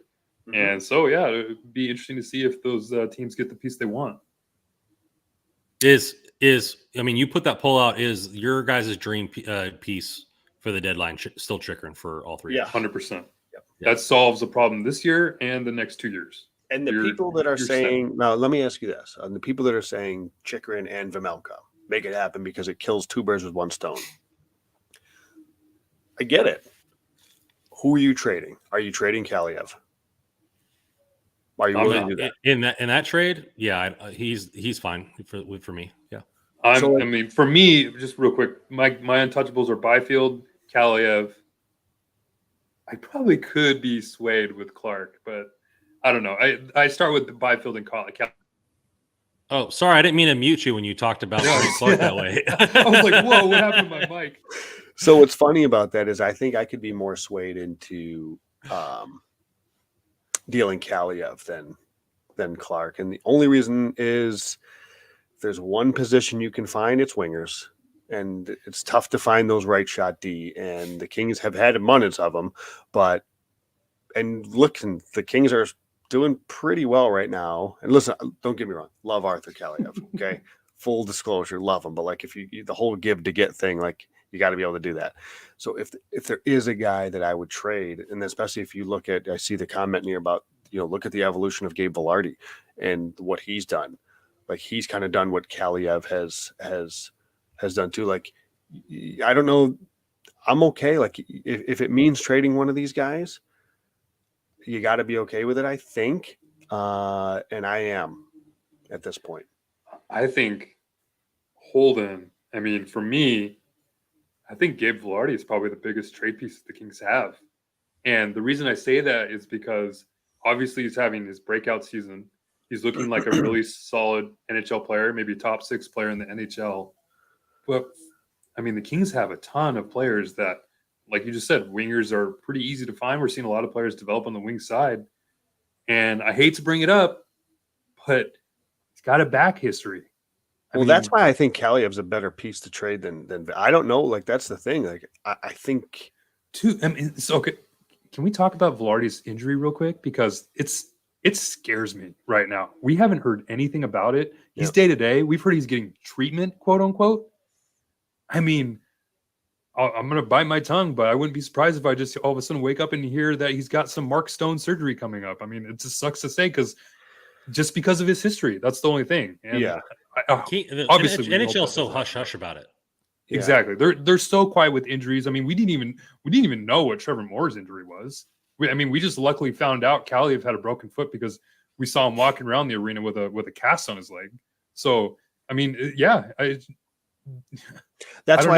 And so, yeah, it would be interesting to see if those teams get the piece they want. I mean, you put that poll out. Is your guys' dream piece for the deadline still Chychrun for all 3 years? 100%. Yep. That solves a problem this year and the next 2 years. And the people that are saying, now let me ask you this: the people that are saying Chychrun and Vejmelka, make it happen because it kills 2 birds with 1 stone. I get it. Who are you trading? Are you trading Kaliev? Are you willing to do that? In that trade? Yeah, he's fine for me. Yeah. I mean, for me, just real quick, my untouchables are Byfield, Kaliev. I probably could be swayed with Clark, but I don't know. I start with Byfield and Kaliev. Oh, sorry, I didn't mean to mute you when you talked about Clark that way. I was like, whoa, what happened to my mic? So what's funny about that is I think I could be more swayed into dealing Kaliev than Clark. And the only reason is if there's one position you can find, it's wingers. And it's tough to find those right shot D. And the Kings have had abundance of them. And the Kings are doing pretty well right now. And listen, don't get me wrong. Love Arthur Kaliev. Okay. Full disclosure, love him. But like, if you the whole give to get thing, like, You got to be able to do that. So if there is a guy that I would trade, and especially if you look at, I see the comment here about, look at the evolution of Gabe Velarde and what he's done. Like he's kind of done what Kaliev has done too. Like, I don't know. I'm okay. Like if it means trading one of these guys, you got to be okay with it, I think. And I am at this point. I think Holden, I mean, for me, I think Gabe Velarde is probably the biggest trade piece the Kings have. And the reason I say that is because obviously he's having his breakout season. He's looking like a really solid NHL player, maybe top 6 player in the NHL. But, I mean, the Kings have a ton of players that, like you just said, wingers are pretty easy to find. We're seeing a lot of players develop on the wing side. And I hate to bring it up, but he's got a back history. Well, that's why I think Kaliev's a better piece to trade than I don't know. Like, that's the thing. Like, I think too. I mean, so okay. Can we talk about Velarde's injury real quick? Because it scares me right now. We haven't heard anything about it. He's day to day. We've heard he's getting treatment, quote unquote. I mean, I'm going to bite my tongue, but I wouldn't be surprised if I just all of a sudden wake up and hear that he's got some Mark Stone surgery coming up. I mean, it just sucks to say because of his history. That's the only thing. And obviously, NHL is so hush hush about it. Exactly. They're so quiet with injuries. I mean, we didn't even know what Trevor Moore's injury was. We just luckily found out Kaliev had a broken foot because we saw him walking around the arena with a cast on his leg. So, I mean, that's why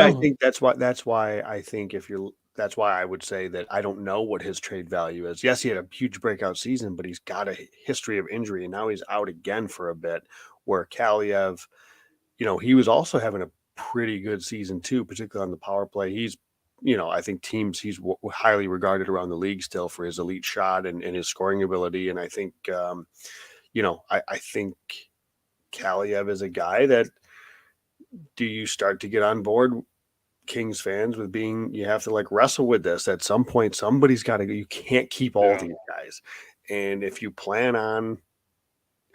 I would say that I don't know what his trade value is. Yes, he had a huge breakout season, but he's got a history of injury, and now he's out again for a bit. Where Kaliev, he was also having a pretty good season too, particularly on the power play. He's, I think he's highly regarded around the league still for his elite shot and his scoring ability. And I think, I think Kaliev is a guy that, do you start to get on board, Kings fans, with you have to like wrestle with this at some point. Somebody's got to, you can't keep all these guys. And if you plan on,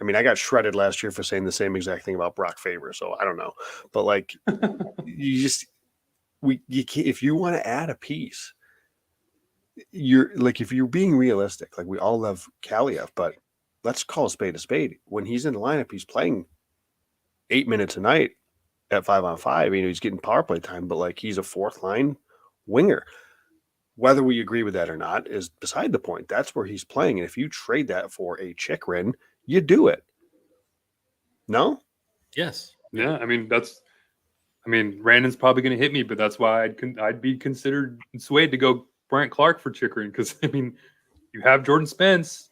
I got shredded last year for saying the same exact thing about Brock Faber. So I don't know, but like if you want to add a piece, if you're being realistic, like we all love Kaliev, but let's call a spade a spade. When he's in the lineup, he's playing 8 minutes a night at 5-on-5. He's getting power play time, but like he's a 4th line winger. Whether we agree with that or not is beside the point. That's where he's playing. And if you trade that for a Chychrun, you do it. No? Yes. Yeah. Randon's probably going to hit me, but that's why I'd be considered swayed to go Brant Clark for Chychrun. Because you have Jordan Spence,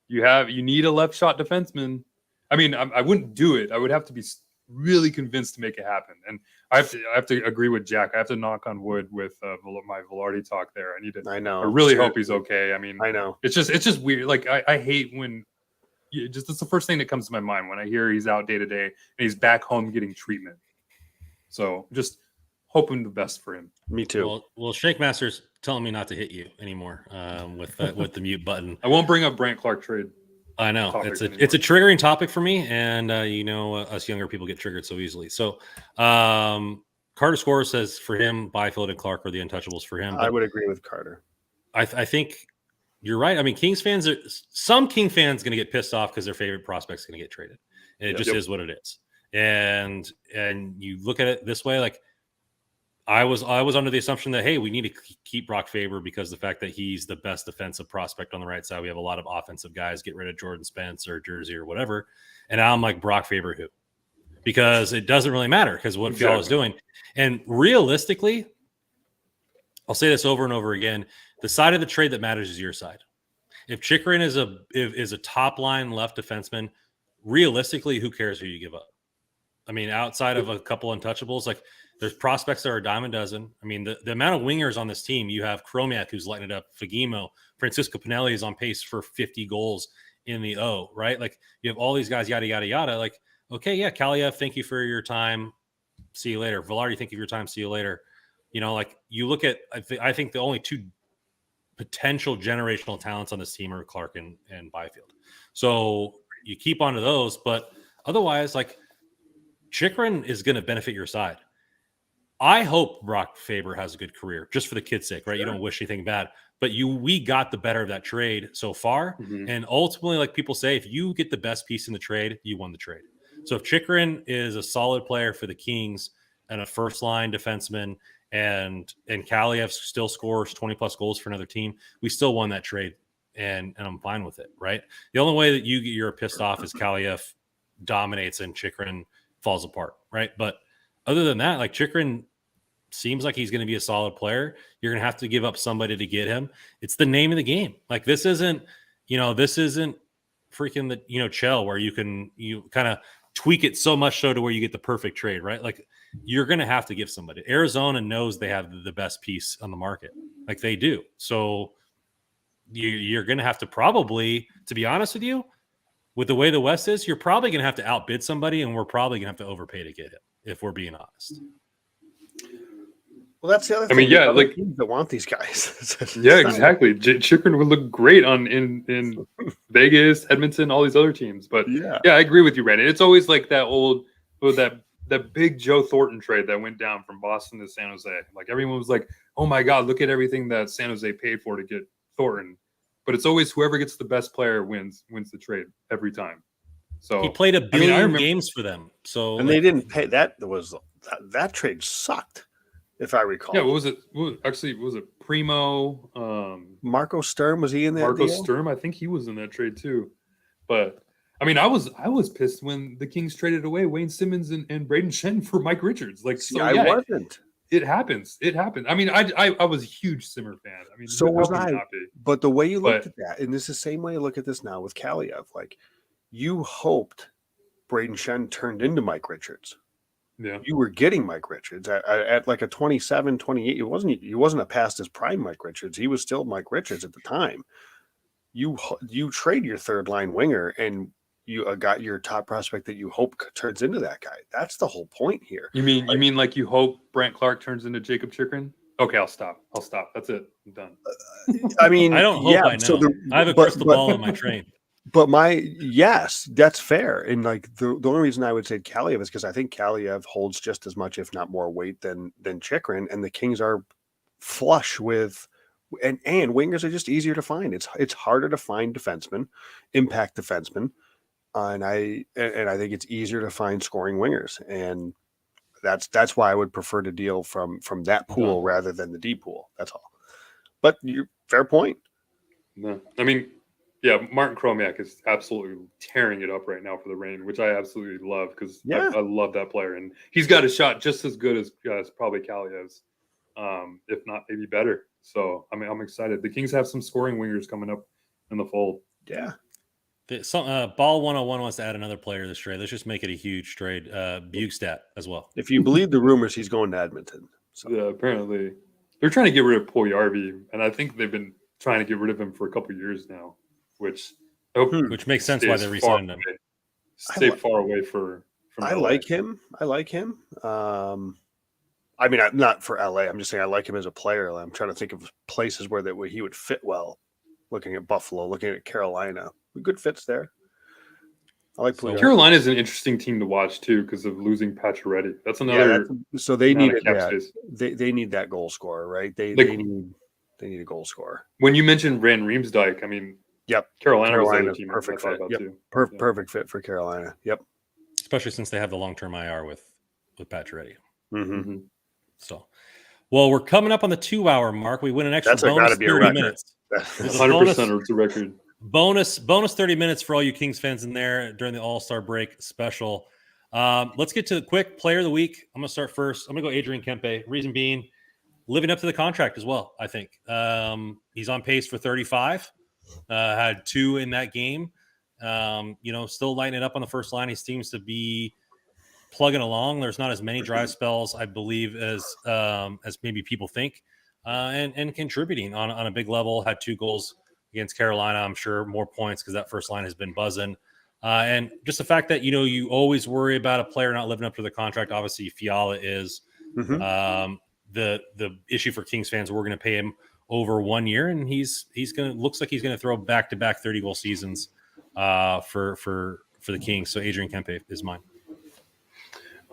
you need a left shot defenseman. I wouldn't do it. I would have to be really convinced to make it happen. And I have to agree with Jack. I have to knock on wood with my Velarde talk there. I know. I really hope he's okay. I know. It's just weird. Like I hate when. That's the first thing that comes to my mind when I hear he's out day to day and he's back home getting treatment. So just hoping the best for him. Me too. Well, Shake Master's telling me not to hit you anymore with the mute button. I won't bring up Brant Clark trade. I know it's a triggering topic for me, and us younger people get triggered so easily. So Carter Score says for him, Byfield and Clark are the untouchables for him. I would agree with Carter. I think. You're right. Kings fans some King fans going to get pissed off because their favorite prospect's going to get traded. And it just is what it is. And you look at it this way, like I was under the assumption that, hey, we need to keep Brock Faber because the fact that he's the best defensive prospect on the right side. We have a lot of offensive guys. Get rid of Jordan Spence or Jersey or whatever. And now I'm like, Brock Faber who? Because it doesn't really matter because what Fiala is doing. And realistically, I'll say this over and over again. The side of the trade that matters is your side. If Chychrun is a top line left defenseman, realistically, who cares who you give up? Outside of a couple untouchables, like there's prospects that are a dime a dozen. The amount of wingers on this team, you have Chromiak who's lighting it up, Fagimo, Francisco Pinelli is on pace for 50 goals in the O, right? Like you have all these guys, yada, yada, yada. Like, okay, yeah, Kaliev, thank you for your time. See you later. Velarde, thank you for your time. See you later. Like you look at, I think the only 2 potential generational talents on this team are Clark and Byfield. So you keep onto those, but otherwise, like Chychrun is going to benefit your side. I hope Brock Faber has a good career, just for the kid's sake, right? Sure. You don't wish anything bad, but we got the better of that trade so far. And ultimately, like people say, if you get the best piece in the trade, you won the trade. So if Chychrun is a solid player for the Kings and a first line defenseman, and Kaliev still scores 20 plus goals for another team, we still won that trade, and I'm fine with it, right? The only way that you're pissed off is Kaliev dominates and Chychrun falls apart, right? But other than that, like Chychrun seems like he's going to be a solid player. You're going to have to give up somebody to get him. It's the name of the game. Like this isn't freaking the Chell where you kind of tweak it so much so to where you get the perfect trade, right? Like you're going to have to give somebody. Arizona knows they have the best piece on the market, like they do. So you're going to have to probably, to be honest with you, with the way the West is, you're probably going to have to outbid somebody, and we're probably going to have to overpay to get him, if we're being honest. Well, that's the other thing. I mean, yeah, like teams that want these guys. Yeah, exactly. Chychrun would look great in Vegas, Edmonton, all these other teams. But yeah, I agree with you, Brandon. It's always like that big Joe Thornton trade that went down from Boston to San Jose. Like everyone was like, "Oh my God, look at everything that San Jose paid for to get Thornton." But it's always whoever gets the best player wins the trade every time. So he played a billion games for them. So they didn't pay. That trade sucked. If I recall. Yeah, what was it? Was it Primo? Marco Sturm, was he in that Marco deal? Sturm, I think he was in that trade too. But I mean, I was pissed when the Kings traded away Wayne Simmons and Braden Shen for Mike Richards. Like, so I wasn't. It happens. It happened. I mean, I was a huge Simmer fan. I mean, so was I. But the way you looked at that, and this is the same way I look at this now with Kaliev, like you hoped Braden Shen turned into Mike Richards. Yeah, you were getting Mike Richards at like a 27, 28. He wasn't a past his prime Mike Richards. He was still Mike Richards at the time. You trade your third line winger and you got your top prospect that you hope turns into that guy. That's the whole point here. You mean like you hope Brant Clark turns into Jacob Chychrun? Okay, I'll stop. That's it. I'm done. I mean, I don't hope I know. I have a crystal ball in my train. But yes, that's fair. And like the only reason I would say Kaliev is because I think Kaliev holds just as much, if not more weight than Chychrun, and the Kings are flush with and wingers are just easier to find. It's harder to find defensemen, impact defensemen, and I think it's easier to find scoring wingers, and that's why I would prefer to deal from that pool rather than the D pool. That's all. But fair point. No, I mean. Yeah, Martin Chromiak is absolutely tearing it up right now for the Reign, which I absolutely love because I love that player. And he's got a shot just as good as probably Kaliev's, if not maybe better. So, I mean, I'm excited. The Kings have some scoring wingers coming up in the fold. Yeah. Ball 101 wants to add another player to this trade. Let's just make it a huge trade. Bugstad as well. If you believe the rumors, he's going to Edmonton. So. Yeah, apparently. They're trying to get rid of Puljujarvi, and I think they've been trying to get rid of him for a couple of years now. Which makes sense why they re-signed him. Stay far away from I LA. Like him. I mean, not for LA. I'm just saying I like him as a player. I'm trying to think of places where he would fit well. Looking at Buffalo, looking at Carolina, good fits there. I like Carolina is an interesting team to watch too because of losing Pacioretty. That's another. So they need they need that goal scorer, right? They need a goal scorer. When you mentioned Van Riemsdyk, I mean. Yep, Carolina was the other team perfect fit. Yep. Too. Perfect fit for Carolina. Yep, especially since they have the long-term IR with Pacioretty. Mm-hmm. So, well, we're coming up on the 2-hour mark. We win an extra bonus 30 minutes. 100% it's a record. Bonus 30 minutes for all you Kings fans in there during the All-Star break special. Let's get to the quick player of the week. I'm going to start first. I'm going to go Adrian Kempe. Reason being, living up to the contract as well. I think he's on pace for 35. Had 2 in that game. Still lighting it up on the first line. He seems to be plugging along. There's not as many drive spells, I believe, as maybe people think, and contributing on a big level. Had 2 goals against Carolina. I'm sure more points because that first line has been buzzing. And just the fact that you always worry about a player not living up to the contract. Obviously, Fiala is the issue for Kings fans. We're going to pay him over 1 year, and looks like he's gonna throw back-to-back 30-goal seasons for the Kings. So Adrian Kempe is mine.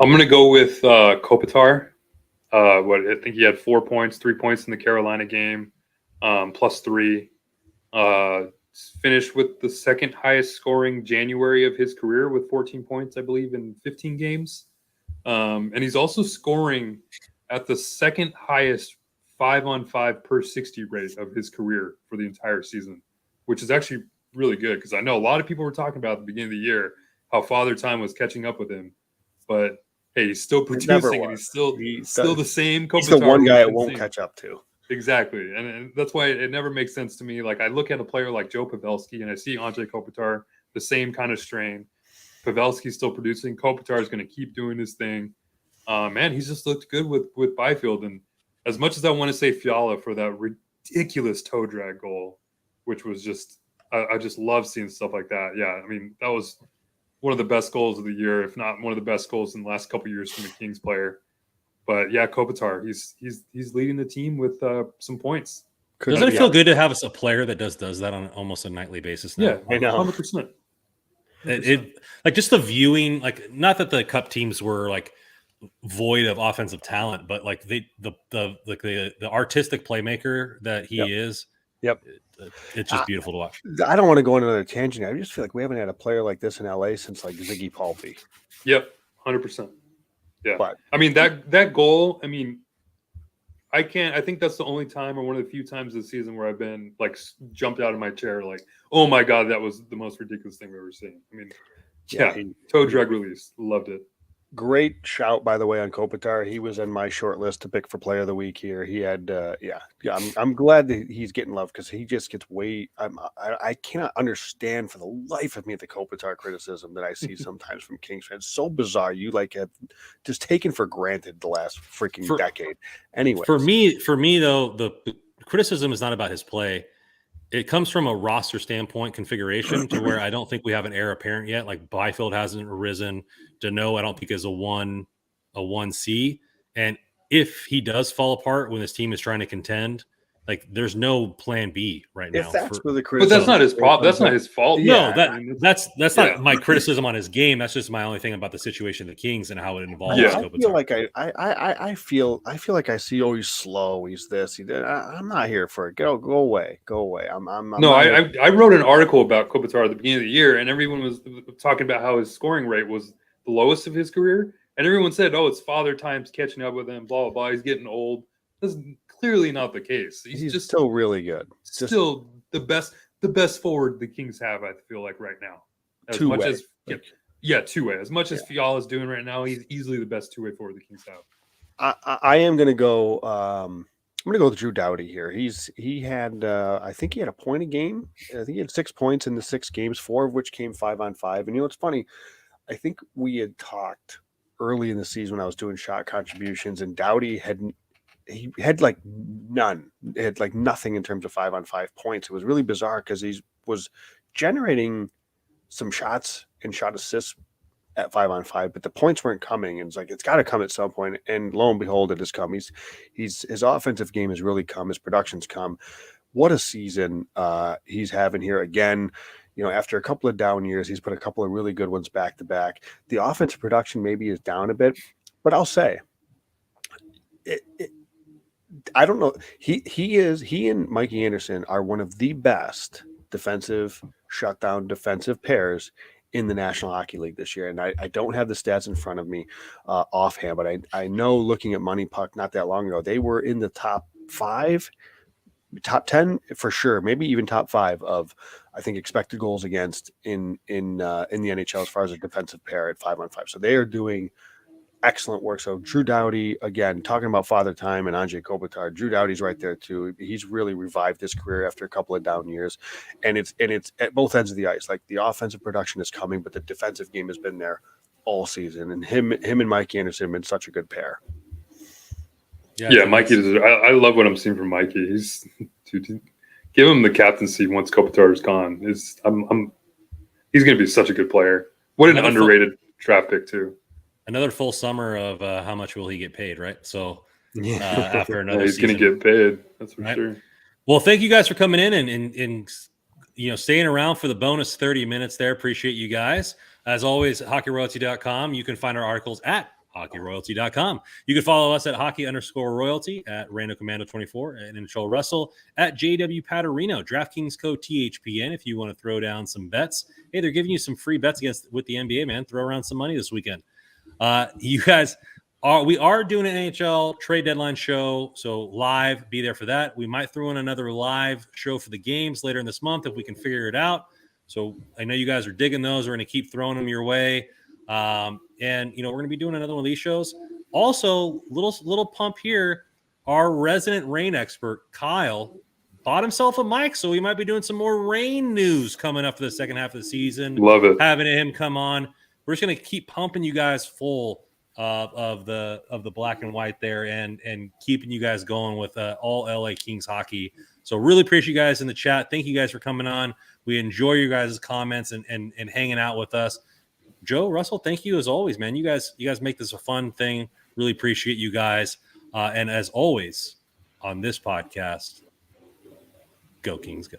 I'm gonna go with Kopitar. I think he had 4 points, 3 points in the Carolina game, +3. Finished with the second highest scoring January of his career with 14 points, I believe, in 15 games. And he's also scoring at the second highest 5-on-5 per 60 rate of his career for the entire season, which is actually really good because I know a lot of people were talking about at the beginning of the year how Father Time was catching up with him. But hey, he's still producing and he's still the same. He's the one guy it won't catch up to. Exactly. And that's why it never makes sense to me. Like I look at a player like Joe Pavelski and I see Andrei Kopitar, the same kind of strain. Pavelski's still producing. Kopitar is going to keep doing his thing. Man, he's just looked good with Byfield. And as much as I want to say Fiala for that ridiculous toe drag goal, which was just, I just love seeing stuff like that. Yeah, I mean, that was one of the best goals of the year, if not one of the best goals in the last couple of years from a Kings player. But yeah, Kopitar, he's leading the team with some points. Doesn't it feel good to have a player that does that on almost a nightly basis now? Yeah, I know, 100%. It like just the viewing, like not that the Cup teams were like void of offensive talent, but like the artistic playmaker that he is. Yep. It's just beautiful to watch. I don't want to go on another tangent. I just feel like we haven't had a player like this in LA since like Ziggy Palffy. Yep, 100%. Yeah, but I mean that goal. I mean, I think that's the only time or one of the few times this season where I've been like jumped out of my chair, like, oh my god, that was the most ridiculous thing we've ever seen. I mean, yeah, toe drag release, loved it. Great shout, by the way, on Kopitar. He was in my short list to pick for Player of the Week here. He had, I'm glad that he's getting love because he just gets I cannot understand for the life of me the Kopitar criticism that I see sometimes from Kings fans. So bizarre. You like have just taken for granted the last freaking decade. Anyway, for me though, the criticism is not about his play. It comes from a roster standpoint configuration to where I don't think we have an heir apparent yet. Like Byfield hasn't arisen. Dano, I don't think is a 1C. And if he does fall apart when his team is trying to contend, like there's no plan B right now. But that's not his problem. That's not his fault. No, that's not my criticism on his game. That's just my only thing about the situation of the Kings and how it involves. Yeah. I feel like I see. Oh, he's slow. He's this. I'm not here for it. Go away. Go away. I wrote an article about Kopitar at the beginning of the year, and everyone was talking about how his scoring rate was the lowest of his career, and everyone said, "Oh, it's Father Time's catching up with him." Blah blah blah. He's getting old. That's clearly not the case. He's just still really good. Still the best forward the Kings have, I feel like, right now. Two-way. As much as Fiala's doing right now, he's easily the best two-way forward the Kings have. I am going to go. I'm going to go with Drew Doughty here. He had I think he had a point a game. I think he had 6 points in the 6 games, 4 of which came 5-on-5. And it's funny. I think we had talked early in the season when I was doing shot contributions, and Doughty had like none. It had like nothing in terms of 5-on-5 points. It was really bizarre because he was generating some shots and shot assists at 5-on-5, but the points weren't coming. And it's like, it's got to come at some point. And lo and behold, it has come. His offensive game has really come. His production's come. What a season he's having here again. After a couple of down years, he's put a couple of really good ones back to back. The offensive production maybe is down a bit, but I'll say I don't know. He and Mikey Anderson are one of the best defensive pairs in the National Hockey League this year. And I don't have the stats in front of me offhand, but I know looking at Money Puck not that long ago, they were in the top 5, top 10 for sure, maybe even top 5 of, I think, expected goals against in the NHL as far as a defensive pair at 5-on-5. So they are doing excellent work. So Drew Doughty, again, talking about Father Time and Andrei Kopitar, Drew Doughty's right there too. He's really revived his career after a couple of down years, and it's at both ends of the ice. Like the offensive production is coming, but the defensive game has been there all season. And him and Mike Anderson have been such a good pair. Yeah, Mikey. I love what I'm seeing from Mikey. He's give him the captaincy once Kopitar is gone. He's going to be such a good player. What an underrated draft pick too. Another full summer of how much will he get paid, right? So after another he's going to get paid. That's for sure. Well, thank you guys for coming in and staying around for the bonus 30 minutes there. Appreciate you guys. As always, hockeyroyalty.com. You can find our articles at hockeyroyalty.com. You can follow us at hockey_royalty, at Rando Commando 24, and Control Russell at JW Paterino. DraftKings code THPN if you want to throw down some bets. Hey, they're giving you some free bets with the NBA, man. Throw around some money this weekend. You guys, we are doing an NHL trade deadline show, so live, be there for that. We might throw in another live show for the games later in this month if we can figure it out. So I know you guys are digging those. We're going to keep throwing them your way. And we're going to be doing another one of these shows. Also, little pump here. Our resident rain expert, Kyle, bought himself a mic, so we might be doing some more rain news coming up for the second half of the season. Love it. Having him come on. We're just going to keep pumping you guys full of the black and white there, and keeping you guys going with all LA Kings hockey. So really appreciate you guys in the chat. Thank you guys for coming on. We enjoy your guys' comments and hanging out with us. Joe, Russell, thank you as always, man. You guys make this a fun thing. Really appreciate you guys. And as always, on this podcast, go Kings, go.